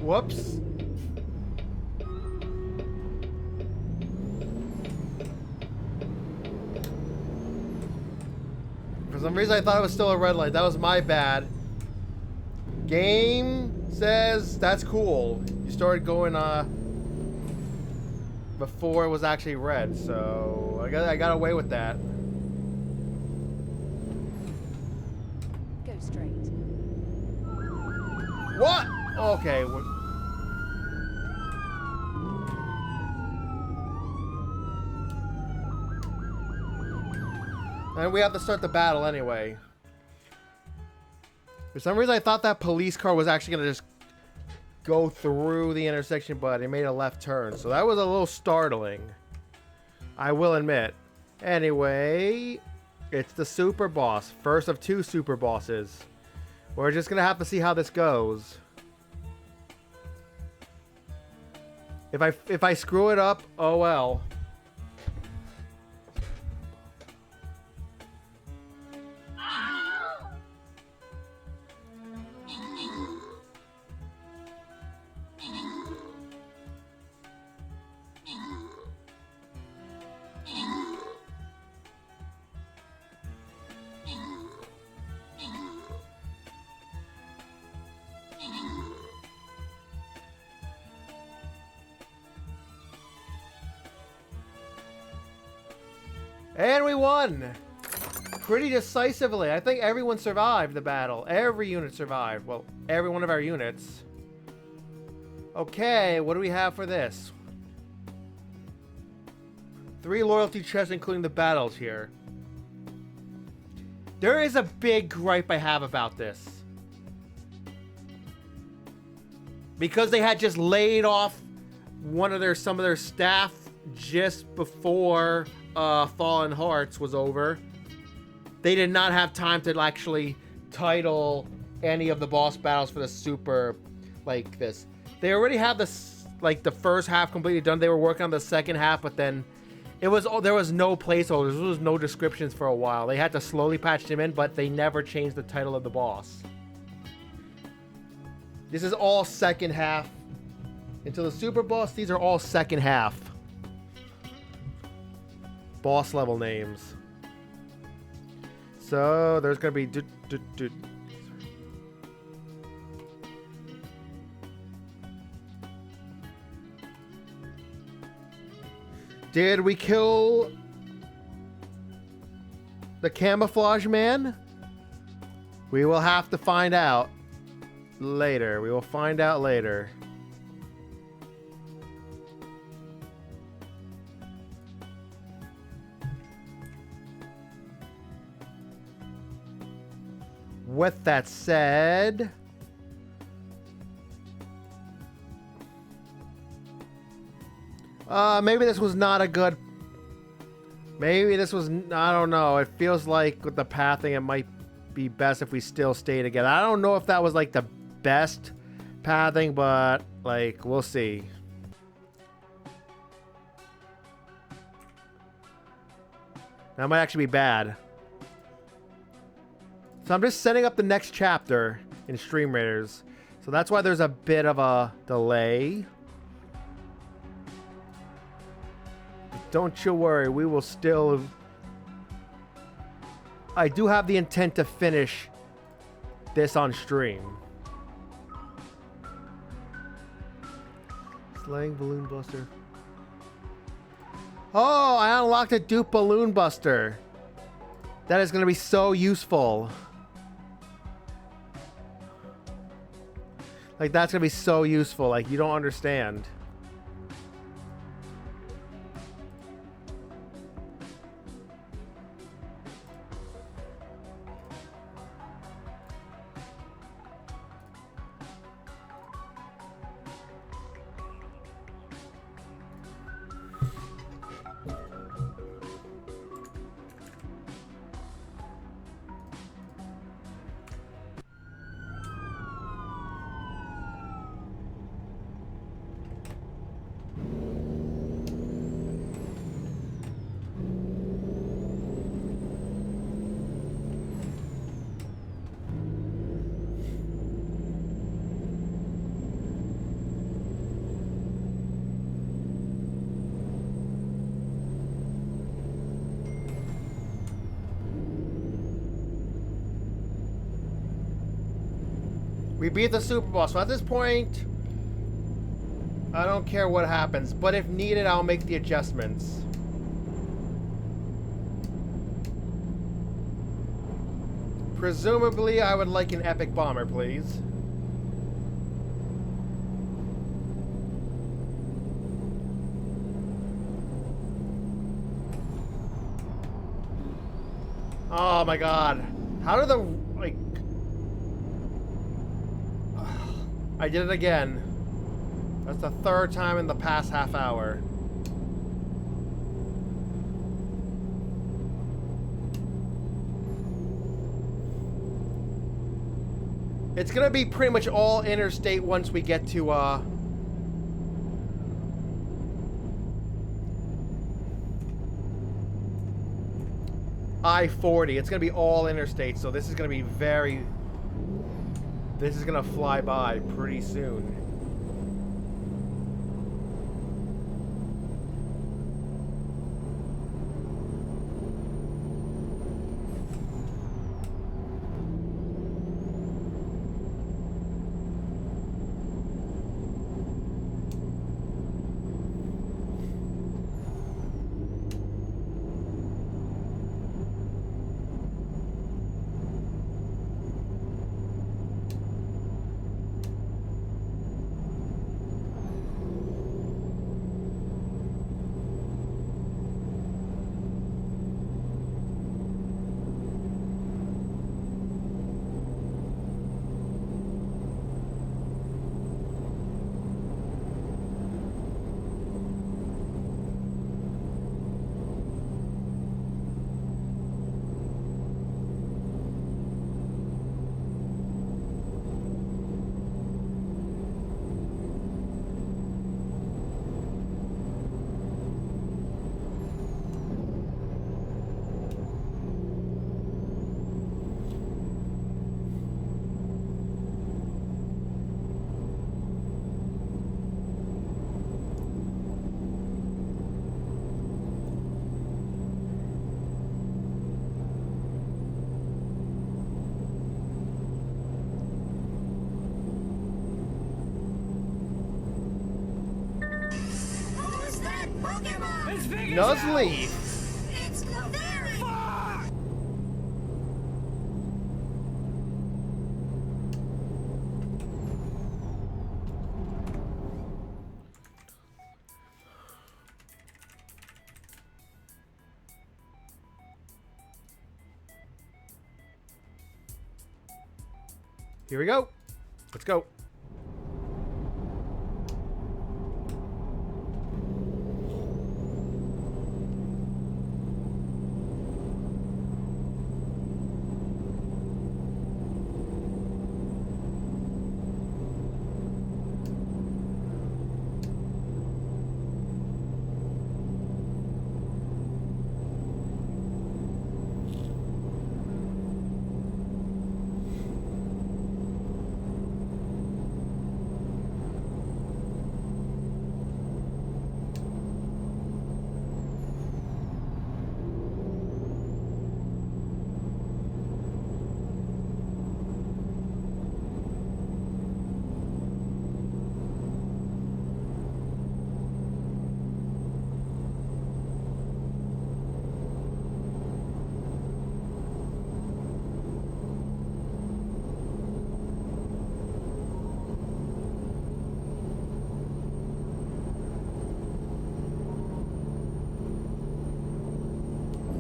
Whoops. For some reason I thought it was still a red light. That was my bad. Game says that's cool. You started going before it was actually red, so I got away with that. Go straight. What? Okay. And we have to start the battle anyway. For some reason, I thought that police car was actually going to just go through the intersection, but it made a left turn. So that was a little startling, I will admit. Anyway, it's the super boss. First of 2 super bosses. We're just going to have to see how this goes. If I screw it up, oh well. And we won! Pretty decisively. I think everyone survived the battle. Every unit survived. Well, every one of our units. Okay, what do we have for this? 3 loyalty chests, including the battles here. There is a big gripe I have about this. Because they had just laid off some of their staff just before Fallen Hearts was over. They did not have time to actually title any of the boss battles for the super like this. They already had this like the first half completely done. They were working on the second half, but then there was no placeholders. There was no descriptions for a while. They had to slowly patch them in, but they never changed the title of the boss. This is all second half. Until the super boss, these are all second half. Boss level names. So there's gonna be Did we kill the camouflage man? We will have to find out later. We will find out later. With that said, maybe this was not a good. Maybe this was. I don't know. It feels like with the pathing, it might be best if we still stay together. I don't know if that was like the best pathing, but like we'll see. That might actually be bad. So I'm just setting up the next chapter in Stream Raiders. So that's why there's a bit of a delay. But don't you worry, we will still... I do have the intent to finish this on stream. Slaying Balloon Buster. Oh, I unlocked a dupe Balloon Buster. That is going to be so useful. Like, that's going to be so useful. Like, you don't understand. We beat the super boss, so at this point, I don't care what happens, but if needed, I'll make the adjustments. Presumably, I would like an epic bomber, please. Oh my god. How do the, like... I did it again. That's the third time in the past half hour. It's gonna be pretty much all interstate once we get to, I-40. It's going to be all interstate, so this is going to be very... This is going to fly by pretty soon. Who's that Pokemon? It's big as Nuzleaf! It's Clefairy! Fuck! Here we go. Let's go.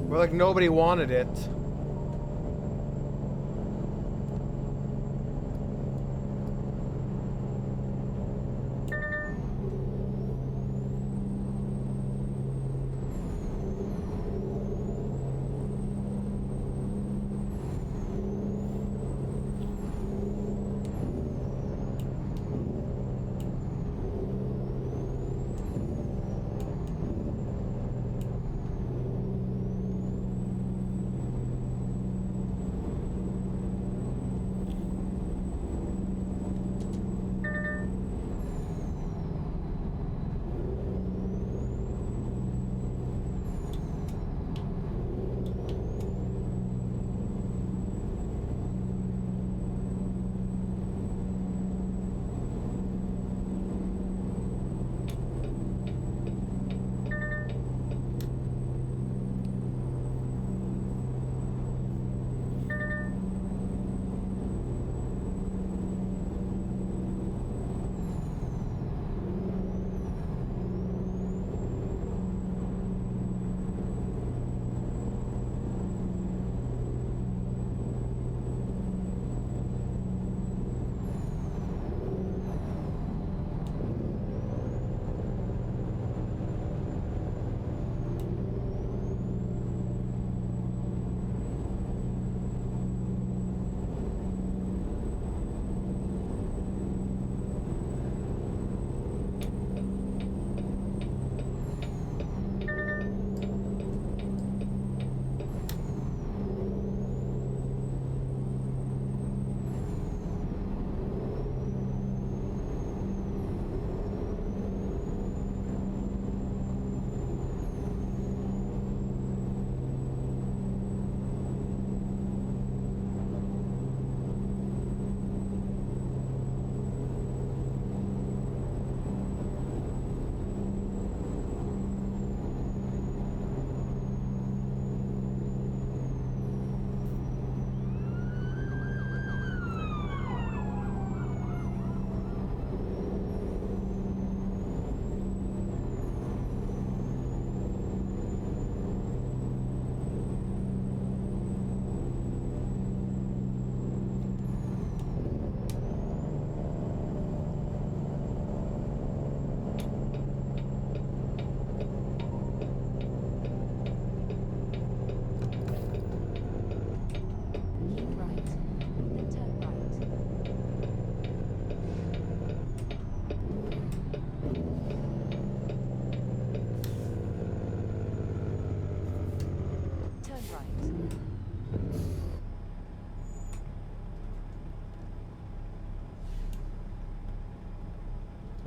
Well, like nobody wanted it.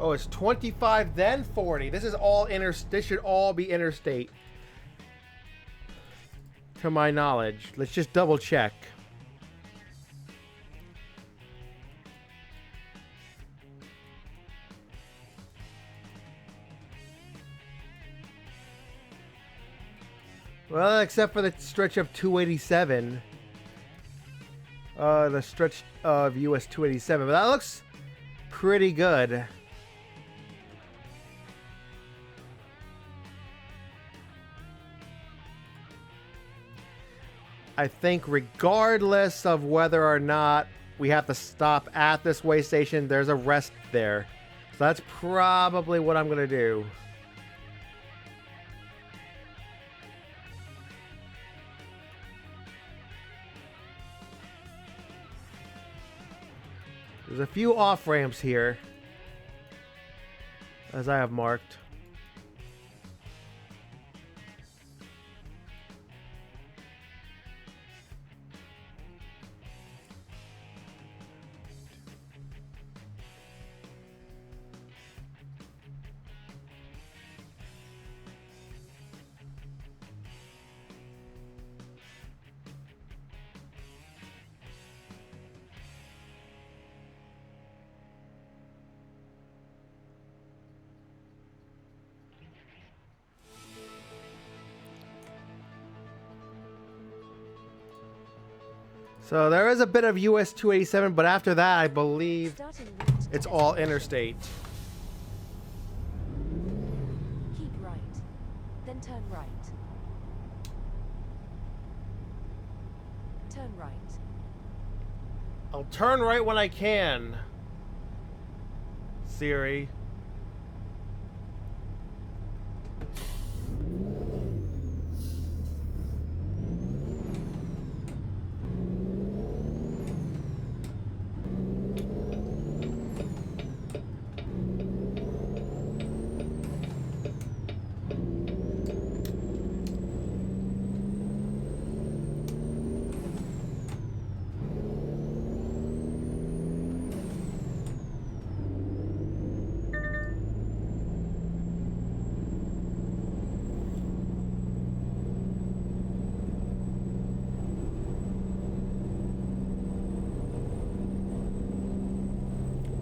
Oh, it's 25 then 40. This is all this should all be interstate. To my knowledge. Let's just double check. Well, except for the stretch of 287. The stretch of US 287. But that looks pretty good. I think regardless of whether or not we have to stop at this way station, there's a rest there. So that's probably what I'm going to do. There's a few off ramps here, as I have marked. So there is a bit of US 287, but after that, I believe Starting route to it's all destination. interstate. Keep right. Then turn right. Turn right. I'll turn right when I can. Siri.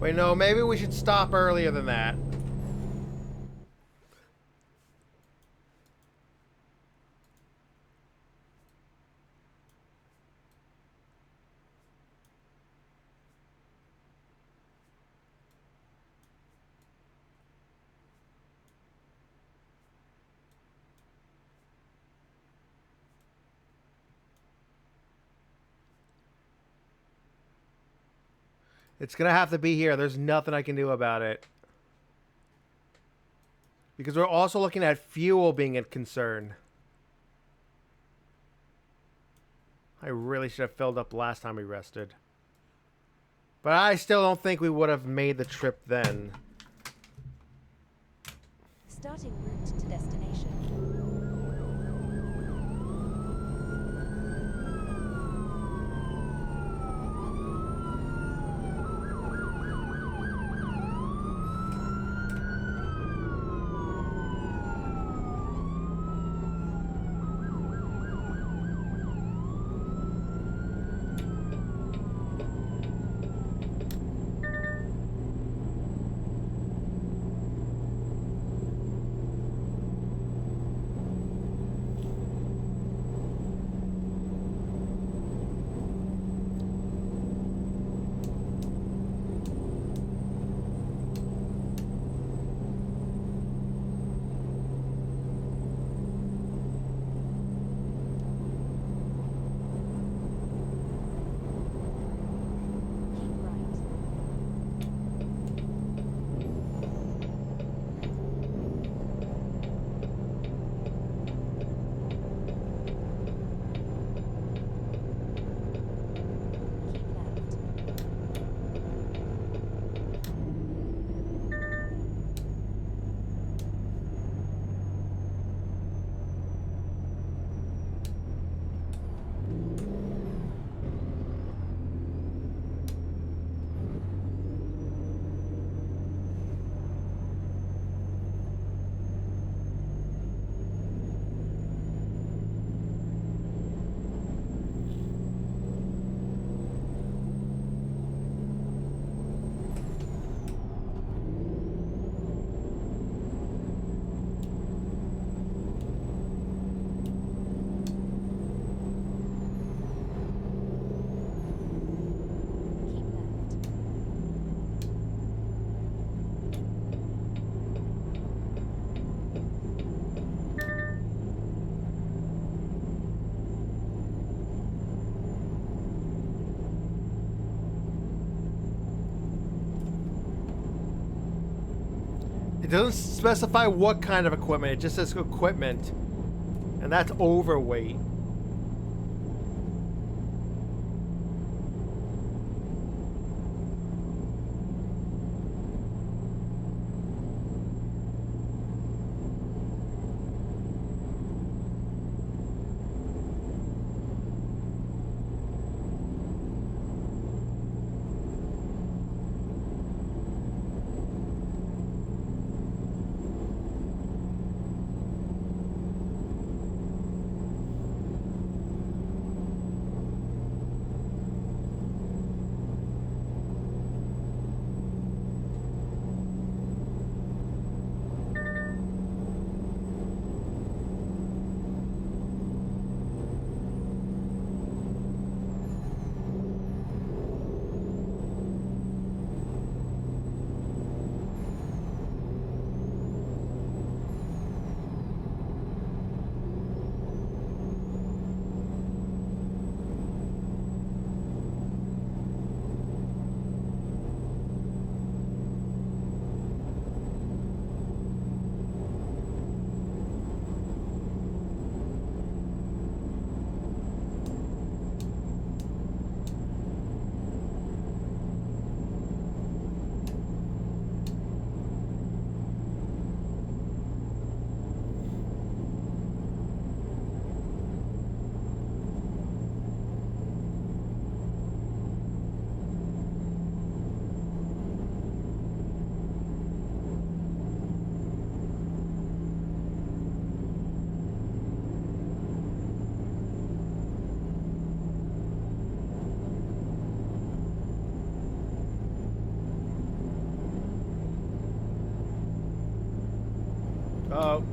Wait, no, maybe we should stop earlier than that. It's gonna have to be here. There's nothing I can do about it. Because we're also looking at fuel being a concern. I really should have filled up last time we rested. But I still don't think we would have made the trip then. Starting route to destination. It doesn't specify what kind of equipment, it just says equipment. And that's overweight. Oh.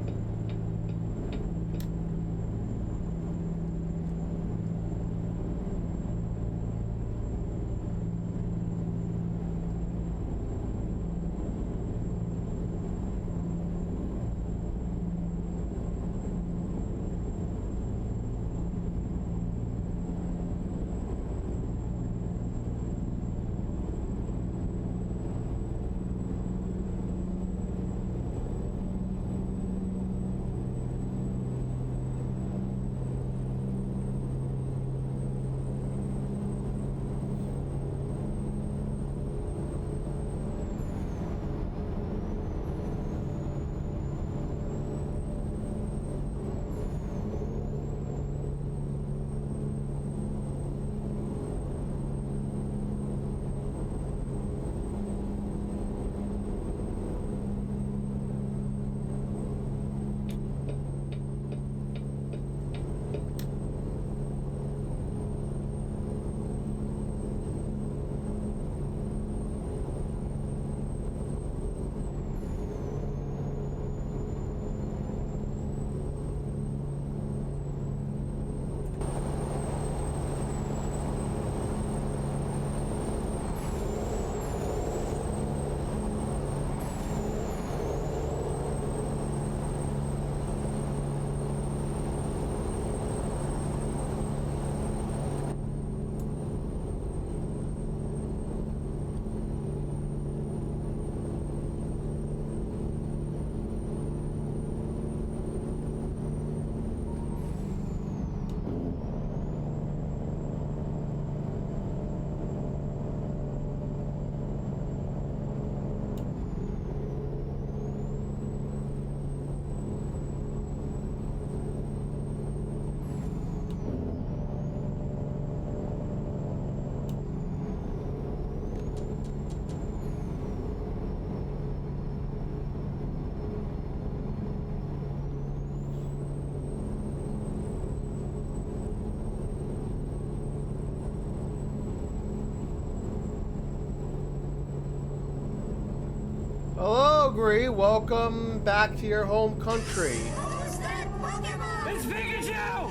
Hello, Gree. Welcome back to your home country. Who's that Pokemon? It's Pikachu!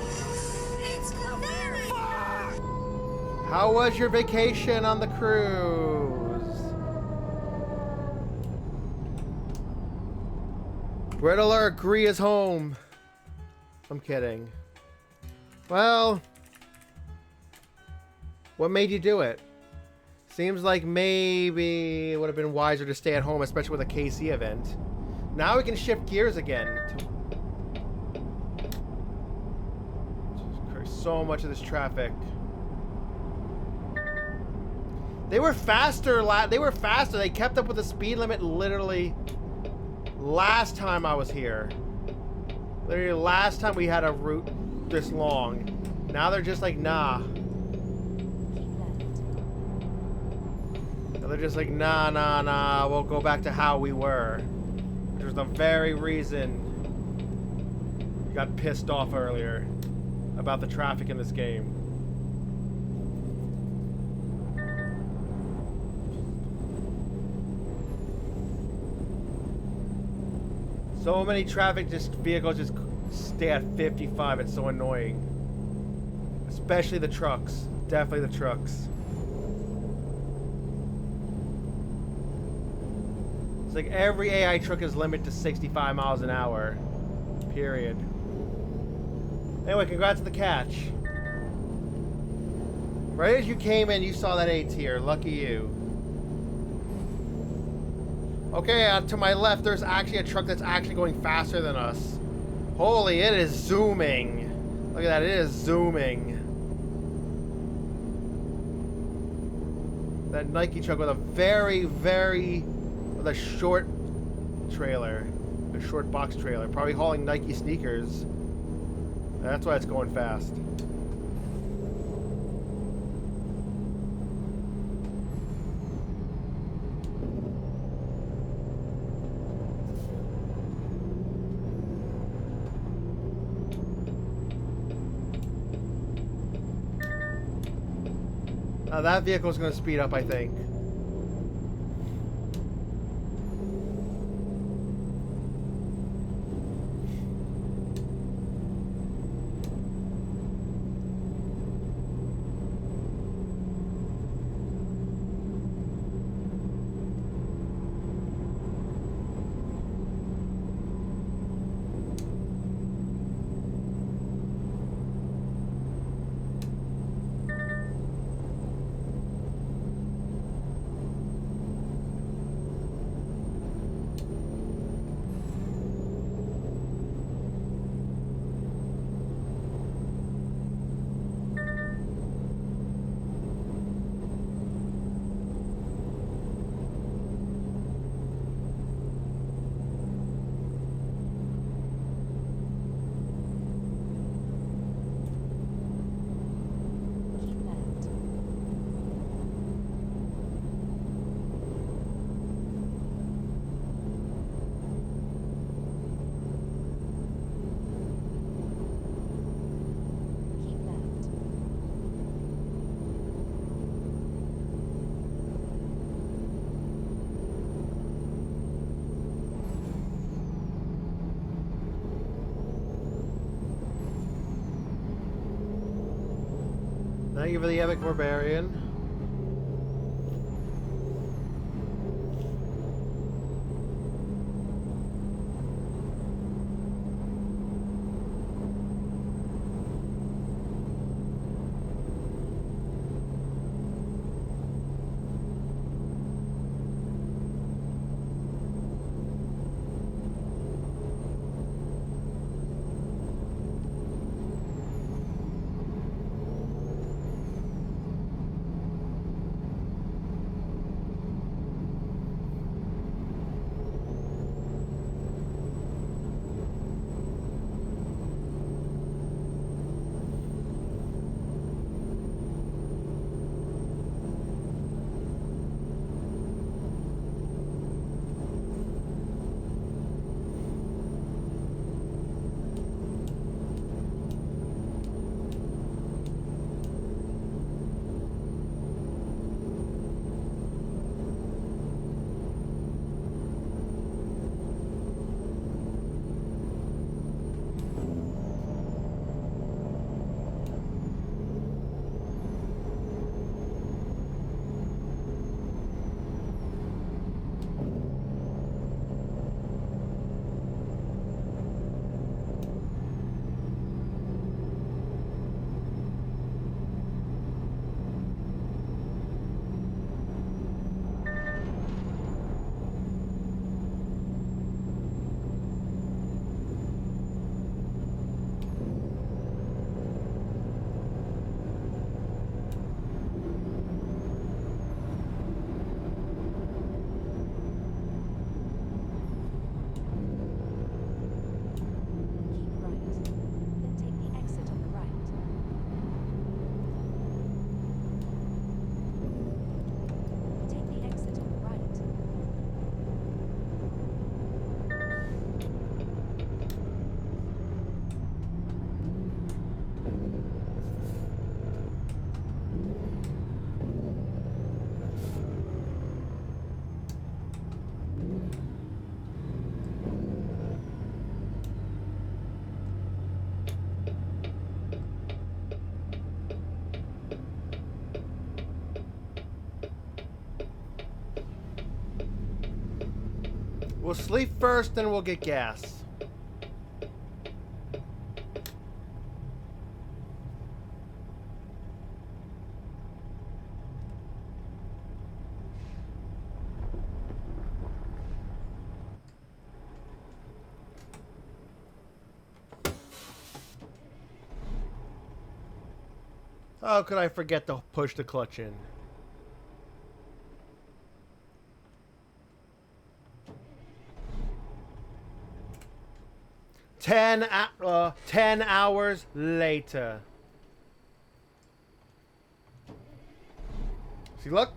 It's Clefairy! Fuck! How was your vacation on the cruise? Red alert, Gree is home. I'm kidding. Well, what made you do it? Seems like maybe it would have been wiser to stay at home, especially with a KC event. Now we can shift gears again. Jesus Christ, so much of this traffic. They were faster. They were faster. They kept up with the speed limit literally last time I was here. Literally last time we had a route this long. Now they're just like, nah. Now they're just like, nah. We'll go back to how we were. Which was the very reason you got pissed off earlier about the traffic in this game. So many vehicles just stay at 55. It's so annoying. Especially the trucks. Definitely the trucks. It's like every AI truck is limited to 65 miles an hour. Period. Anyway, congrats on the catch. Right as you came in, you saw that A tier. Lucky you. Okay, to my left, there's actually a truck that's actually going faster than us. Holy, it is zooming. Look at that, it is zooming. That Nike truck with a with a short trailer. A short box trailer. Probably hauling Nike sneakers. That's why it's going fast. That vehicle is going to speed up, I think. Thank you for the epic barbarian. We'll sleep first, then we'll get gas. How could I forget to push the clutch in? Ten hours later. See, look.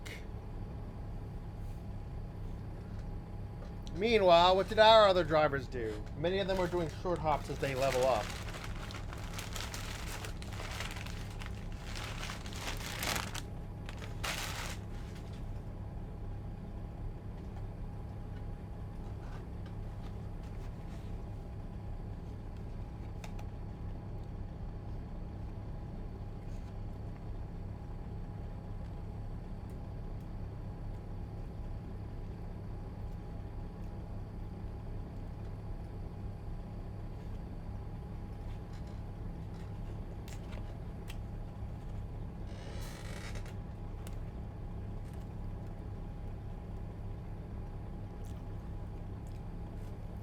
Meanwhile, what did our other drivers do? Many of them were doing short hops as they level up.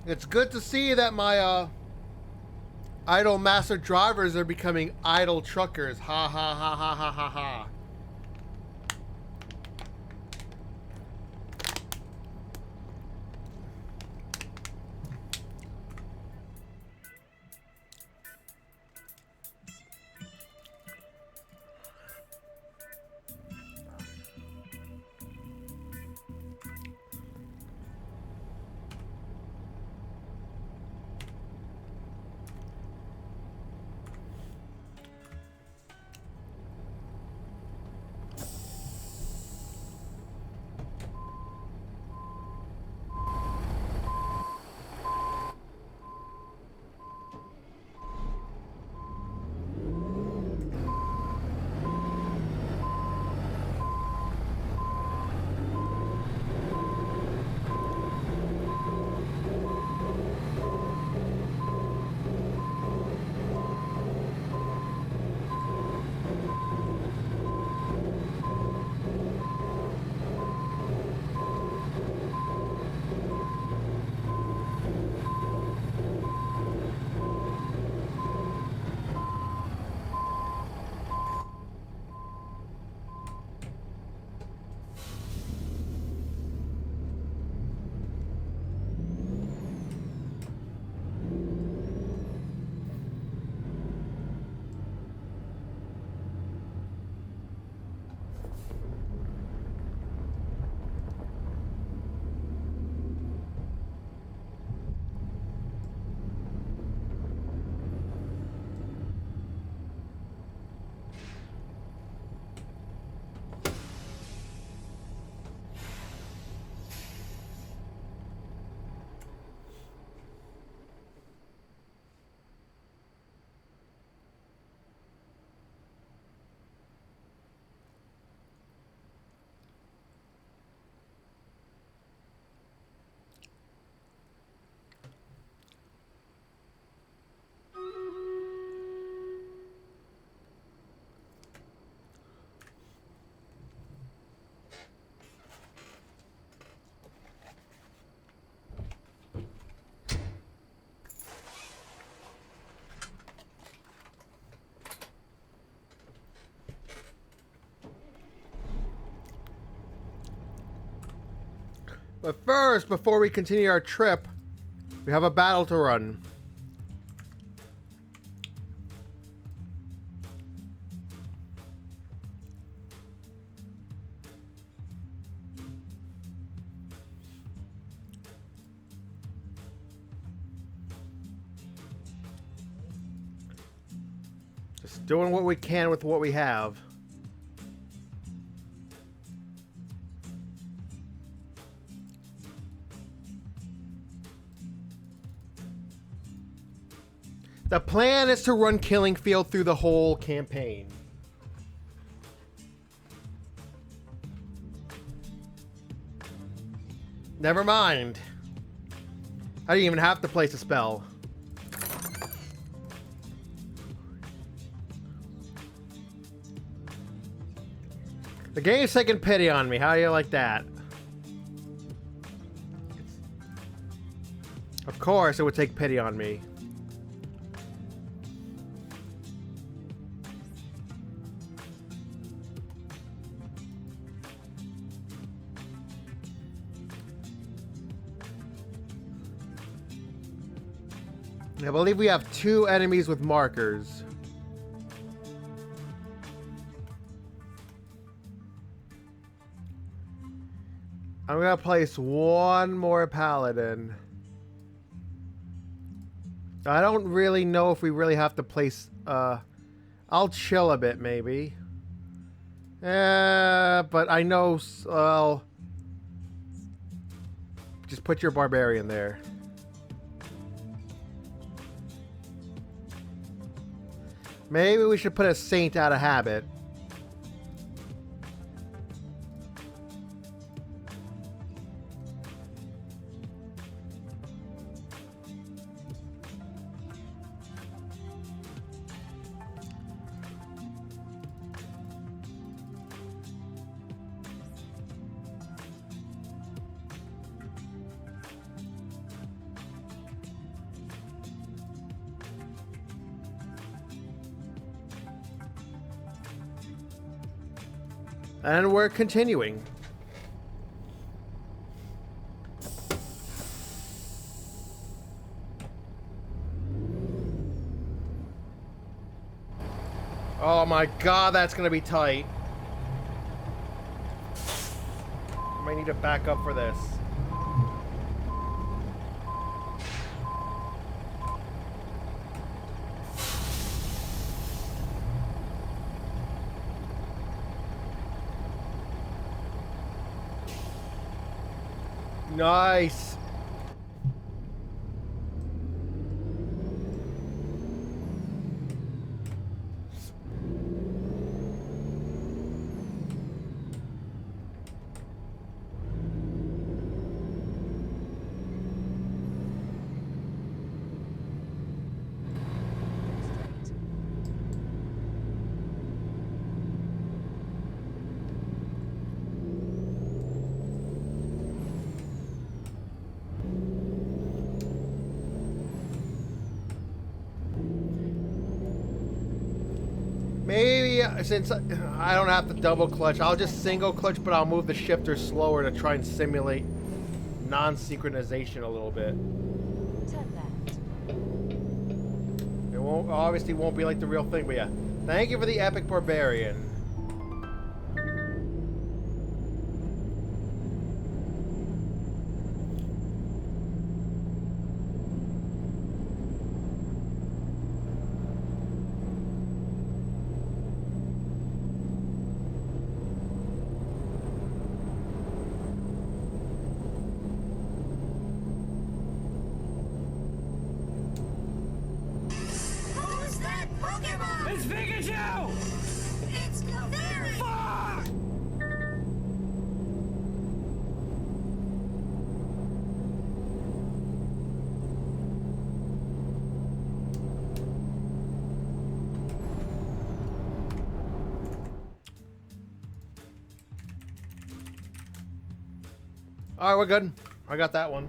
It's good to see that my idle master drivers are becoming idle truckers. Ha ha ha ha ha ha ha. But first, before we continue our trip, we have a battle to run. Just doing what we can with what we have. The plan is to run Killing Field through the whole campaign. Never mind. I didn't even have to place a spell. The game's taking pity on me. How do you like that? Of course it would take pity on me. I believe we have 2 enemies with markers. I'm gonna place 1 more paladin. I don't really know if we really have to place, I'll chill a bit maybe. But I know, well, just put your barbarian there. Maybe we should put a saint out of habit. And we're continuing. Oh my god, that's gonna be tight. I might need to back up for this. Nice. Maybe since I don't have to double clutch, I'll just single clutch, but I'll move the shifter slower to try and simulate non-synchronization a little bit. Turn left. It won't obviously won't be like the real thing, but yeah. Thank you for the epic barbarian. Who's that Pokemon? It's Pikachu! It's Clefairy! Fuck! All right, we're good. I got that one.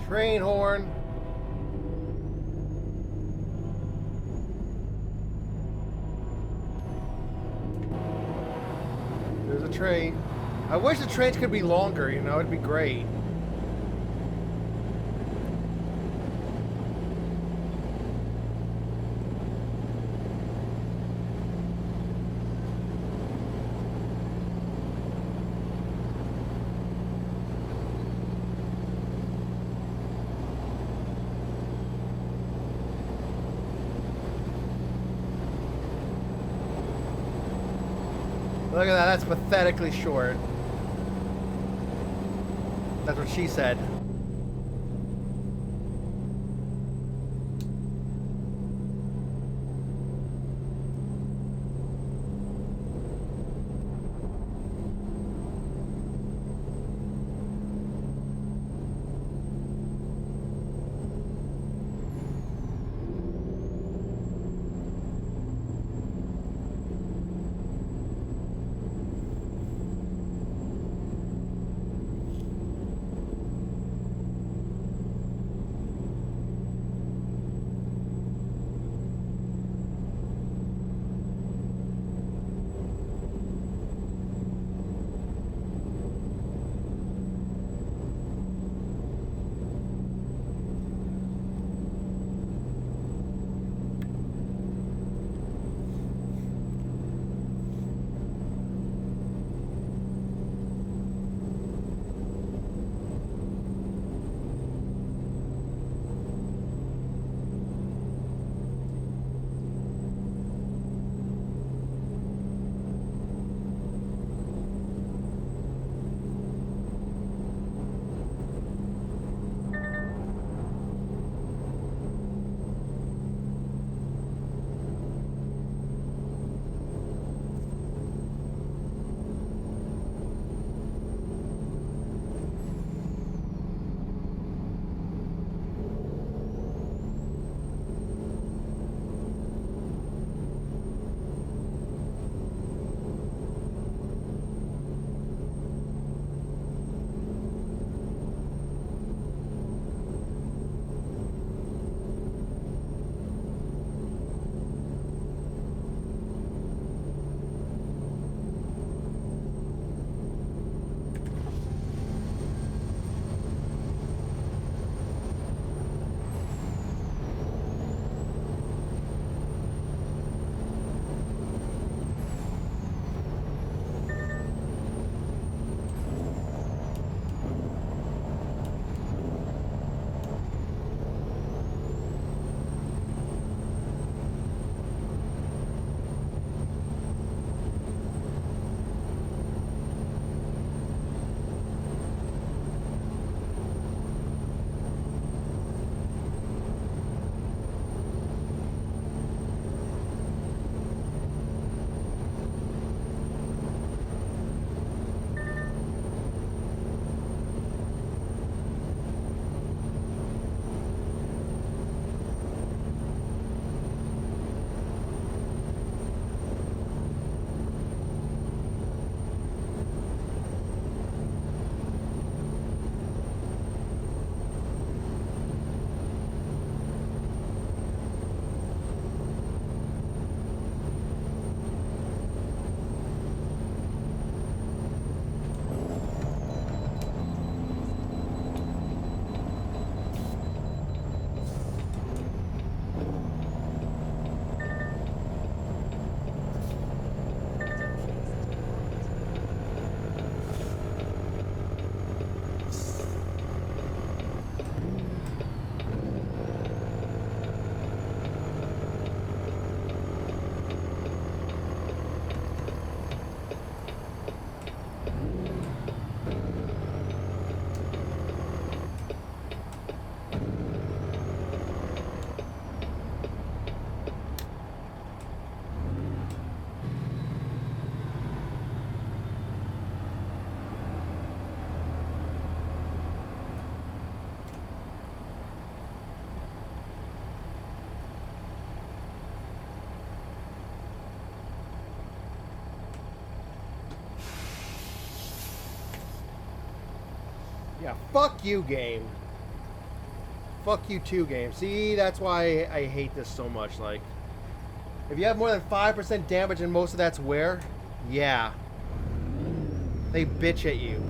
Train horn. There's a train. I wish the trains could be longer, you know, it'd be great. Look at that, that's pathetically short. That's what she said. Yeah, fuck you, game. fuck you too, game. See, that's why I hate this so much. Like, if you have more than 5% damage and most of that's wear, yeah. They bitch at you.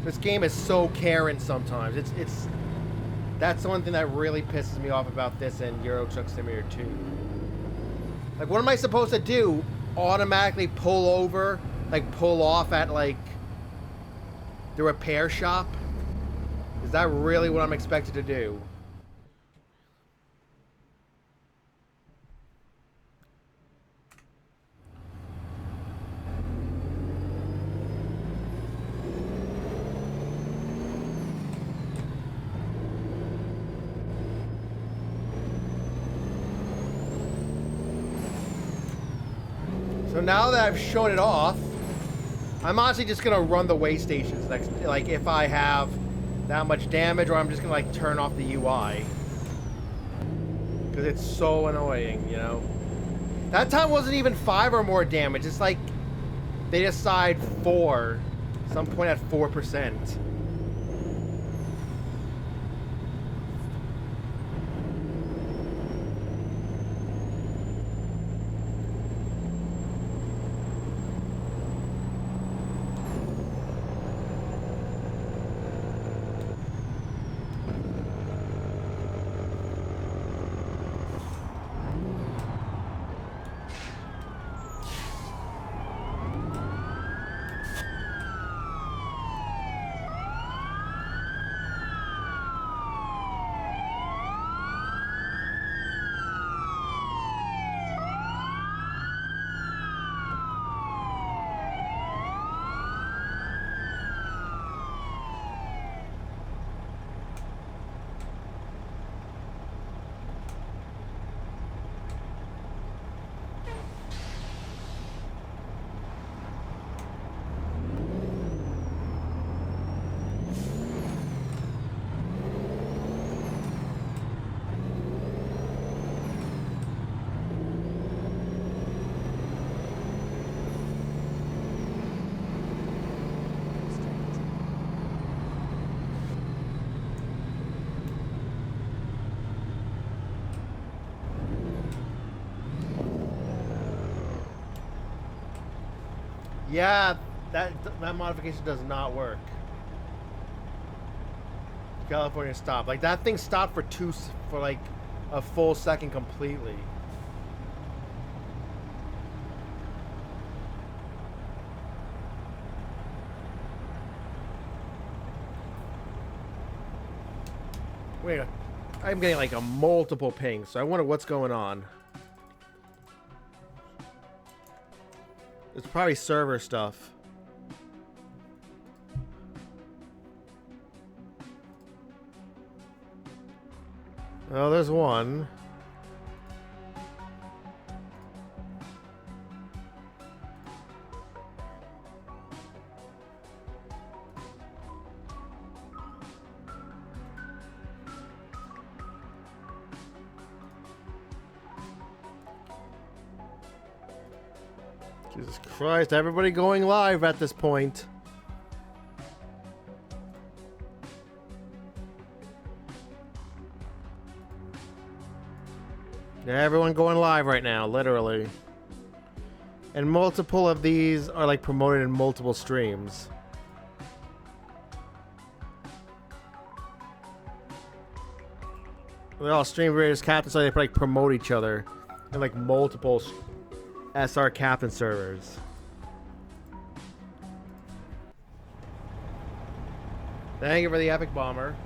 This game is so Karen sometimes. It's that's the one thing that really pisses me off about this and Euro Truck Simulator 2. Like, what am I supposed to do? Automatically pull over, like pull off at like the repair shop? Is that really what I'm expected to do? So now that I've shown it off, I'm honestly just gonna run the way stations next, like if I have that much damage, or I'm just gonna like turn off the UI. Because it's so annoying, you know? That time wasn't even 5 or more damage, it's like they decide 4, some point at 4%. Yeah, that modification does not work. California stopped. Like that thing stopped for like a full second completely. Wait, I'm getting like a multiple ping, so I wonder what's going on. It's probably server stuff. Oh, there's one. Jesus Christ, everybody going live at this point. Yeah, everyone going live right now, literally. And multiple of these are like promoted in multiple streams. They're all stream creators, captains, so they like promote each other in like multiple SR captain servers. Thank you for the epic bomber.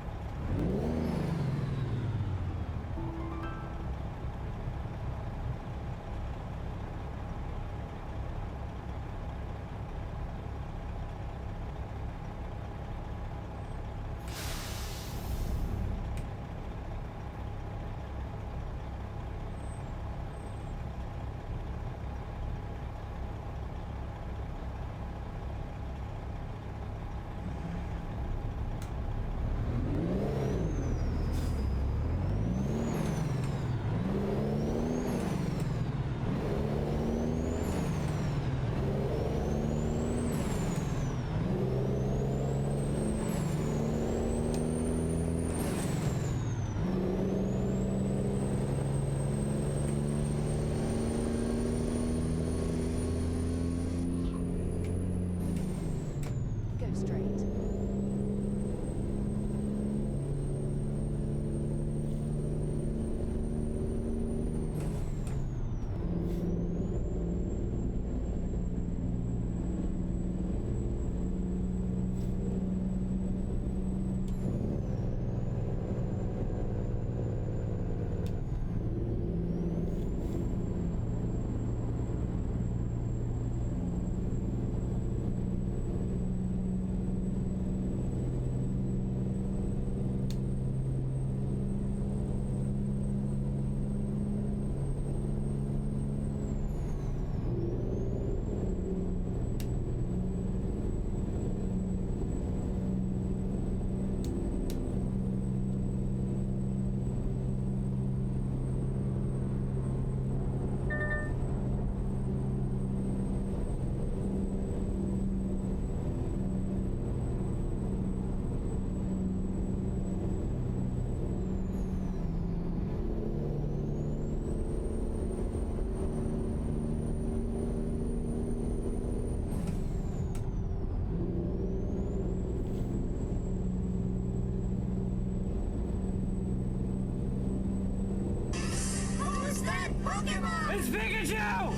you!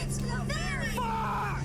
It's the ferry! Fuck!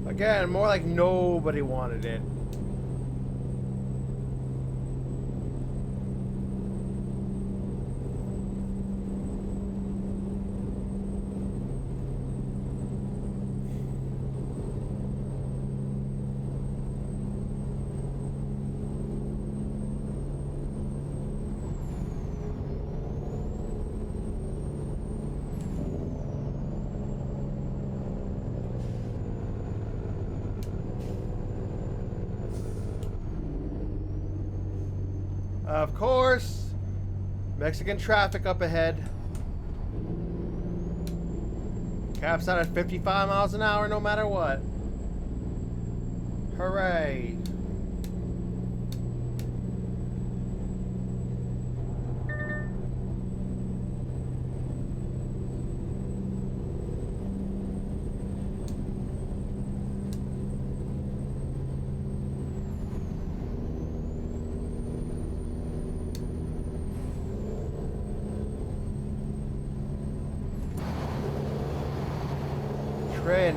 Again, more like nobody wanted it. Of course, Mexican traffic up ahead. Caps out at 55 miles an hour no matter what. Hooray. Trin.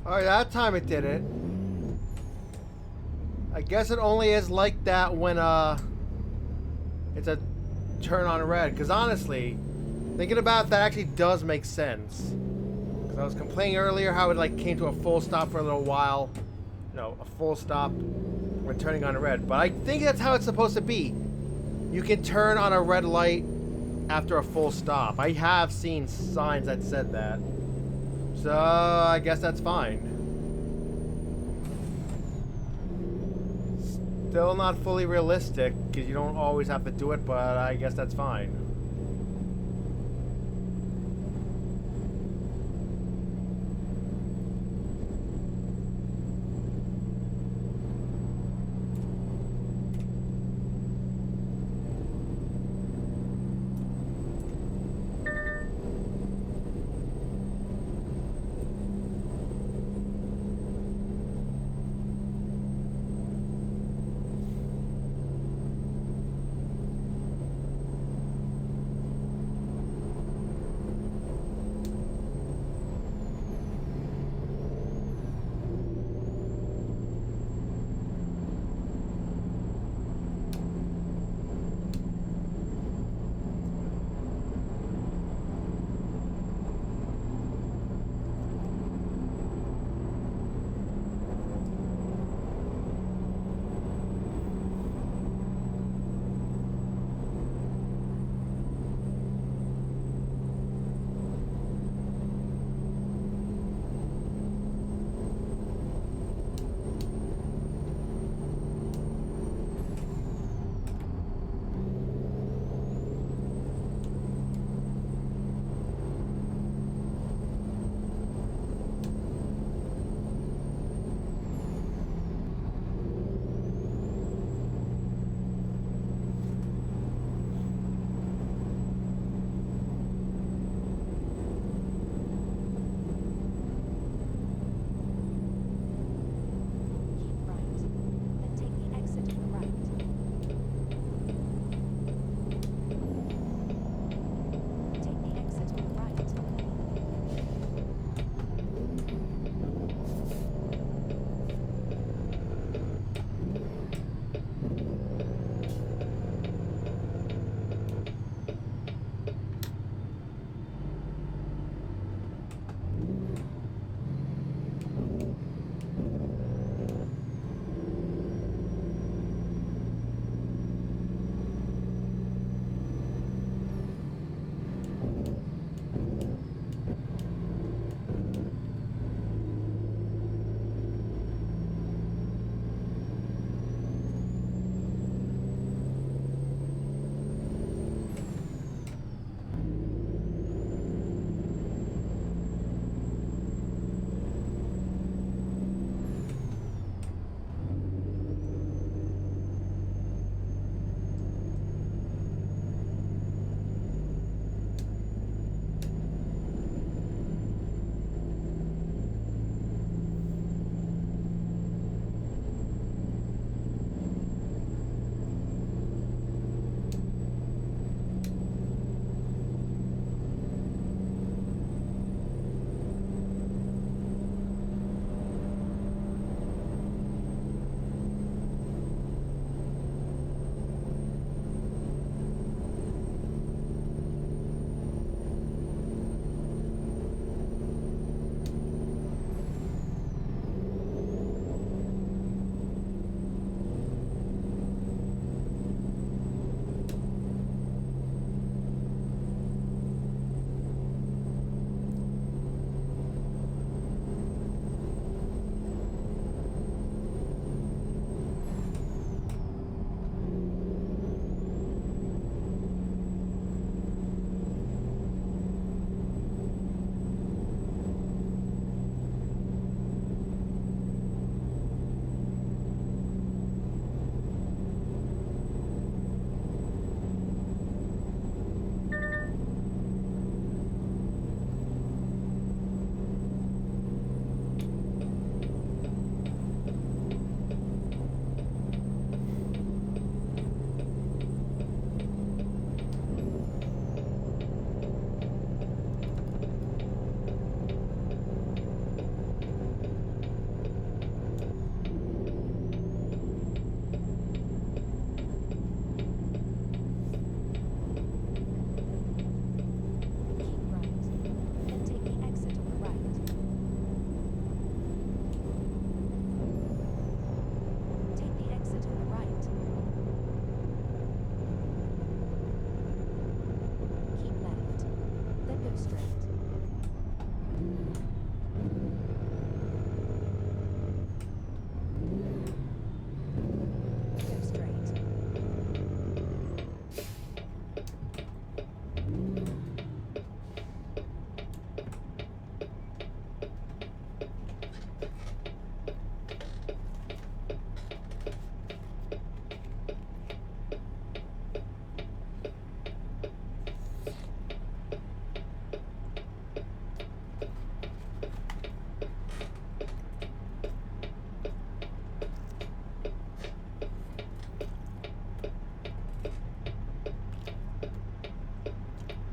Alright, that time it did it. I guess it only is like that when it's a turn on red. Because honestly, thinking about it, that actually does make sense. Because I was complaining earlier how it like came to a full stop for a little while. You know, a full stop when turning on red. But I think that's how it's supposed to be. You can turn on a red light after a full stop. I have seen signs that said that. So I guess that's fine. Still not fully realistic because you don't always have to do it, but I guess that's fine.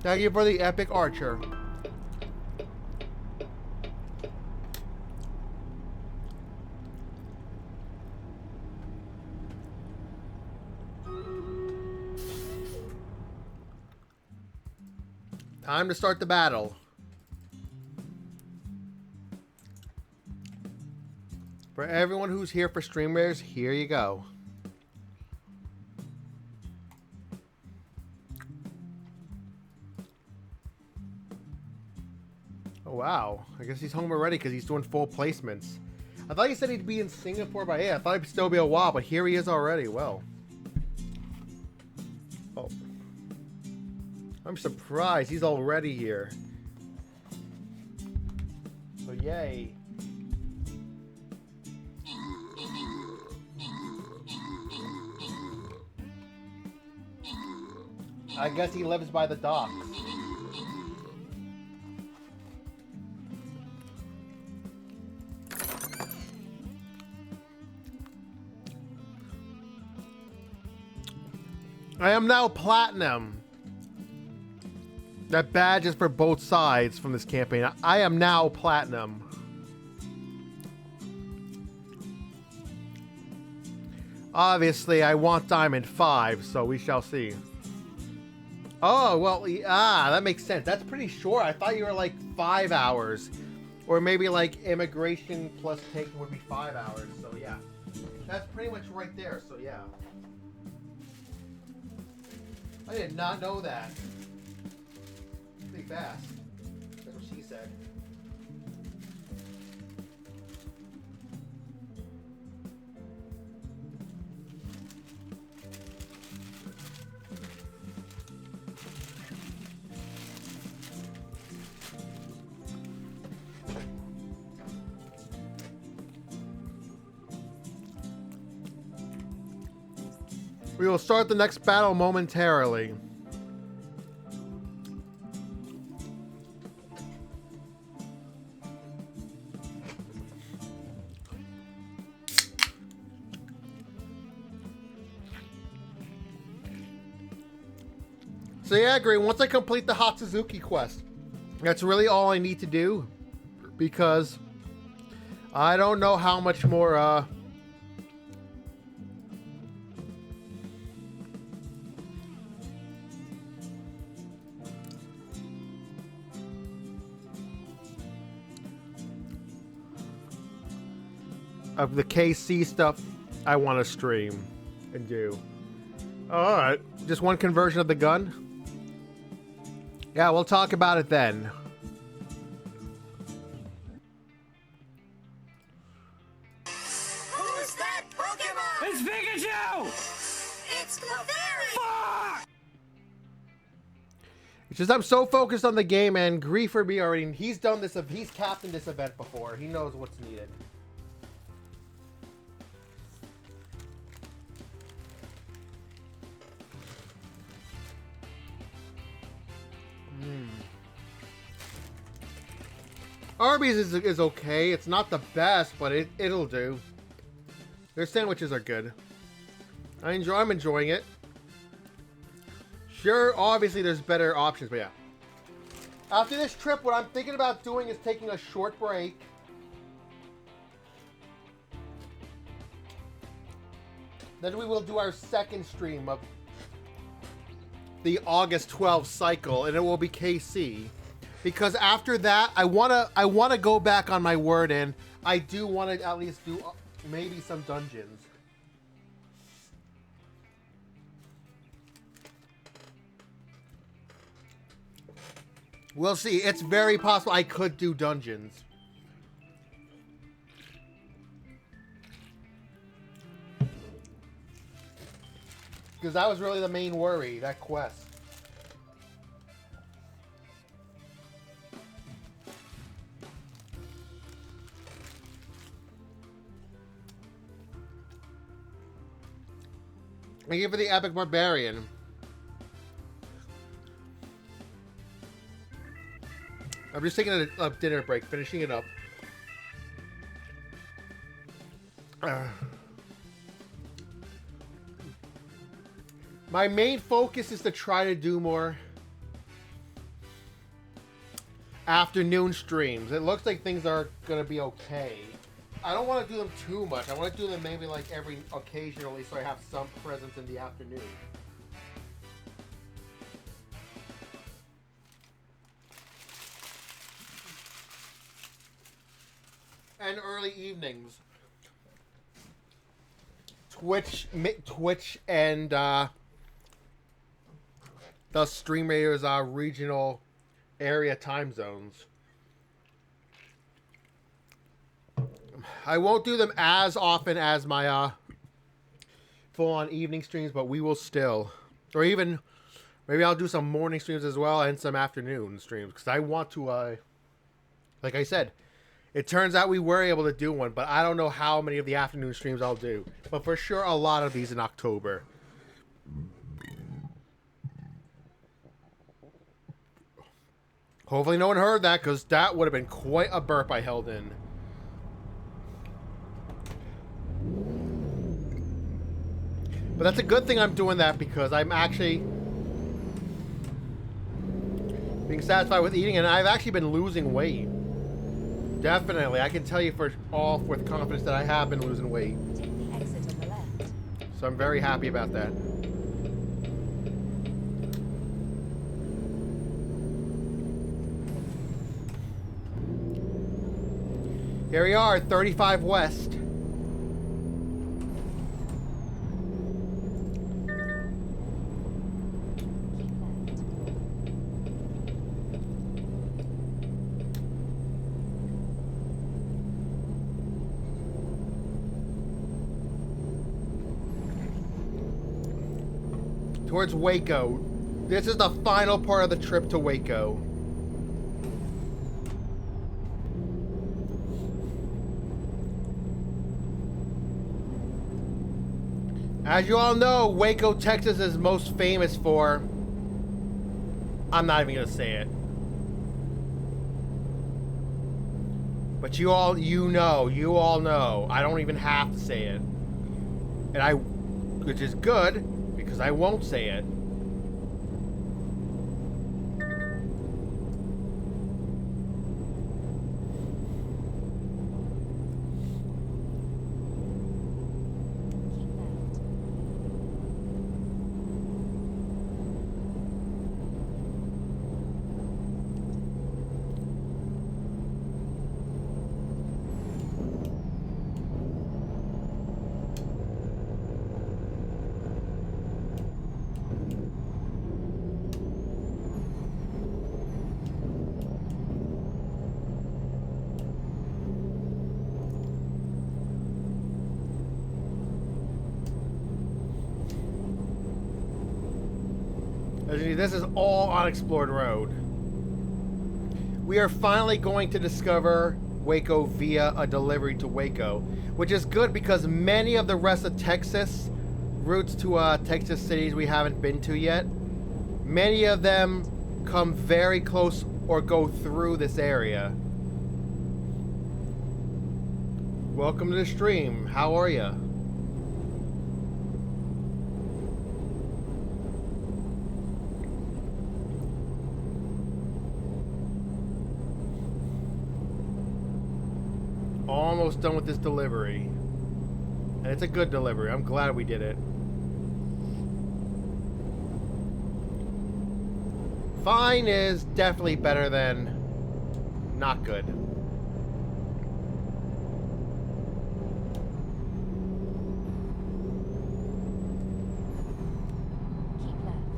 Thank you for the epic archer. Time to start the battle. For everyone who's here for Stream Rares, here you go. Oh, wow. I guess he's home already because he's doing full placements. I thought he said he'd be in Singapore by 8. I thought it'd still be a while, but here he is already. Well. Oh. I'm surprised he's already here. So, yay. I guess he lives by the docks. I am now platinum. That badge is for both sides from this campaign. I am now platinum. Obviously, I want Diamond 5, so we shall see. Oh, well, that makes sense. That's pretty short. I thought you were like 5 hours. Or maybe like immigration plus taking would be 5 hours. So, yeah. That's pretty much right there, so yeah. I did not know that. Pretty fast. That's what she said. We will start the next battle momentarily. So yeah, I agree. Once I complete the Hatsuzuki quest, that's really all I need to do, because I don't know how much more of the KC stuff I want to stream and do. Alright, just one conversion of the gun? Yeah, we'll talk about it then. Who's that Pokemon? It's Pikachu! It's Clefairy! Fuck! It's just I'm so focused on the game, and grief for me already. He's done this. He's captained this event before. He knows what's needed. Arby's is okay. It's not the best, but it'll do. Their sandwiches are good. I'm enjoying it. Sure, obviously there's better options, but yeah. After this trip, what I'm thinking about doing is taking a short break. Then we will do our second stream of the August 12th cycle, and it will be KC. Because after that, I wanna go back on my word, and I do want to at least do maybe some dungeons. We'll see. It's very possible I could do dungeons. Because that was really the main worry, that quest. Thank you for the Epic Barbarian. I'm just taking a dinner break, finishing it up. My main focus is to try to do more afternoon streams. It looks like things are gonna be okay. I don't want to do them too much. I want to do them maybe like every occasionally, so I have some presence in the afternoon. And early evenings. Twitch and the Stream Raiders regional area time zones. I won't do them as often as my full-on evening streams, but we will still, or even maybe I'll do some morning streams as well and some afternoon streams because I want to. Like I said, it turns out we were able to do one, but I don't know how many of the afternoon streams I'll do. But for sure, a lot of these in October. Hopefully no one heard that, because that would have been quite a burp I held in. But that's a good thing I'm doing that, because I'm actually being satisfied with eating, and I've actually been losing weight. Definitely. I can tell you with confidence that I have been losing weight. Take the exit on the left. So I'm very happy about that. Here we are, 35 West. Keep left. Towards Waco. This is the final part of the trip to Waco. As you all know, Waco, Texas is most famous for... I'm not even going to say it. But you all know. I don't even have to say it. Which is good, because I won't say it. Keep left. As you see, this is all unexplored road. We are finally going to discover Waco via a delivery to Waco, which is good because many of the rest of Texas routes to Texas cities we haven't been to yet, many of them come very close or go through this area. Welcome to the stream. How are ya? Almost done with this delivery. And it's a good delivery. I'm glad we did it. Fine is definitely better than not good. Keep left.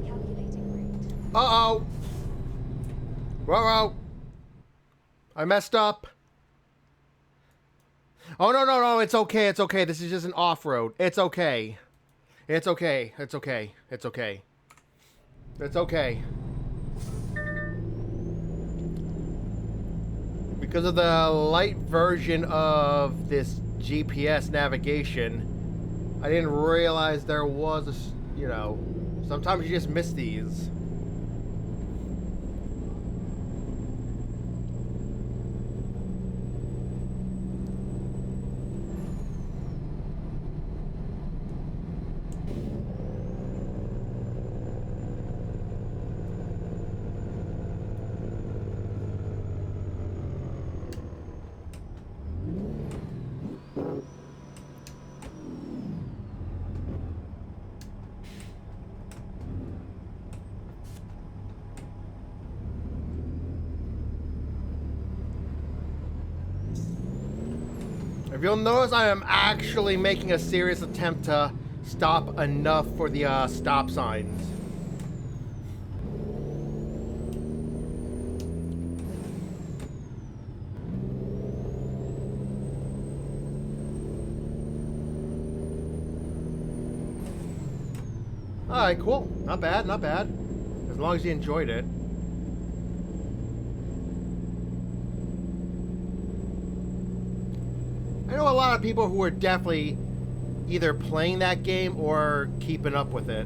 Calculating route. Uh-oh. Whoa. I messed up. Oh, no. It's okay. It's okay. This is just an off-road. It's okay. It's okay. It's okay. It's okay. It's okay. Because of the light version of this GPS navigation, I didn't realize there was a, sometimes you just miss these. you'll notice, I am actually making a serious attempt to stop enough for the stop signs. Alright, cool. Not bad, not bad. As long as you enjoyed it. I know a lot of people who are definitely either playing that game or keeping up with it.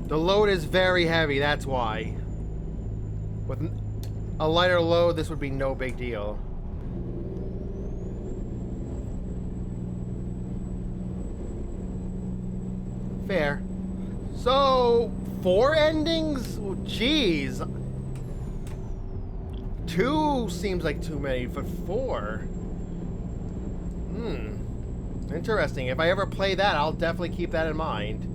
The load is very heavy, that's why. With a lighter load, this would be no big deal. Fair. So, 4 endings? Oh, jeez. 2 seems like too many, but 4? Interesting. If I ever play that, I'll definitely keep that in mind.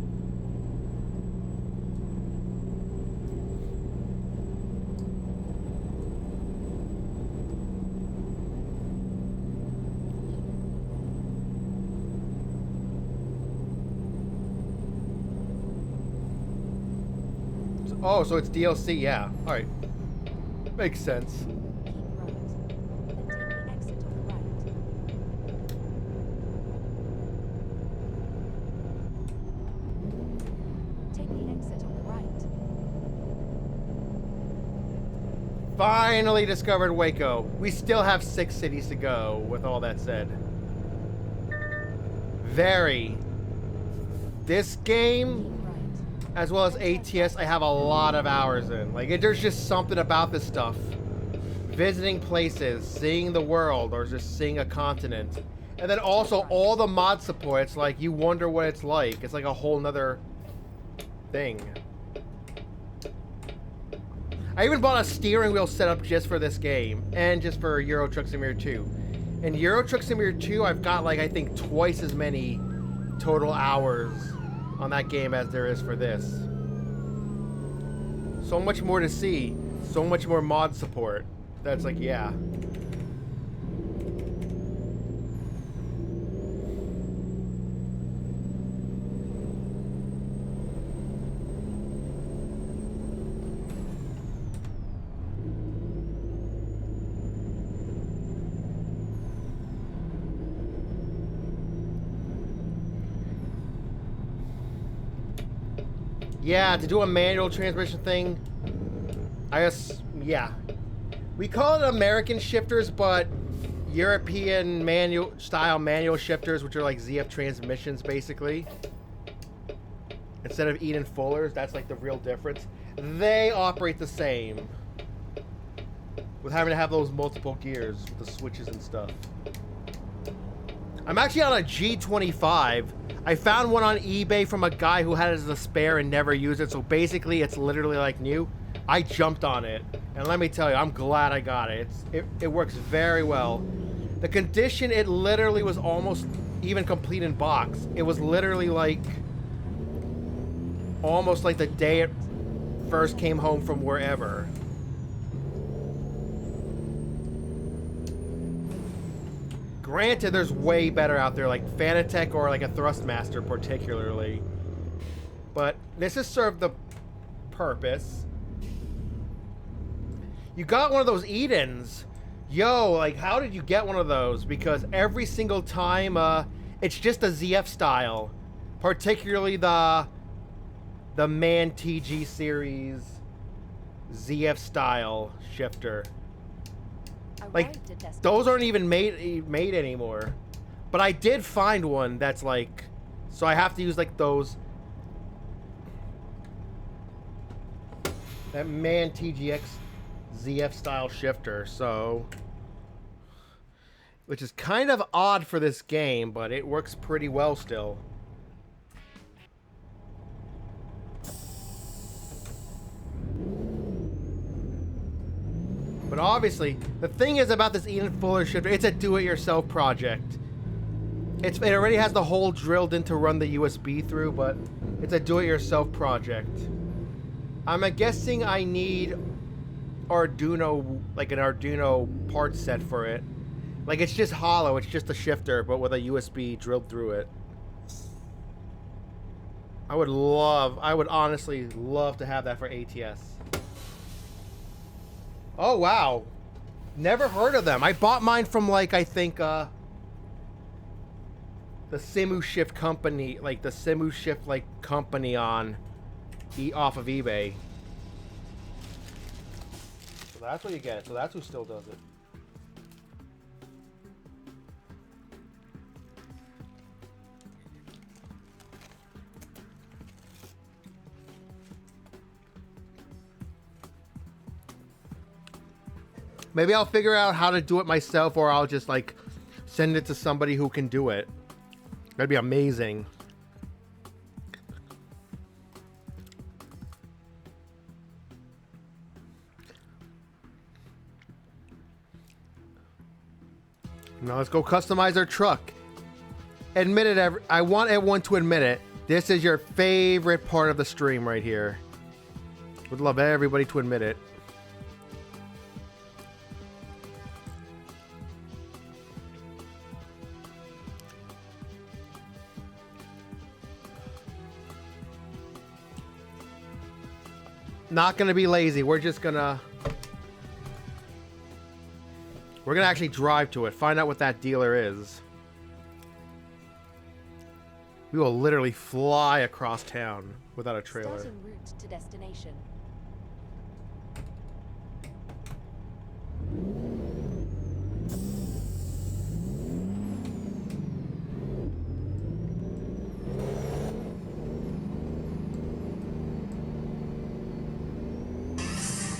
Oh, so it's DLC, yeah. Alright. Makes sense. Keep right, then take the exit on the right. Take the exit on the right. Finally discovered Waco. We still have 6 cities to go, with all that said. Very. This game, Keep right. as well as ATS, I have a lot of hours in. Like, there's just something about this stuff. Visiting places, seeing the world, or just seeing a continent. And then also all the mod support, it's like, you wonder what it's like. It's like a whole nother thing. I even bought a steering wheel setup just for this game, and just for Euro Truck Simulator 2. In Euro Truck Simulator 2, I've got, like, I think twice as many total hours on that game as there is for this. So much more to see. So much more mod support. That's like, yeah. Yeah, to do a manual transmission thing, I guess, yeah. We call it American shifters, but European style manual shifters, which are like ZF transmissions, basically. Instead of Eden Fullers, that's like the real difference. They operate the same, with having to have those multiple gears with the switches and stuff. I'm actually on a G25. I found one on eBay from a guy who had it as a spare and never used it, so basically it's literally like new. I jumped on it, and let me tell you, I'm glad I got it. It works very well. The condition, it literally was almost even complete in box. It was literally like, almost like the day it first came home from wherever. Granted, there's way better out there, like Fanatec or like a Thrustmaster particularly. But this has served the purpose. You got one of those Edens. Yo, like, how did you get one of those? Because every single time, it's just a ZF style. Particularly the MAN TG series ZF style shifter. Like, those aren't even made anymore. But I did find one that's like, so I have to use like those. That man TGX ZF style shifter, so... Which is kind of odd for this game, but it works pretty well still. But obviously, the thing is about this Eden Fuller shifter, it's a do-it-yourself project. It already has the hole drilled in to run the USB through, but it's a do-it-yourself project. I'm guessing I need Arduino, like an Arduino part set for it. Like, it's just hollow, it's just a shifter, but with a USB drilled through it. I would honestly love to have that for ATS. Oh, wow. Never heard of them. I bought mine from, like, I think, the Simu Shift company, like, the Simu Shift, like, company on, off of eBay. So that's what you get. So that's who still does it. Maybe I'll figure out how to do it myself, or I'll just, like, send it to somebody who can do it. That'd be amazing. Now let's go customize our truck. Admit it, I want everyone to admit it. This is your favorite part of the stream right here. Would love everybody to admit it. Not gonna be lazy. We're gonna actually drive to it. Find out what that dealer is. We will literally fly across town without a trailer. Start en route to destination.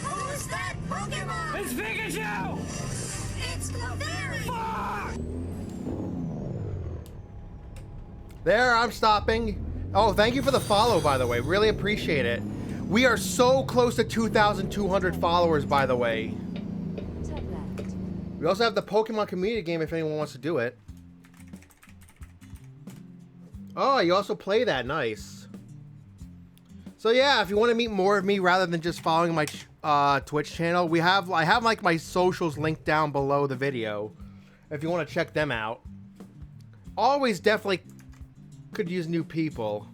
Who's that Pokemon? It's Pikachu! It's Clefairy! Fuck! There, I'm stopping. Oh, thank you for the follow, by the way. Really appreciate it. We are so close to 2,200 followers, by the way. Turn left. We also have the Pokemon community game if anyone wants to do it. Oh, you also play that. Nice. So yeah, if you want to meet more of me rather than just following my Twitch channel, I have like my socials linked down below the video if you want to check them out. Always definitely could use new people.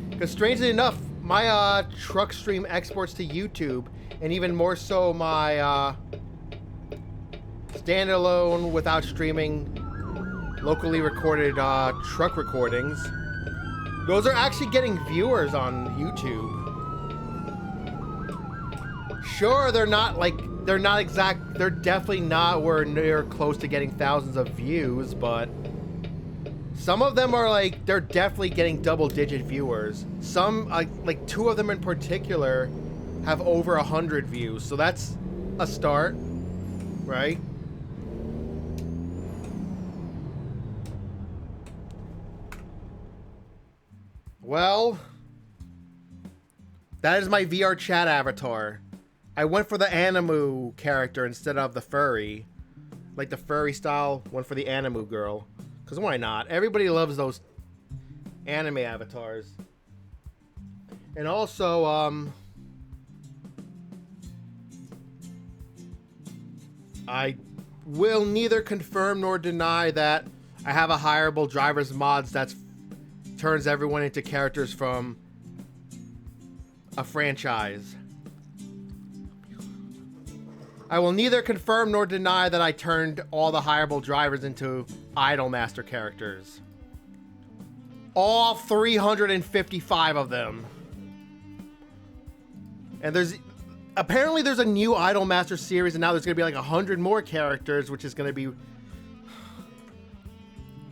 Because strangely enough, my truck stream exports to YouTube, and even more so my standalone without streaming locally recorded truck recordings. Those are actually getting viewers on YouTube. Sure, they're definitely not where near close to getting thousands of views, but some of them are like, they're definitely getting double-digit viewers. Some, like 2 of them in particular, have over 100 views, so that's a start, right? Well, that is my VR chat avatar. I went for the Animu character instead of the furry. Like the furry style, went for the Animu girl. Because why not? Everybody loves those anime avatars. And also, I will neither confirm nor deny that I have a hireable driver's mods that turns everyone into characters from a franchise. I will neither confirm nor deny that I turned all the hireable drivers into Idolmaster characters. All 355 of them. And apparently there's a new Idolmaster series, and now there's going to be like 100 more characters, which is going to be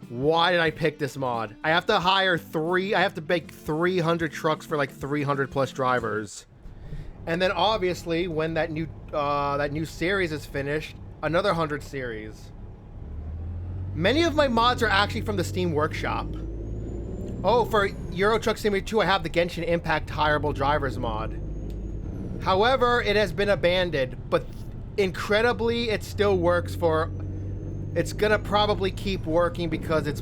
Why did I pick this mod? I have to I have to make 300 trucks for like 300 plus drivers. And then obviously when that new series is finished, another 100 series. Many of my mods are actually from the Steam Workshop. Oh, for Euro Truck Simulator 2, I have the Genshin Impact Hireable Drivers mod. However, it has been abandoned, but incredibly, it still works for... It's gonna probably keep working because it's...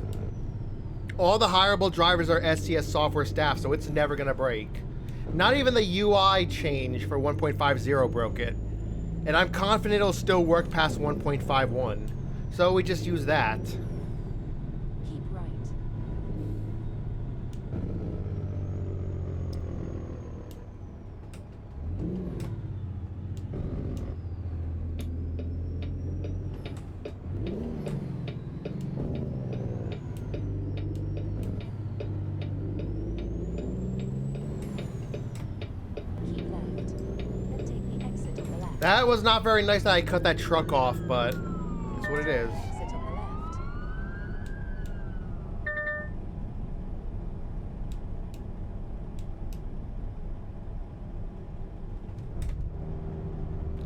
All the hireable drivers are SCS software staff, so it's never gonna break. Not even the UI change for 1.50 broke it. And I'm confident it'll still work past 1.51. So we just use that. Keep right. Keep left. Then take the exit on the left. That was not very nice that I cut that truck off, but it's what it is. Exit on the left.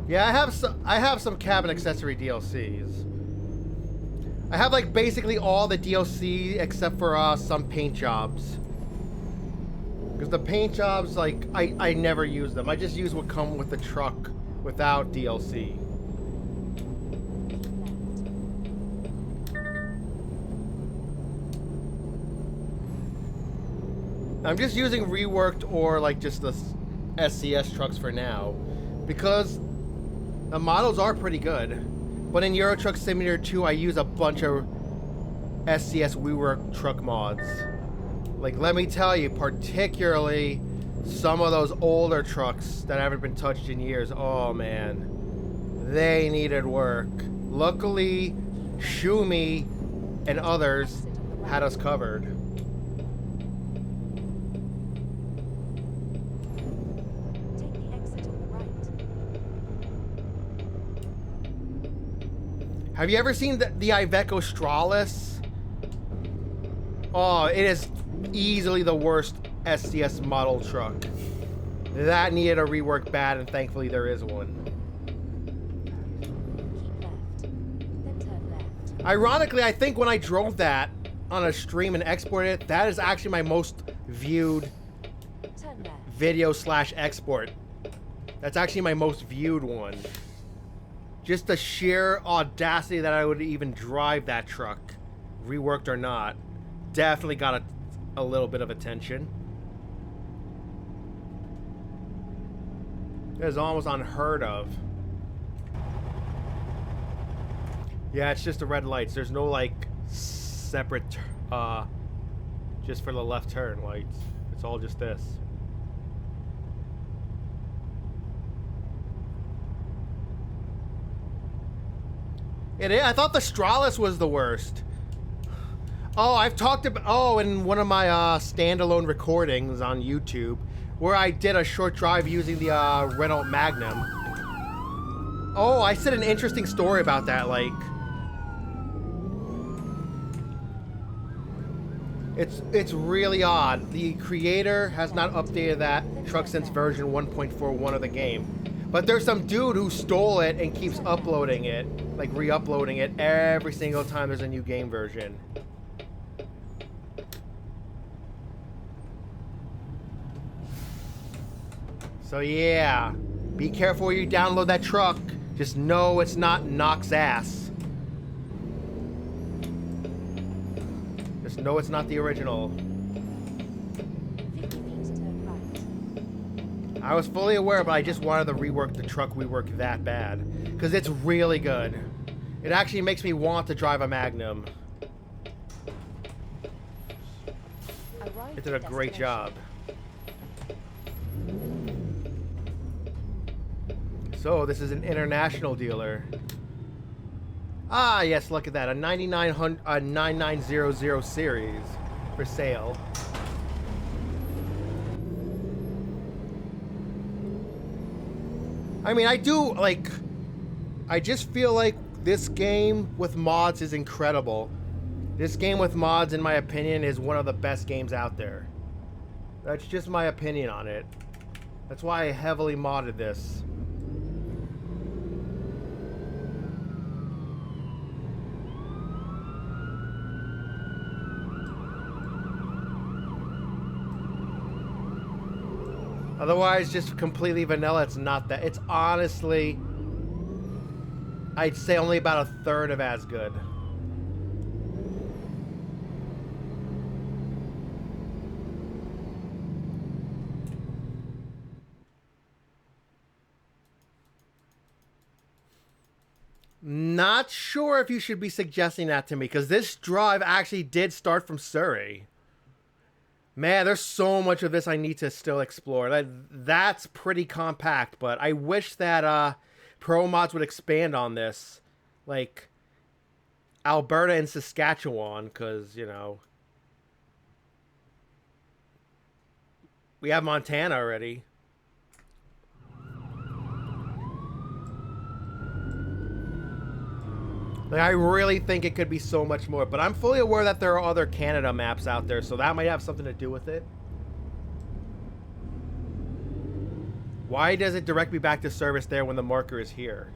Yeah, I have some cabin accessory DLCs. I have like basically all the DLC except for some paint jobs. Because the paint jobs, like, I never use them. I just use what come with the truck without DLC. I'm just using reworked or like just the SCS trucks for now. Because the models are pretty good. But in Euro Truck Simulator 2, I use a bunch of SCS reworked truck mods. Like, let me tell you, particularly some of those older trucks that haven't been touched in years. Oh, man. They needed work. Luckily, Shumi and others had us covered. Take the exit on the right. Have you ever seen the Iveco Stralis? Oh, it is easily the worst SCS model truck. That needed a rework bad, and thankfully there is one. Keep left. Then turn left. Ironically, I think when I drove that on a stream and exported it, that is actually my most viewed Turn left. video / export. That's actually my most viewed one. Just the sheer audacity that I would even drive that truck, reworked or not, definitely got a little bit of attention. It is almost unheard of. Yeah, it's just the red lights. There's no like separate just for the left turn lights. It's all just this. It is. I thought the Stralis was the worst. Oh, I've talked about in one of my standalone recordings on YouTube where I did a short drive using the Renault Magnum. Oh, I said an interesting story about that. Like, it's really odd. The creator has not updated that truck since version 1.41 of the game. But there's some dude who stole it and keeps uploading it, like re-uploading it every single time there's a new game version. So yeah, be careful when you download that truck. Just know it's not Nox ass. Just know it's not the original. 50 feet, turn right. I was fully aware, but I just wanted to rework the truck rework that bad. Because it's really good. It actually makes me want to drive a Magnum. Arrive It did a at great job. destination. So, this is an international dealer. Ah, yes, look at that. A 9900 series for sale. I mean, I just feel like this game with mods is incredible. This game with mods, in my opinion, is one of the best games out there. That's just my opinion on it. That's why I heavily modded this. Otherwise, just completely vanilla. It's not that. It's honestly, I'd say only about a third of as good. Not sure if you should be suggesting that to me, because this drive actually did start from Surrey. Man, there's so much of this I need to still explore. That's pretty compact, but I wish that Pro Mods would expand on this. Like, Alberta and Saskatchewan, because, you know, we have Montana already. Like, I really think it could be so much more, but I'm fully aware that there are other Canada maps out there, so that might have something to do with it. Why does it direct me back to service there when the marker is here?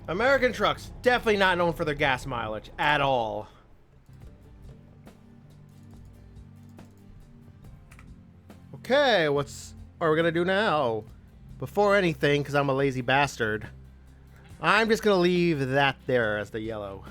American trucks, definitely not known for their gas mileage at all. Okay, what are we gonna do now? Before anything, because I'm a lazy bastard, I'm just gonna leave that there as the yellow.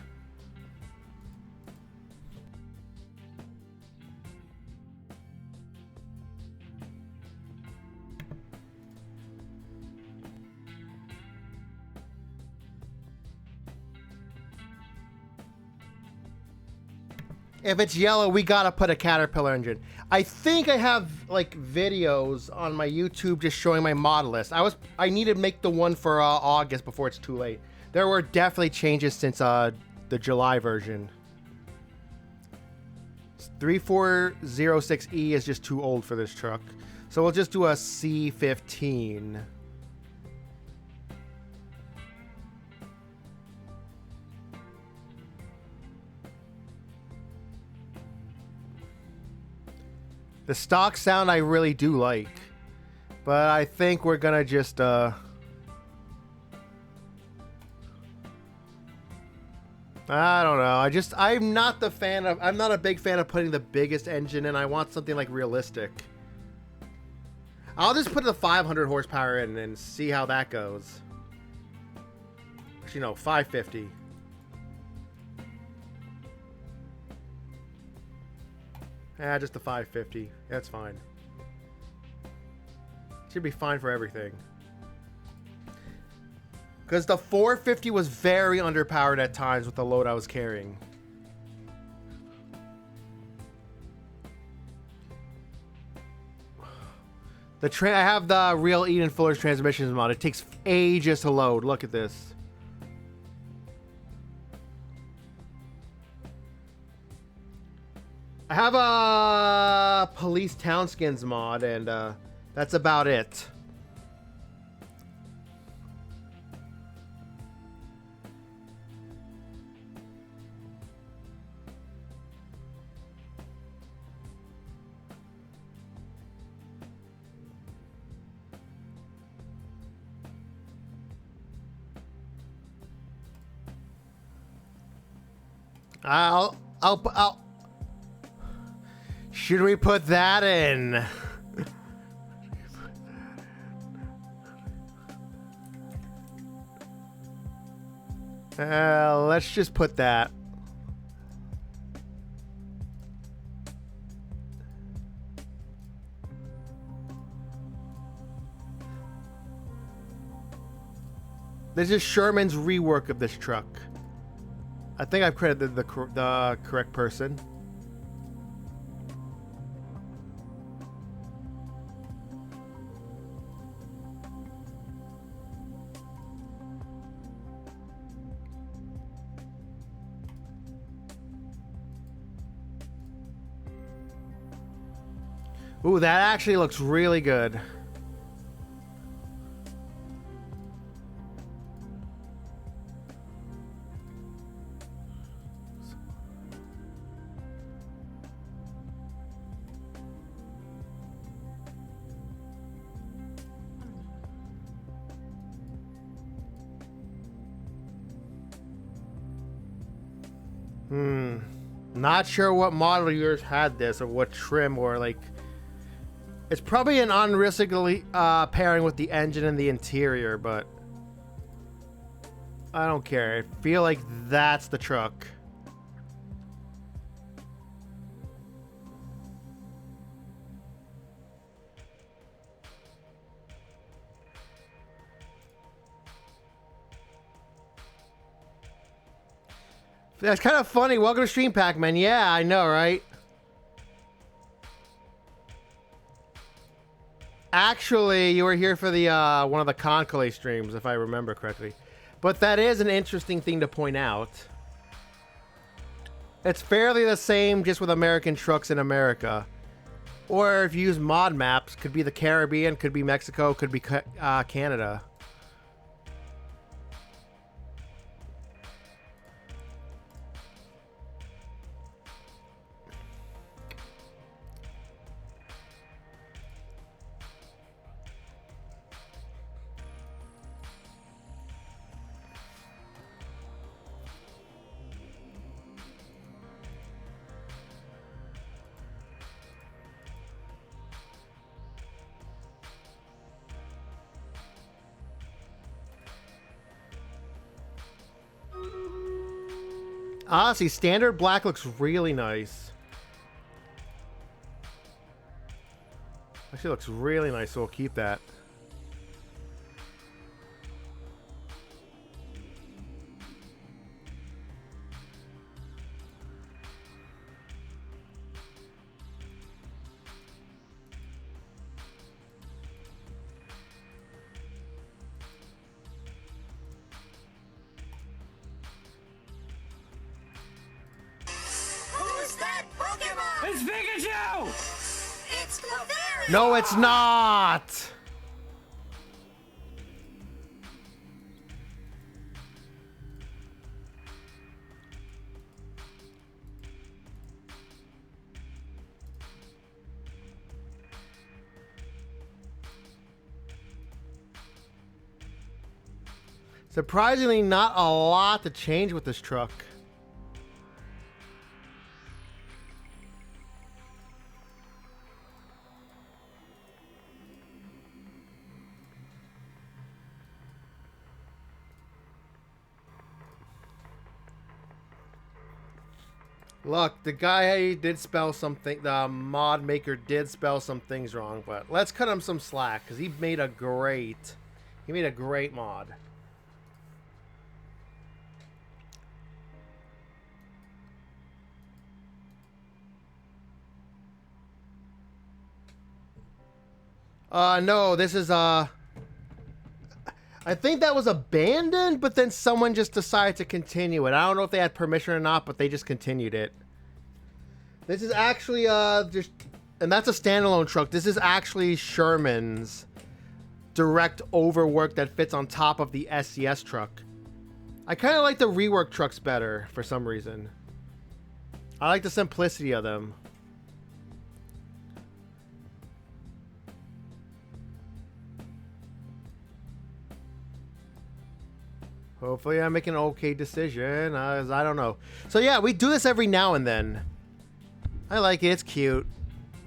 If it's yellow, we gotta put a Caterpillar engine. I think I have like videos on my YouTube just showing my mod list. I need to make the one for August before it's too late. There were definitely changes since the July version. 3406E is just too old for this truck, so we'll just do a C15. The stock sound I really do like, but I think we're gonna just I don't know. I'm not a big fan of putting the biggest engine in. I want something like realistic. I'll just put the 500 horsepower in and see how that goes. Actually, no, 550. Just the 550. That's fine. Should be fine for everything. Because the 450 was very underpowered at times with the load I was carrying. I have the real Eden Fuller's transmissions mod. It takes ages to load. Look at this. I have a police town skins mod, and that's about it. I'll Should we put that in? Let's just put that. This is Sherman's rework of this truck. I think I've credited the correct person. Ooh, that actually looks really good. Not sure what model yours had this or what trim or like. It's probably an unrealistically pairing with the engine and the interior, but I don't care. I feel like that's the truck. That's kind of funny. Welcome to Stream Pac-Man. Yeah, I know, right? Actually, you were here for the one of the Conclave streams, if I remember correctly. But that is an interesting thing to point out. It's fairly the same, just with American trucks in America. Or if you use mod maps, could be the Caribbean, could be Mexico, could be Canada. Honestly, standard black looks really nice. Actually looks really nice, so we'll keep that. Who's that Pokemon? It's Pikachu! It's Clefairy! No, it's not! Surprisingly, not a lot to change with this truck. Look, the guy did spell something, the mod maker did spell some things wrong, but let's cut him some slack, because he made a great mod. No, this is, I think that was abandoned, but then someone just decided to continue it. I don't know if they had permission or not, but they just continued it. This is actually, just, and that's a standalone truck. This is actually Sherman's direct overwork that fits on top of the SCS truck. I kind of like the rework trucks better for some reason. I like the simplicity of them. Hopefully I make an okay decision, as I don't know. So yeah, we do this every now and then. I like it, it's cute.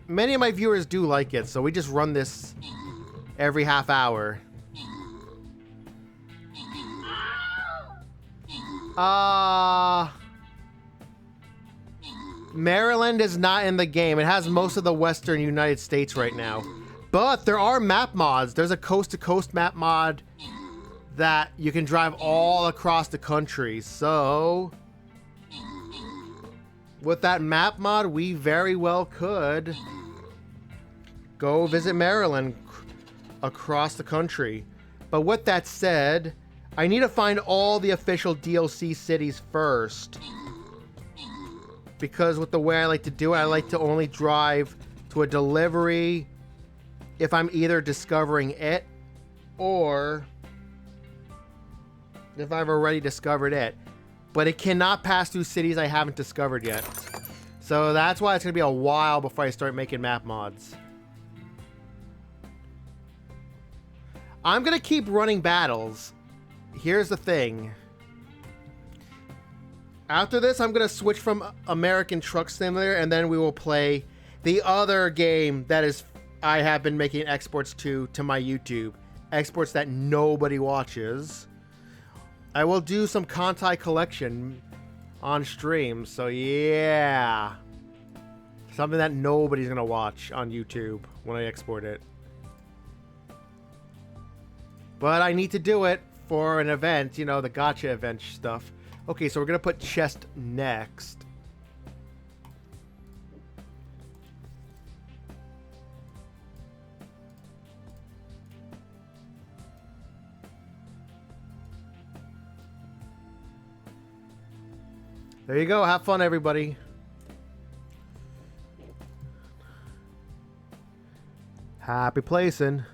Many of my viewers do like it, so we just run this every half hour. Maryland is not in the game. It has most of the western United States right now. But there are map mods. There's a coast-to-coast map mod that you can drive all across the country. So with that map mod, we very well could go visit Maryland across the country. But with that said, I need to find all the official DLC cities first, because with the way I like to do it, I like to only drive to a delivery if I'm either discovering it or if I've already discovered it. But it cannot pass through cities I haven't discovered yet. So that's why it's going to be a while before I start making map mods. I'm going to keep running battles. Here's the thing. After this, I'm going to switch from American Truck Simulator, and then we will play the other game that is I have been making exports to my YouTube. Exports that nobody watches. I will do some Contai collection on stream, so yeah. Something that nobody's going to watch on YouTube when I export it. But I need to do it for an event, you know, the gotcha event stuff. Okay, so we're going to put chest next. There you go. Have fun, everybody. Happy placing.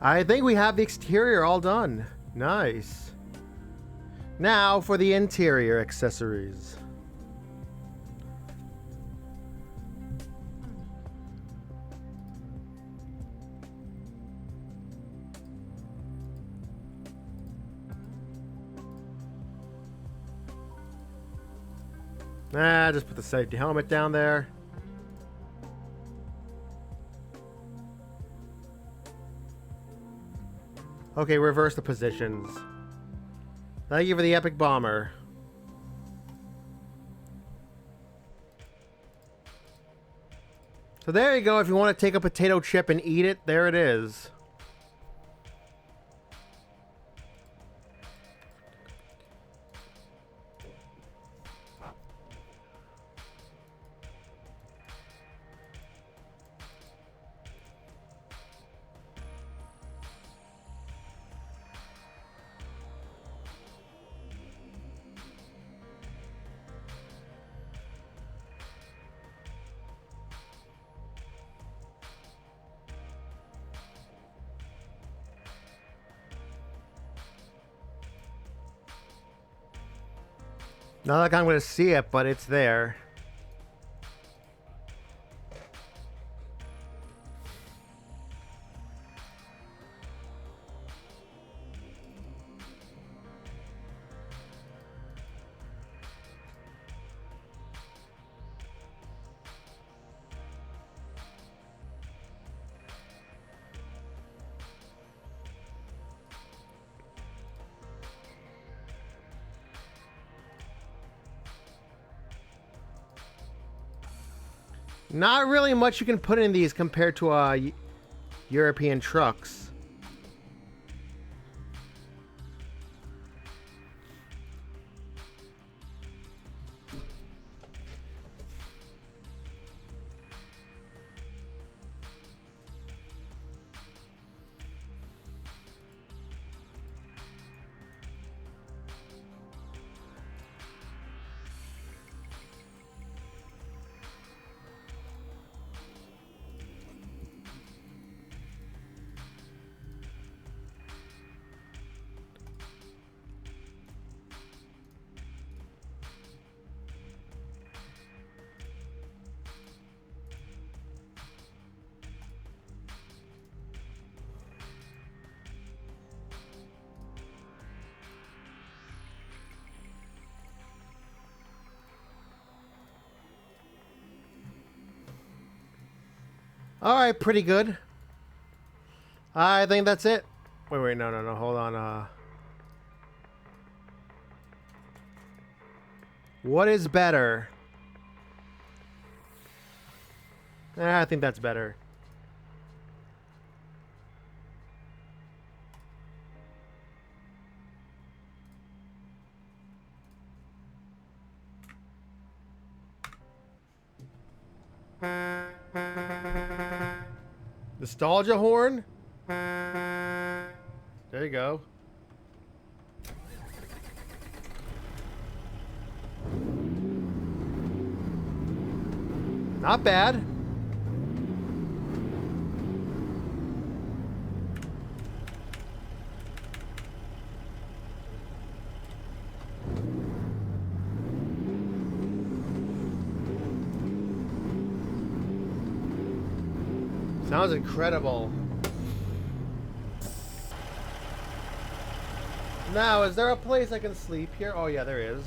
I think we have the exterior all done. Nice. Now for the interior accessories. Just put the safety helmet down there. Okay, reverse the positions. Thank you for the epic bomber. So there you go. If you want to take a potato chip and eat it, there it is. Not like I'm going to see it, but it's there. Not really much you can put in these compared to European trucks. All right, pretty good. I think that's it. Wait, no, hold on. What is better? I think that's better. Nostalgia horn? There you go. Not bad. Sounds incredible. Now, is there a place I can sleep here? Oh yeah, there is.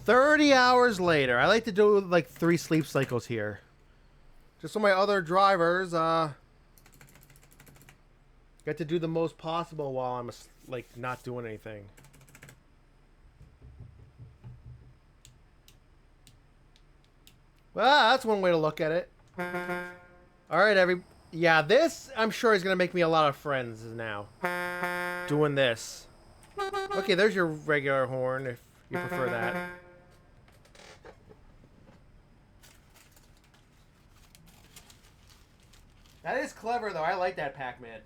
"30 hours later." I like to do like 3 sleep cycles here. Just so my other drivers get to do the most possible while I'm like not doing anything. Well, that's one way to look at it. All right, yeah, this I'm sure is gonna make me a lot of friends now. Doing this. Okay, there's your regular horn if you prefer that. That is clever though. I like that Pac-Man.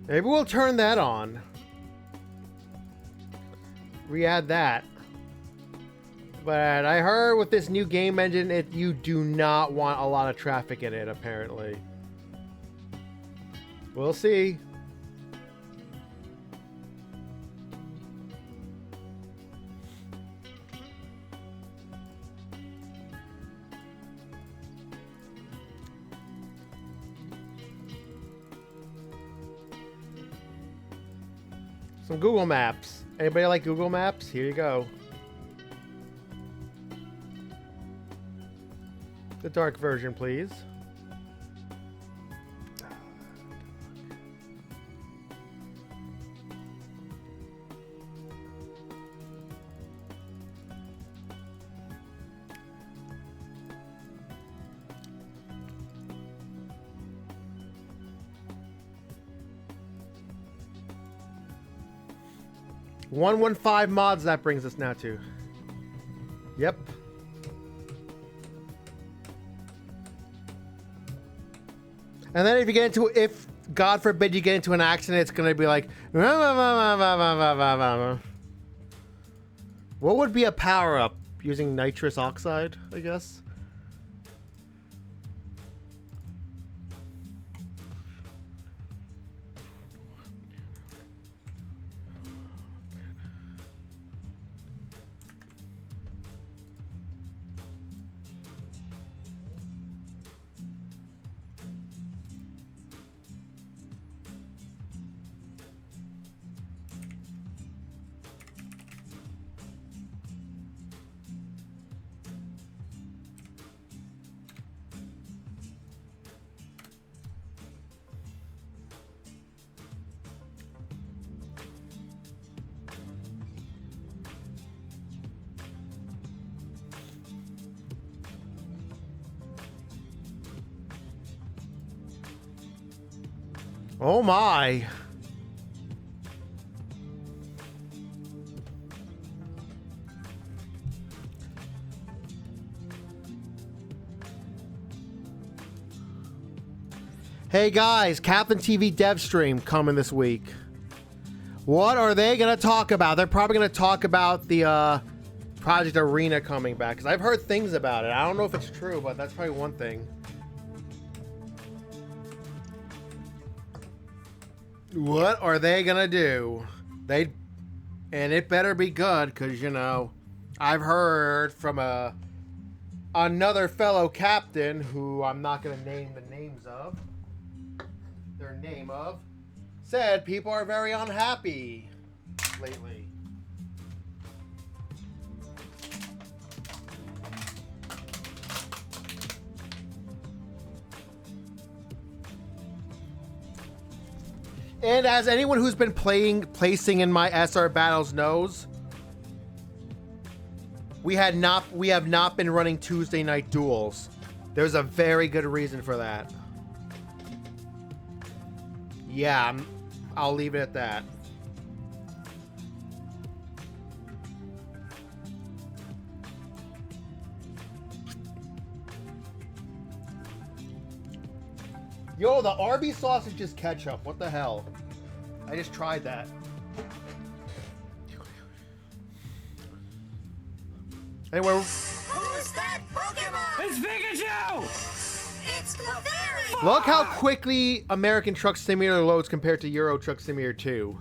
Maybe we'll turn that on. Re-add that. But I heard with this new game engine, you do not want a lot of traffic in it, apparently. We'll see. Some Google Maps. Anybody like Google Maps? Here you go. The dark version, please. $115 mods that brings us now to. Yep. And then if you get into, if God forbid you get into an accident, it's gonna be like, what would be a power up? Using nitrous oxide, I guess. Oh my. Hey guys, Captain TV dev stream coming this week. What are they going to talk about? They're probably going to talk about the Project Arena coming back, because I've heard things about it. I don't know if it's true, but that's probably one thing. What are they going to do? And it better be good, because, you know, I've heard from another fellow captain who I'm not going to name the names of. Their name of. Said people are very unhappy lately. And as anyone who's been placing in my SR battles knows, we have not been running Tuesday night duels. There's a very good reason for that. Yeah, I'll leave it at that. Yo, the Arby's sauce is just ketchup. What the hell? I just tried that. Anyway, Who's that Pokemon? It's Pikachu! It's Clefairy! look how quickly American Truck Simulator loads compared to Euro Truck Simulator 2.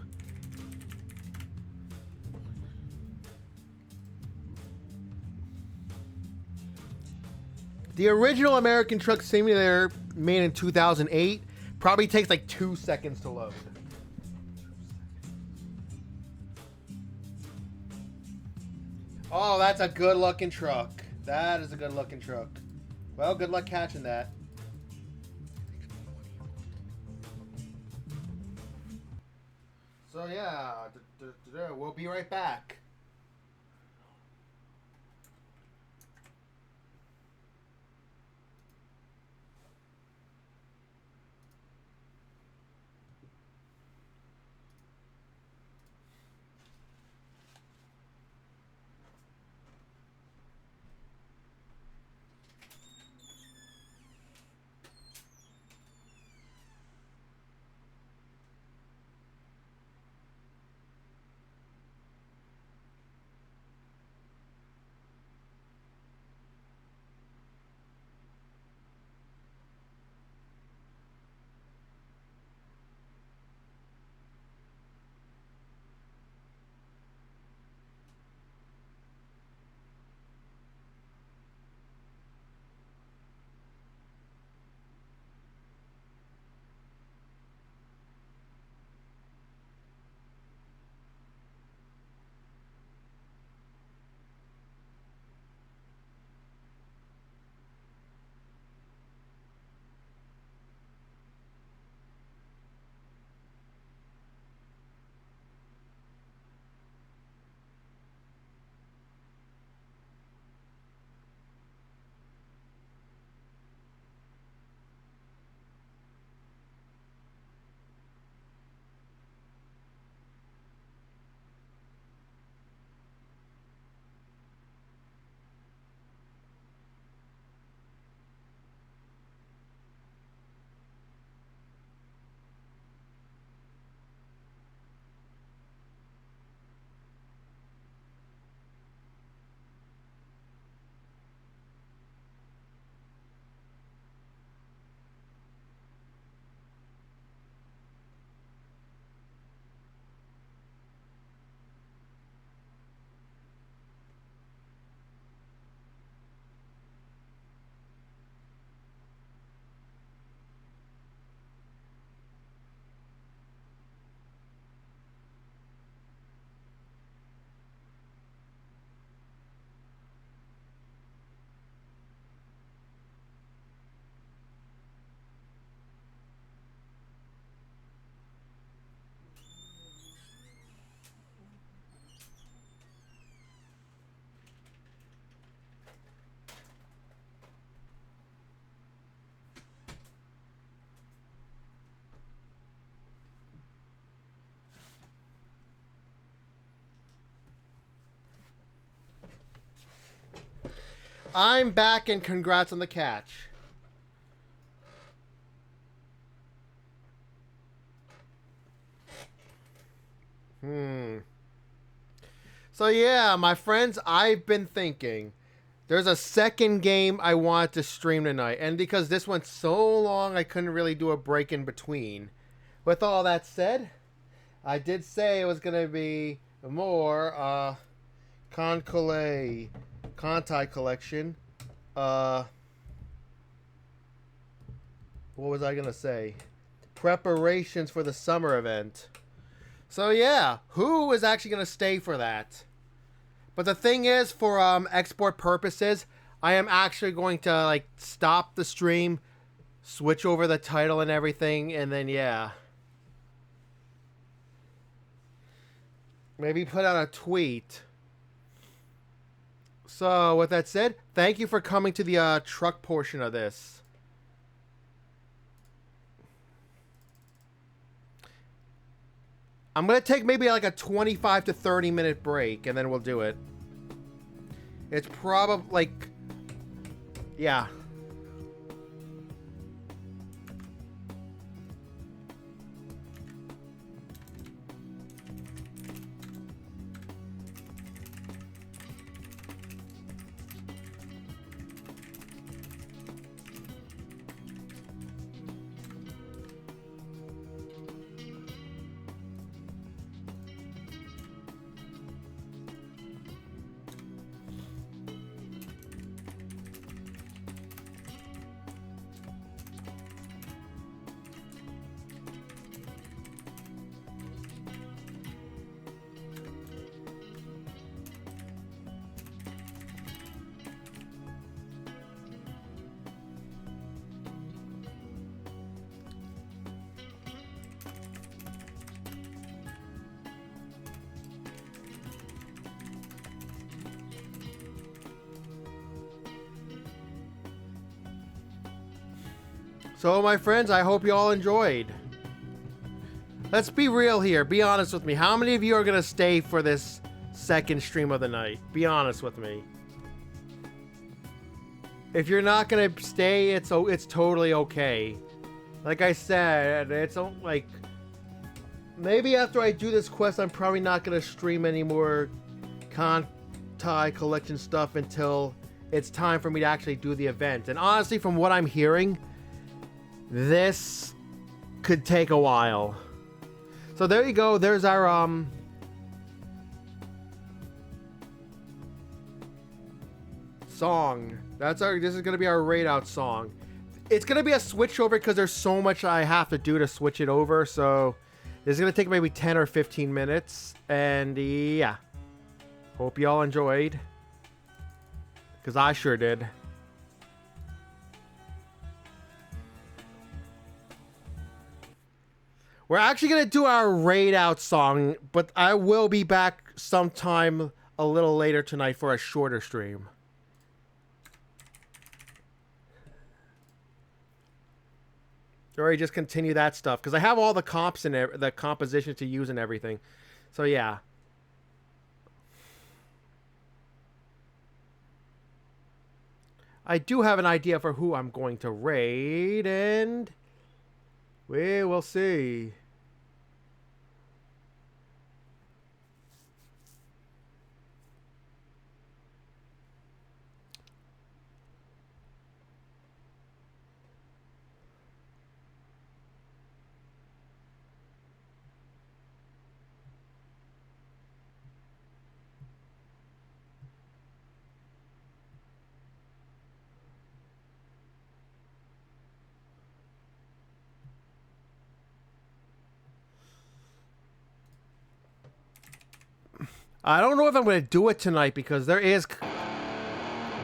The original American Truck Simulator, made in 2008, probably takes like 2 seconds to load. Oh, that's a good looking truck. That is a good looking truck. Well, good luck catching that. So yeah, we'll be right back. I'm back and congrats on the catch. So yeah, my friends, I've been thinking. There's a second game I want to stream tonight. And because this went so long, I couldn't really do a break in between. With all that said, I did say it was going to be more Contai collection. What was I going to say? Preparations for the summer event. So yeah, who is actually going to stay for that? But the thing is, for export purposes, I am actually going to like stop the stream, switch over the title and everything, and then yeah. Maybe put out a tweet. So with that said, thank you for coming to the truck portion of this. I'm going to take maybe like a 25 to 30 minute break and then we'll do it. It's probably like, yeah. So, my friends, I hope you all enjoyed. Let's be real here. Be honest with me. How many of you are going to stay for this second stream of the night? Be honest with me. If you're not going to stay, it's totally okay. Like I said, it's like... Maybe after I do this quest, I'm probably not going to stream any more Contai collection stuff until it's time for me to actually do the event. And honestly, from what I'm hearing... This could take a while. So there you go. There's our song. This is gonna be our raid out song. It's gonna be a switch over because there's so much I have to do to switch it over. So this is gonna take maybe 10 or 15 minutes. And yeah. Hope you all enjoyed. Because I sure did. We're actually going to do our raid out song, but I will be back sometime a little later tonight for a shorter stream. Or just continue that stuff, because I have all the comps and the composition to use and everything. So yeah. I do have an idea for who I'm going to raid, and we will see. I don't know if I'm going to do it tonight because there is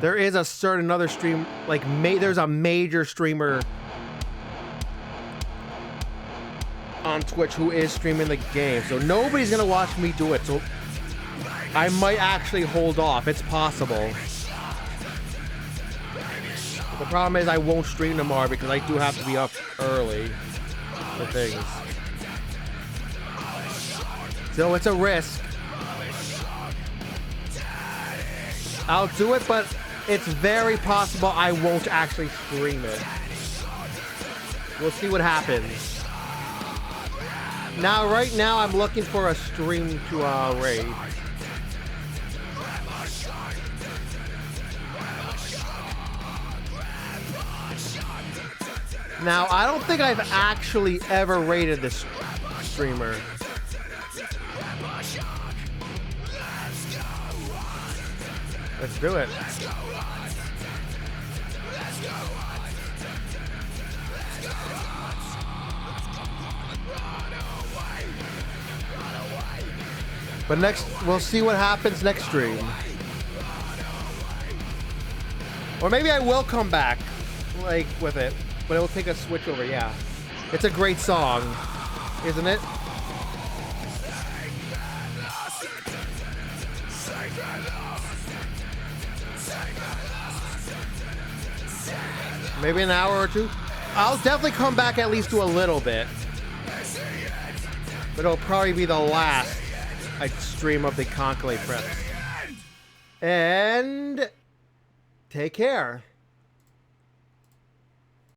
a certain other stream, like there's a major streamer on Twitch who is streaming the game. So nobody's going to watch me do it. So I might actually hold off. It's possible. But the problem is I won't stream tomorrow because I do have to be up early for things. So it's a risk. I'll do it, but it's very possible I won't actually stream it. We'll see what happens. Now, right now, I'm looking for a stream to raid. Now, I don't think I've actually ever raided this streamer. Let's do it. But next, we'll see what happens next stream. Or maybe I will come back, like, with it. But it will take a switch over, yeah. It's a great song, isn't it? Maybe an hour or two. I'll definitely come back at least to a little bit. But it'll probably be the last I stream of the Conclave Press. And take care.